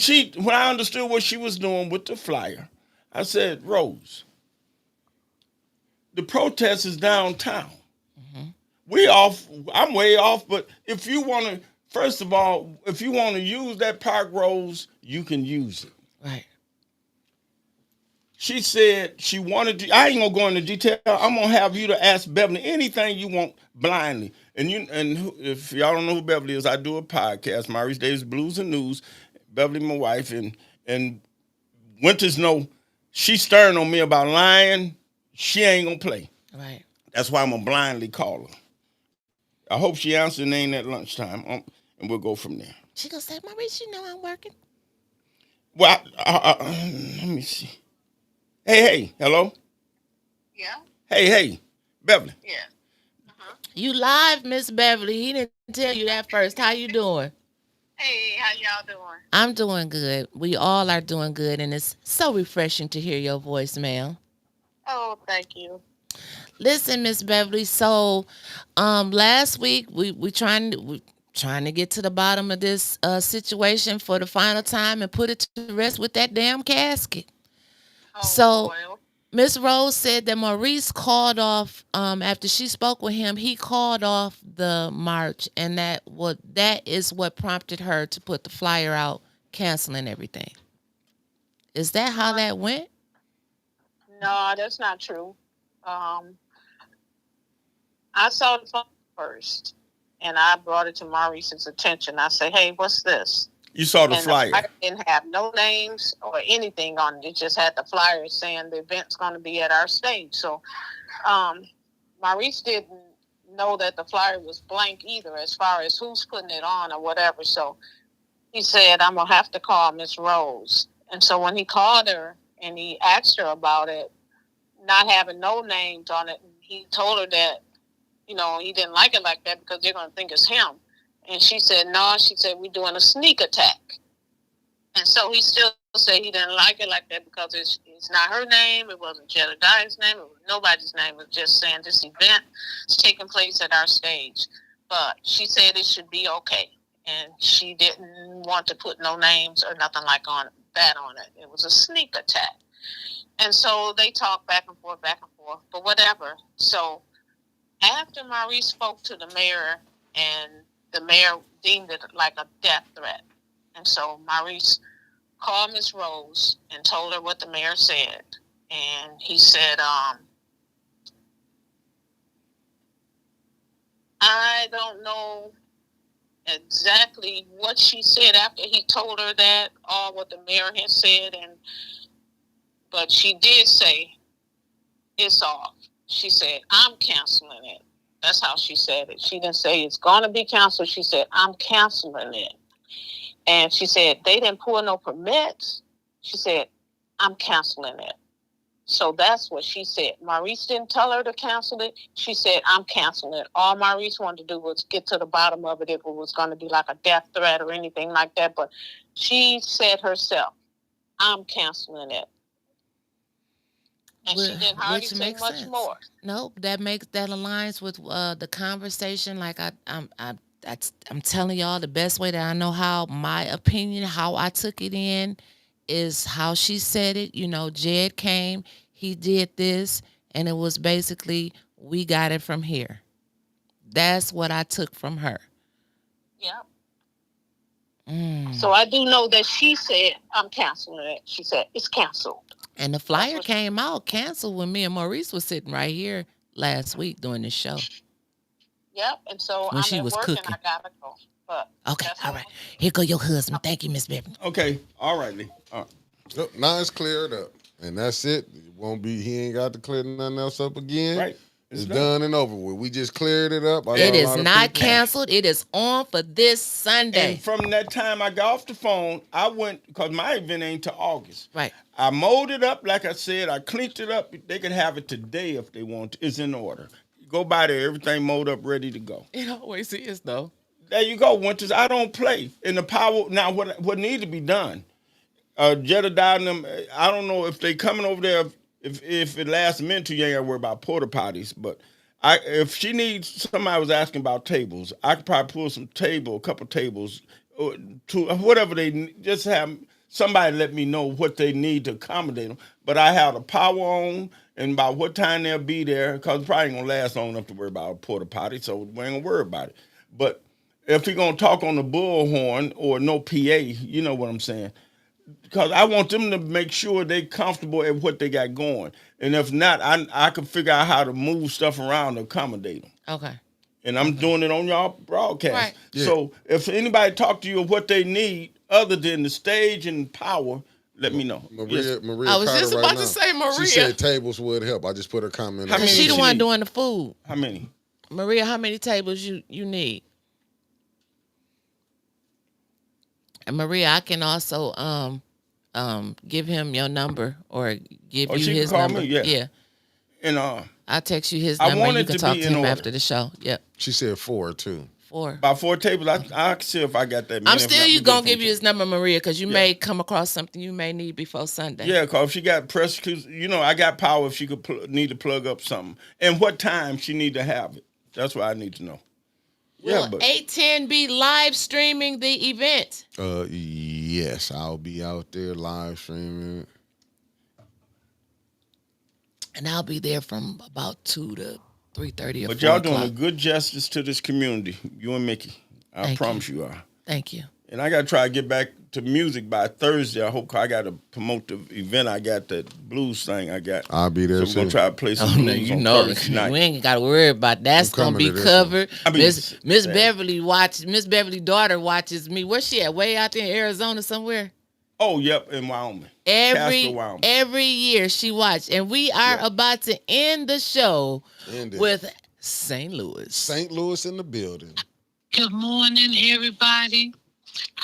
I understood what she was doing with the flyer, I said, Rose, the protest is downtown. We off, I'm way off, but if you want to, first of all, if you want to use that park, Rose, you can use it. Right. She said she wanted to, I ain't gonna go into detail. I'm gonna have you to ask Beverly anything you want blindly. And if y'all don't know who Beverly is, I do a podcast, Maurice Davis Blues and News. Beverly, my wife, and Winters know she's stern on me about lying. She ain't gonna play. Right. That's why I'm gonna blindly call her. I hope she answers the name at lunchtime, and we'll go from there. She gonna say, Maurice, you know I'm working. Well, let me see. Hey, hello? Yeah, Hey, Beverly. yeah. You live, Miss Beverly. He didn't tell you that first. How you doing? Hey, how y'all doing? I'm doing good. We all are doing good, and it's so refreshing to hear your voice, ma'am. Oh, thank you. Listen, Miss Beverly. So, last week we trying to get to the bottom of this situation for the final time and put it to rest with that damn casket. Oh, So, boy. Miss Rose said that Maurice called off after she spoke with him. He called off the march, and that is what prompted her to put the flyer out, canceling everything. Is that how that went? No, that's not true. I saw the phone first, and I brought it to Maurice's attention. I said, "Hey, what's this?" You saw the And flyer. the flyer didn't have no names or anything on it. It just had the flyer saying the event's going to be at our stage. So, Maurice didn't know that the flyer was blank either, as far as who's putting it on or whatever. So he said, "I'm gonna have to call Miss Rose." And so when he called her and he asked her about it, not having no names on it, he told her that, he didn't like it like that because they're gonna think it's him. And she said, "No," she said, "we're doing a sneak attack." And so he still said he didn't like it like that because it's not her name, it wasn't Jedediah's name, it was nobody's name. It was just saying this event is taking place at our stage. But she said it should be okay. And she didn't want to put no names or nothing like that on it. It was a sneak attack. And so they talked back and forth, but whatever. So after Maurice spoke to the mayor, and the mayor deemed it like a death threat. And so Maurice called Miss Rose and told her what the mayor said. And he said, I don't know exactly what she said after he told her that, or what the mayor had said, but she did say it's off. She said, "I'm canceling it." That's how she said it. She didn't say it's going to be canceled. She said, "I'm canceling it." And she said, they didn't pull no permits. She said, "I'm canceling it." So that's what she said. Maurice didn't tell her to cancel it. She said, "I'm canceling it." All Maurice wanted to do was get to the bottom of it, if it was going to be like a death threat or anything like that. But she said herself, "I'm canceling it." And she didn't hardly say much more. Nope, that aligns with the conversation. Like I I'm telling y'all, the best way that I know how, my opinion, how I took it in, is how she said it. You know, Jed came, he did this, and it was basically, we got it from here. That's what I took from her. Yep. So I do know that she said, I'm canceling it. She said, it's canceled. And the flyer came out canceled when me and Maurice was sitting right here last week doing this show. Yep. And so When I'm she at was work cooking. and I gotta go. But Okay, all right. Here go your husband. Thank you, Miss Beverly. Okay, all right, Lee. Yep, now it's cleared up. And that's it. It won't be, he ain't got to clear nothing else up again. Right. It's done and over with. We just cleared it up. It is not canceled. It is on for this Sunday. And from that time I got off the phone, I went, because my event ain't till August. Right. I mowed it up, like I said. I cleaned it up. They can have it today if they want to. It's in order. Go by there, everything mowed up, ready to go. It always is, though. There you go, Winters. I don't play. And the power, now what need to be done? Jedediah and them, I don't know if they coming over there, if it lasts a minute, you ain't got to worry about porta potties. But if she needs, somebody was asking about tables, I could probably pull a couple tables, to whatever they need. Just have somebody let me know what they need to accommodate them. But I have the power on and about what time they'll be there, because it probably ain't going to last long enough to worry about a porta potty, so we ain't going to worry about it. But if you're going to talk on the bullhorn or no PA, you know what I'm saying? Because I want them to make sure they're comfortable at what they got going. And if not, I can figure out how to move stuff around to accommodate them. Okay. And I'm doing it on y'all broadcast. Right. Yeah. So if anybody talk to you of what they need other than the stage and power, let me know. Maria I was Carter just right about now, to say Maria. She said tables would help. I just put her comment How on. many She the she one need? doing the food. How many? Maria, how many tables you need? And Maria, I can also give him your number or give you she his can call number. me, yeah. And I'll text you his I number want and you it can to talk be to in him order. after the show. Yep. She said 4 too. 4. about 4 tables, I can see if I got that many. I'm If still not, we gonna good give for you his number, Maria, because you Yeah. may come across something you may need before Sunday. Yeah, because if she got press, cause I got power if she could need to plug up something. And what time she need to have it. That's what I need to know. Will Yeah, but 810 be live streaming the event? Yes, I'll be out there live streaming. And I'll be there from about 2 to 3:30 or But 4 y'all o'clock. doing a good justice to this community. You and Mickey. I Thank promise you are. Thank you. And I got to try to get back to music by Thursday. I hope, 'cause I got to promote the event. I got that blues thing I got. I'll be there So we're going too. to try to play some Oh, no, blues you on know, Thursday night. we ain't got to worry about that. That's I'm gonna be coming to this covered. I mean, Miss sad. Beverly Miss Beverly daughter watches me. Where's she at? Way out there in Arizona somewhere. Oh, yep, in Wyoming. Casper, Wyoming. Every year she watched, and we are about to end the show End it. with St. Louis. St. Louis in the building. Good morning, everybody.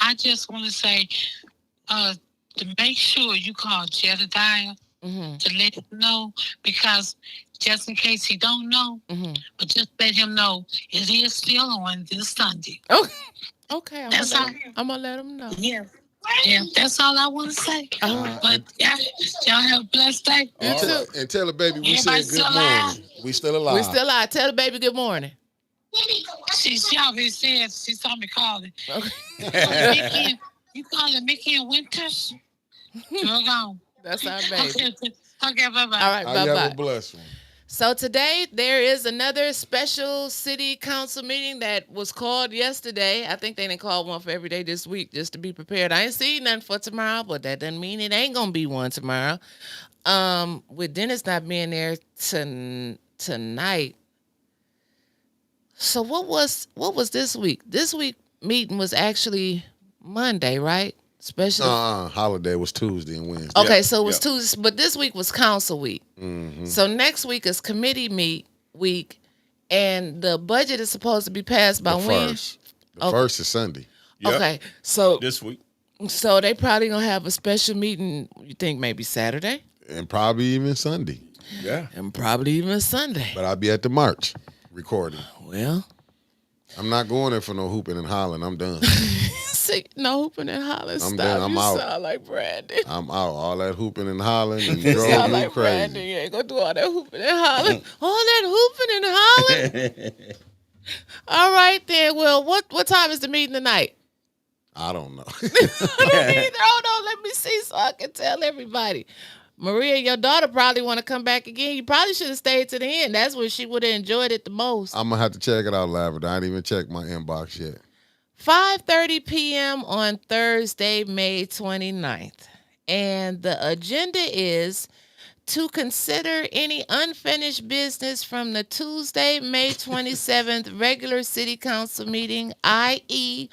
I just want to say to make sure you call Jedediah to let him know, because just in case he don't know, but just let him know it is still on this Sunday. Okay, I'm gonna let him know. Yeah. Yeah, that's all I want to say. But y'all have a blessed day. And tell the baby we Everybody said good still morning. alive? We still alive. We still alive. Tell the baby good morning. She already said, she saw me calling. Okay. Mickey, you calling Mickey and Winters? You're gone. That's our baby. Okay, bye-bye. All right, I bye-bye. have a blessed one. So today there is another special city council meeting that was called yesterday. I think they didn't call one for every day this week just to be prepared. I ain't seen nothing for tomorrow, but that doesn't mean it ain't gonna be one tomorrow. With Dennis not being there tonight. So what was this week? This week meeting was actually Monday, right? Special. Holiday was Tuesday and Wednesday. Okay, so it was Tuesday, but this week was council week. So next week is committee week, and the budget is supposed to be passed by when? The first is Sunday. Yep. Okay, so This week. So they probably gonna have a special meeting. You think maybe Saturday? And probably even Sunday. Yeah. And probably even Sunday. But I'll be at the march recording. Well, I'm not going there for no hooping and hollering. I'm done. see, no hooping and hollering. I'm Stop. done. I'm you out. sound like Brandon. I'm out. All that hooping and hollering and You drove sound me like Brandon. crazy. You ain't gonna do all that hooping and hollering. All that hooping and hollering. All right then. Well, what time is the meeting tonight? I don't know. I don't either. Hold on, let me see so I can tell everybody. Maria, your daughter probably want to come back again. You probably should have stayed to the end. That's where she would have enjoyed it the most. I'm gonna have to check it out, Lavender. I didn't even check my inbox yet. 5:30 p.m. on Thursday, May 29th. And the agenda is to consider any unfinished business from the Tuesday, May 27th regular city council meeting, i.e.,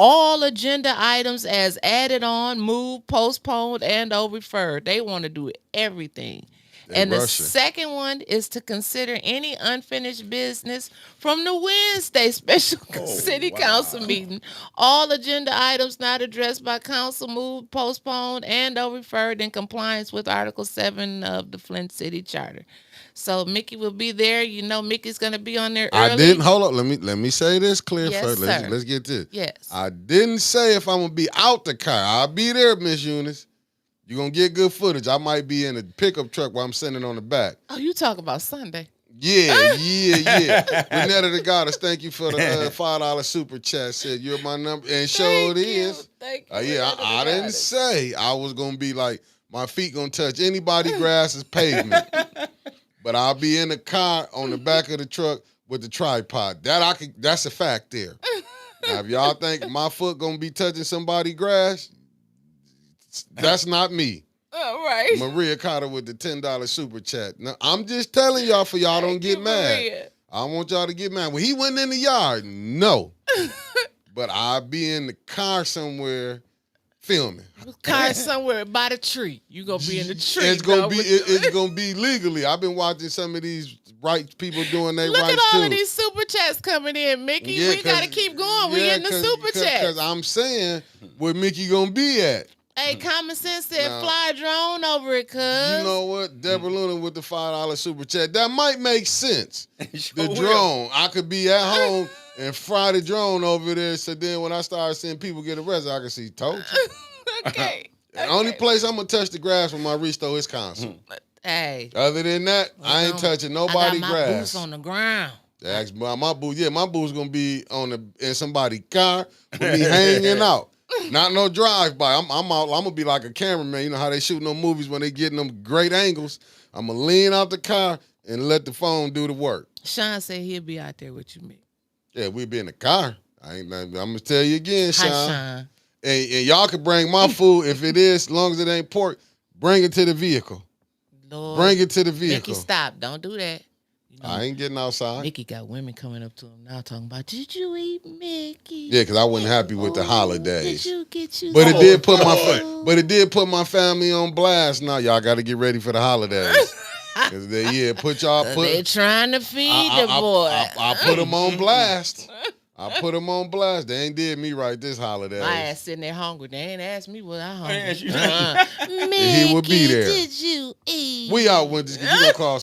all agenda items as added on, moved, postponed, and or referred. They want to do everything. And the second one is to consider any unfinished business from the Wednesday special city council meeting. All agenda items not addressed by council moved, postponed, and or referred in compliance with Article 7 of the Flint City Charter. So Mickey will be there. You know Mickey's going to be on there early. I didn't. Hold on. Let me say this clear Yes, first. sir. Let's get this. Yes. I didn't say if I'm going to be out the car. I'll be there, Miss Eunice. You're going to get good footage. I might be in a pickup truck while I'm sitting on the back. Oh, you talk about Sunday. Yeah. Renetta the Goddess, thank you for the $5 super chat. Said you're my number. And showed is. Thank you. Yeah, I didn't say I was going to be like, my feet going to touch anybody grass's pavement. But I'll be in the car on the back of the truck with the tripod. That's a fact there. Now, if y'all think my foot going to be touching somebody's grass, that's not me. All right. Maria Carter with the $10 super chat. Now, I'm just telling y'all for y'all don't get mad. Maria. I don't want y'all to get mad. When he went in the yard, no. But I'll be in the car somewhere filming. Car somewhere by the tree. You gonna be in the tree. It's gonna be legally. I've been watching some of these rights people doing their rights too. Look at all of these super chats coming in, Mickey. Yeah, we gotta keep going. We in the super chat. Because I'm saying where Mickey gonna be at. Hey, Common Sense said fly drone over it, cuz. You know what? Deborah Luna with the $5 super chat. That might make sense. Sure The drone. I could be at home and fry the drone over there. So then when I start seeing people get arrested, I can see, told you. Okay. The only place I'm going to touch the grass when my reach though is council. Hey. Other than that, I ain't touching nobody's grass. I got my boots on the ground. That's my boots. Yeah, my boots going to be in somebody's car. Will be hanging out. Not no drive-by. I'm out. I'm gonna be like a cameraman. You know how they shoot no movies when they getting them great angles. I'm gonna lean out the car and let the phone do the work. Sean said he'll be out there with you, Mick. Yeah, we'll be in the car. I'm gonna tell you again, Sean. Hi, Sean. And y'all can bring my food if it is, as long as it ain't pork. Bring it to the vehicle. Lord, bring it to the vehicle. Mickey, stop! Don't do that. You know, I ain't getting outside. Mickey got women coming up to him now talking about, did you eat Mickey? Yeah, because I wasn't happy with the holidays. Did you get you? But it did put my family on blast. Now y'all got to get ready for the holidays. Cause they're trying to feed the boy. I put them on blast. I put them on blast. They ain't did me right this holiday. My ass sitting there hungry. They ain't asked me what I hungry. Mickey, he would be there. Did you eat? We out with this because you gonna call